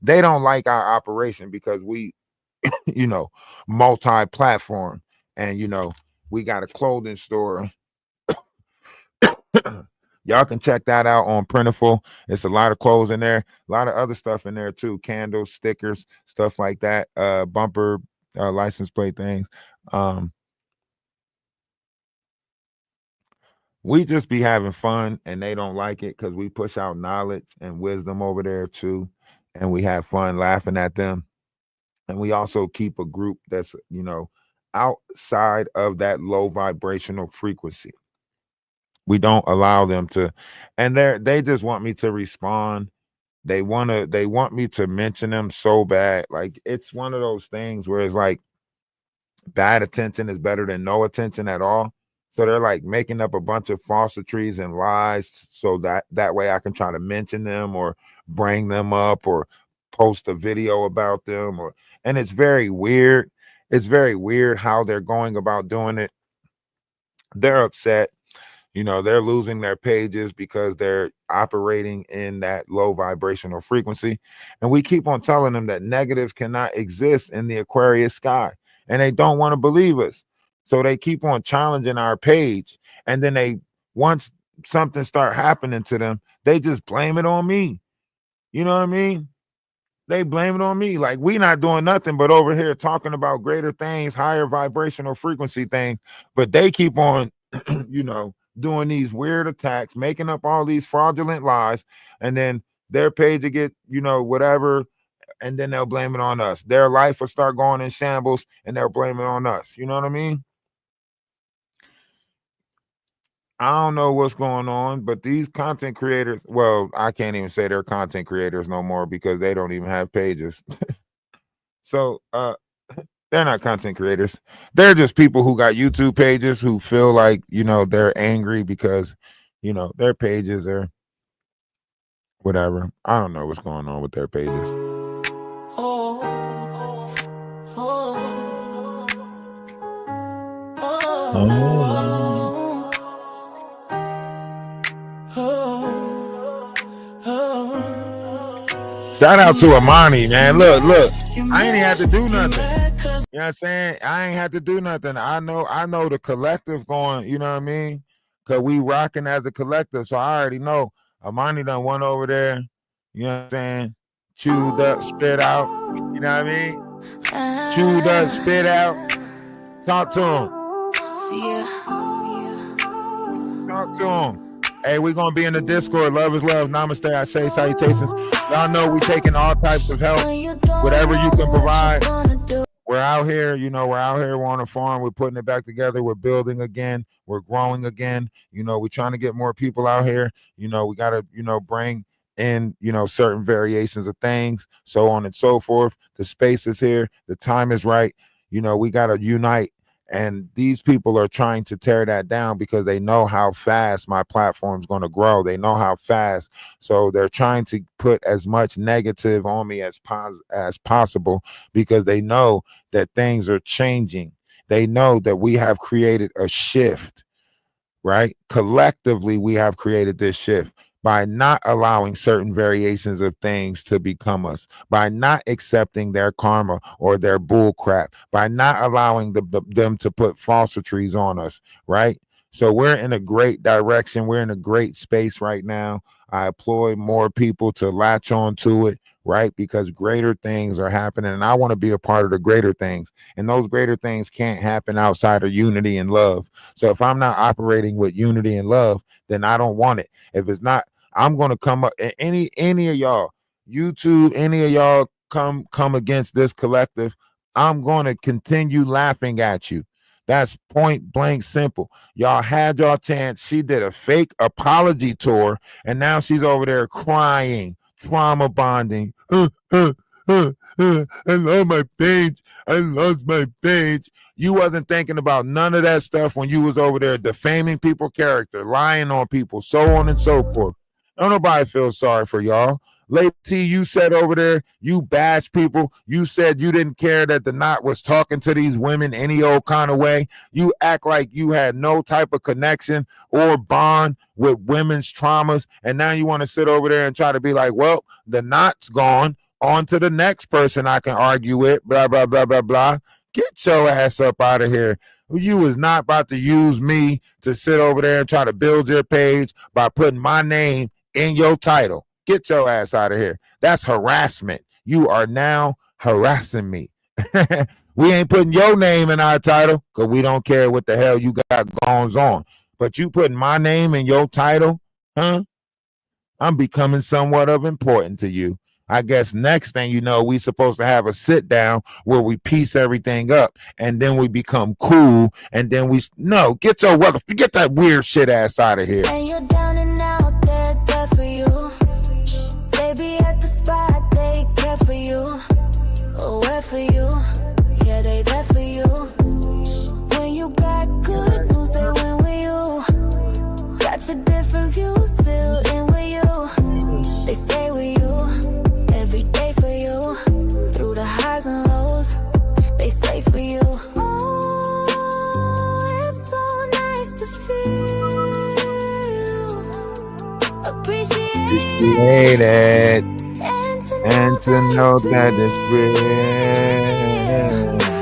They don't like our operation because we, multi-platform, and we got a clothing store. Y'all can check that out on Printiful. It's a lot of clothes in there, a lot of other stuff in there too, candles, stickers, stuff like that, bumper, license plate things. We just be having fun, and they don't like it because we push out knowledge and wisdom over there too, and we have fun laughing at them. And we also keep a group that's outside of that low vibrational frequency. We don't allow them to, and they just want me to respond. They want me to mention them so bad. Like, it's one of those things where it's like bad attention is better than no attention at all. So they're like making up a bunch of falsities and lies so that way I can try to mention them or bring them up or post a video about them, and it's very weird. It's very weird how they're going about doing it. They're upset. They're losing their pages because they're operating in that low vibrational frequency. And we keep on telling them that negative cannot exist in the Aquarius sky. And they don't want to believe us. So they keep on challenging our page. And then once something start happening to them, they just blame it on me. You know what I mean? They blame it on me. Like, we not doing nothing but over here talking about greater things, higher vibrational frequency things. But they keep on, doing these weird attacks, making up all these fraudulent lies, and then their page will get, whatever, and then they'll blame it on us. Their life will start going in shambles, and they'll blame it on us. You know what I mean? I don't know what's going on, but these content creators, well, I can't even say they're content creators no more because they don't even have pages. So, they're not content creators. They're just people who got YouTube pages who feel like, they're angry because, their pages are whatever. I don't know what's going on with their pages. Shout out to Amani, man. Look. I ain't had to do nothing. You know what I'm saying? I ain't had to do nothing. I know the collective going, you know what I mean? Because we rocking as a collective. So I already know Amani done went over there. You know what I'm saying? Chewed up, spit out. You know what I mean? Chewed up, spit out. Talk to him. Talk to him. Hey, we're going to be in the Discord. Love is love. Namaste. I say salutations. Y'all know we taking all types of help. Whatever you can provide. We're out here, we're on a farm. We're putting it back together. We're building again. We're growing again. We're trying to get more people out here. We got to, bring in, certain variations of things, so on and so forth. The space is here. The time is right. We got to unite. And these people are trying to tear that down because they know how fast my platform is going to grow. They know how fast. So they're trying to put as much negative on me as possible because they know that things are changing. They know that we have created a shift. right? Collectively, we have created this shift by not allowing certain variations of things to become us, by not accepting their karma or their bull crap, by not allowing them to put falsitries on us, right? So we're in a great direction. We're in a great space right now. I employ more people to latch on to it, right? Because greater things are happening, and I want to be a part of the greater things. And those greater things can't happen outside of unity and love. So if I'm not operating with unity and love, then I don't want it. If it's not, I'm going to come up. Any of y'all, YouTube, any of y'all come against this collective, I'm going to continue laughing at you. That's point blank simple. Y'all had your chance. She did a fake apology tour, and now she's over there crying, trauma bonding. I love my page. I lost my page. You wasn't thinking about none of that stuff when you was over there defaming people's character, lying on people, so on and so forth. Don't nobody feel sorry for y'all. Lady T, you said over there, you bashed people. You said you didn't care that the knot was talking to these women any old kind of way. You act like you had no type of connection or bond with women's traumas. And now you want to sit over there and try to be like, well, the knot's gone. On to the next person I can argue with, blah, blah, blah, blah, blah. Get your ass up out of here. You is not about to use me to sit over there and try to build your page by putting my name in your title. Get your ass out of here. That's harassment. You are now harassing me. We ain't putting your name in our title because we don't care what the hell you got going on. But you putting my name in your title, huh? I'm becoming somewhat of important to you. I guess next thing you know, we supposed to have a sit down where we piece everything up and then we become cool and then no, get your weather, get that weird shit ass out of here. And you're down and out, they're there for you. They be at the spot, they care for you. Oh, where for you? Yeah, they there for you. When you got good news, they win with you. Got your different views, still in with you. They stay with you. Every day for you, through the highs and lows, they stay for you. Oh, it's so nice to feel appreciated and to know that it's real.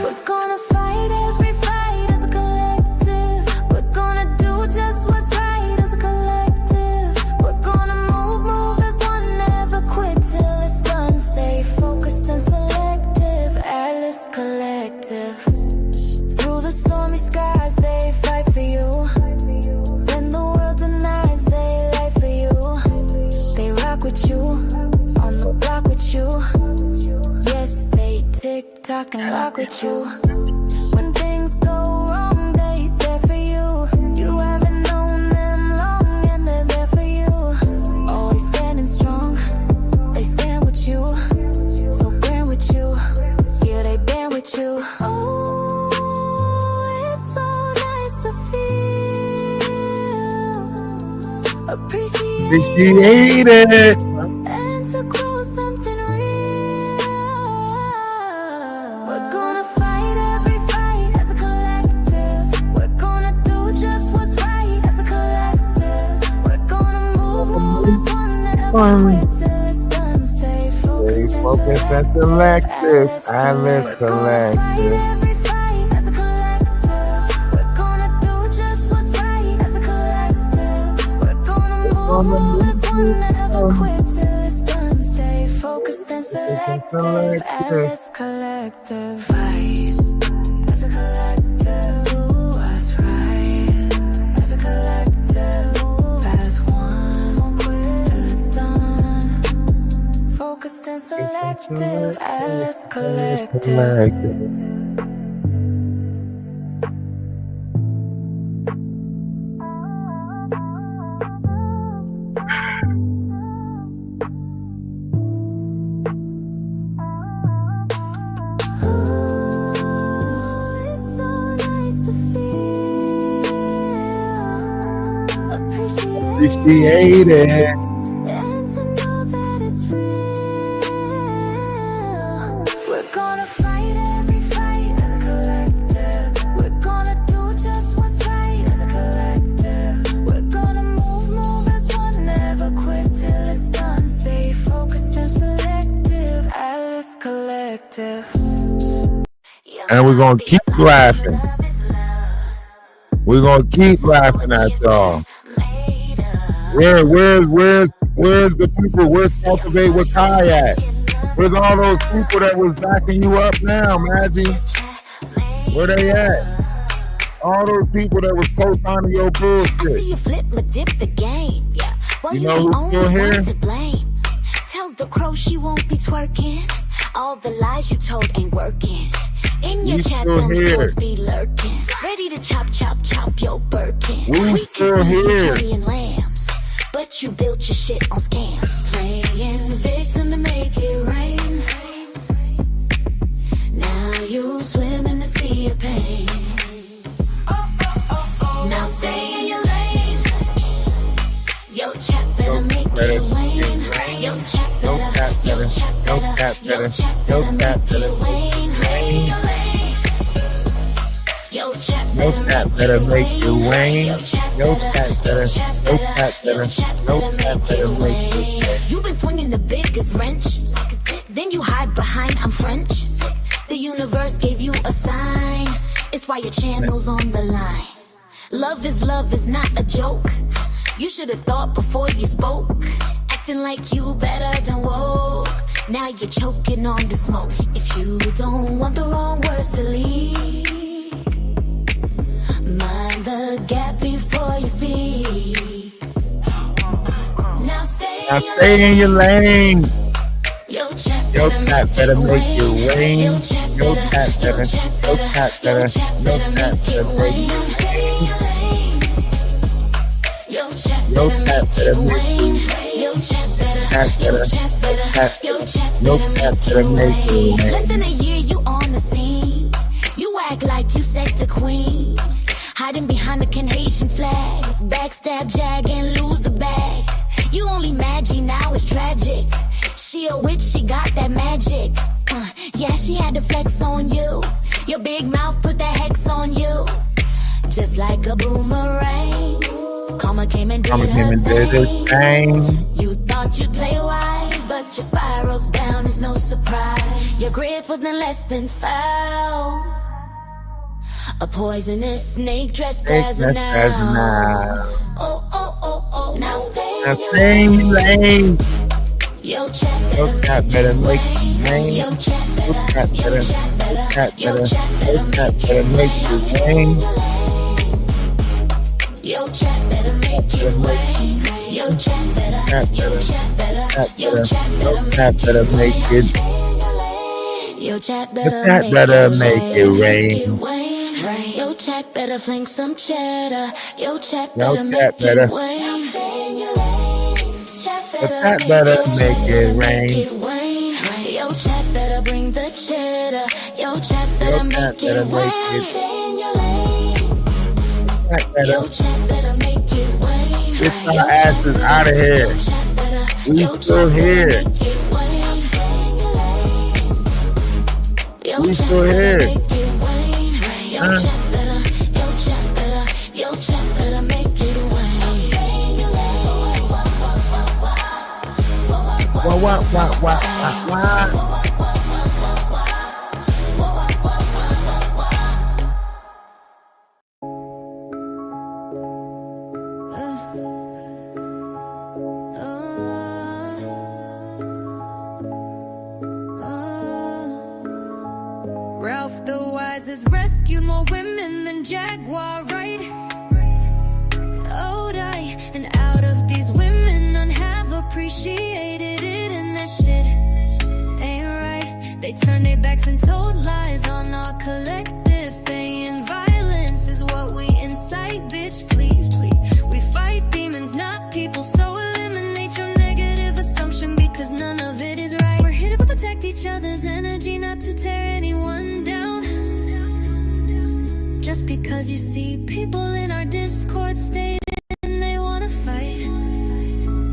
We're gonna fight every fight as a collective. We're gonna do just what's right as a collective. We're gonna move as one, never quit till it's done. Stay focused and selective, Atlas Collective. Through the stormy skies, they fight for you. When the world denies, they lie for you. They rock with you, on the block with you. Yes, they tick-tock and lock with you. When things go wrong, they there for you. You haven't known them long and they're there for you. Always standing strong, they stand with you. So grand with you, yeah, they band with you. Oh, it's so nice to feel Appreciated. and to grow something real. We're gonna fight every fight as a collective. We're gonna do just what's right as a collective. We're gonna move as one, never quit till it's done. Stay focused and selective, Atlas Collective. Every fight as a collective. We're gonna do just what's right as a collective. We're gonna move as one, never quit till it's done. Stay focused and selective, Atlas Collective. Fight as a collective. Do what's right as a collective. As one, won't quit till it's done. Focused and selective, Atlas Collective. Oh, it's so nice to feel appreciated and to know that it's real. We're gonna fight every fight as a collective. We're gonna do just what's right as a collective. And we're gonna keep laughing. We're gonna keep laughing at y'all. Where's the people? Where's Cultivate with Kai at? Where's all those people that was backing you up now, Maggie? Where they at? All those people that was co-signing your bullshit. I see you flip but dip the game. Yeah. Well, You you know the who's still only here? one to blame. Tell the crow she won't be twerking. All the lies you told ain't working. In your We chat, still them here. swords be lurking. Ready to chop, chop, chop your Birkin. We still can see you here. carrying lambs, but you built your shit on scams. Playing victim to make it rain. Now you swim in the sea of pain. Now stay in your lane. Yo, chat better make it rain. Yo, chat better, yo, chat better, yo, chat better make it rain. In your lane. Yo, chat better make it rain. Yo, chat Yo, better, chat better, yo, chat better make it rain. You've been swinging the biggest wrench, then you hide behind I'm French. The universe gave you a sign. It's why your channel's on the line. Love is not a joke. You should have thought before you spoke. Acting like you better than woke. Now you're choking on the smoke. If you don't want the wrong words to leak, mind the gap before you speak. Now stay in your lane. Yo, chat Yo, better chat make better it make it rain. rain. Yo, chat Yo, better, chat better, yo, chat yo, better, chat yo, better, chat yo, better chat make it better rain. make Stay in your lane. Yo, chat Yo, better chat make better it make rain. Yo, chat better, Chat yo, better, chat better, chat- yo, chat yo, better chat make better it make it rain. rain. Less than a year, you on the scene. You act like you set the queen. Hiding behind the Haitian flag. Backstab Jag and lose the bag. You only Maggie, now it's tragic. She a witch, she got that magic. Yeah, she had to flex on you. Your big mouth put that hex on you. Just like a boomerang. Karma came and did I'ma her give it this thing. thing. You thought you'd play wise, but your spirals down is no surprise. Your grit was no less than foul. A poisonous snake dressed as an owl. Oh, oh, oh, oh, now stay Now in your stay in your lane. lane. Yo, chat Yo, chat better make it rain. Yo, chat Yo, better, chat yo, better, chat better, yo, yo, chat chat better, better yo, chat make better it make it rain. rain. Yo, chat better make it rain. Yo, chat better, yo, chat better, yo, chat better make it rain. Yo, chat better make it rain. Yo, chat better fling some cheddar. Yo, chat better make it better. rain. Stay in your lane. Chat Chat better make it rain. Yo, chat better bring the cheddar. Yo, chat better make it rain. Stay in your lane. Chat Yo, better. chat better make it rain. Get our asses out of here. We still here. We still here. Huh? Wah. Ralph DaWise has rescued more women than Jaguar, right? Oh, die. And out of these women, none have appreciated it, and that shit ain't right. They turned their backs and told lies on our collective, saying violence is what we incite. Bitch, please, please. We fight demons, not people, so eliminate your negative assumption, because none of it is right. We're here to protect each other's energy, not to tear anyone down. Just because you see people in our Discord stating they wanna fight,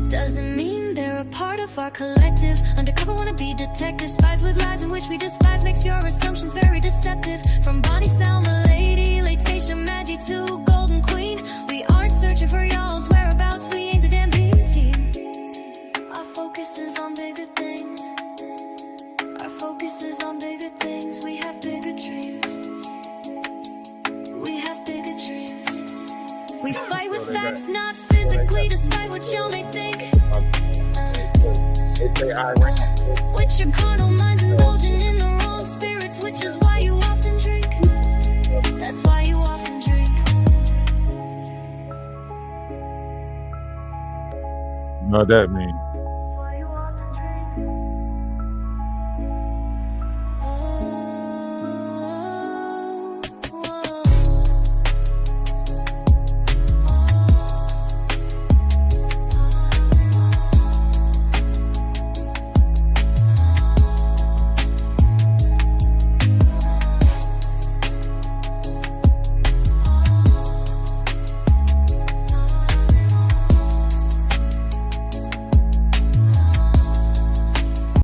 doesn't mean they're a part of our collective. Undercover wanna be detectives, spies with lies in which we despise, makes your assumptions very deceptive. From Bonnie, Selma, Lady, Latacia, Maggie to Golden Queen, we aren't searching for y'all's whereabouts, we ain't the damn beam team. Our focus is on bigger things. Our focus is on bigger things. We have bigger dreams. despite what y'all may think. They say Iran. With your carnal minds indulging in the wrong spirits, which is why you often drink. That's why you often drink. You know what that means?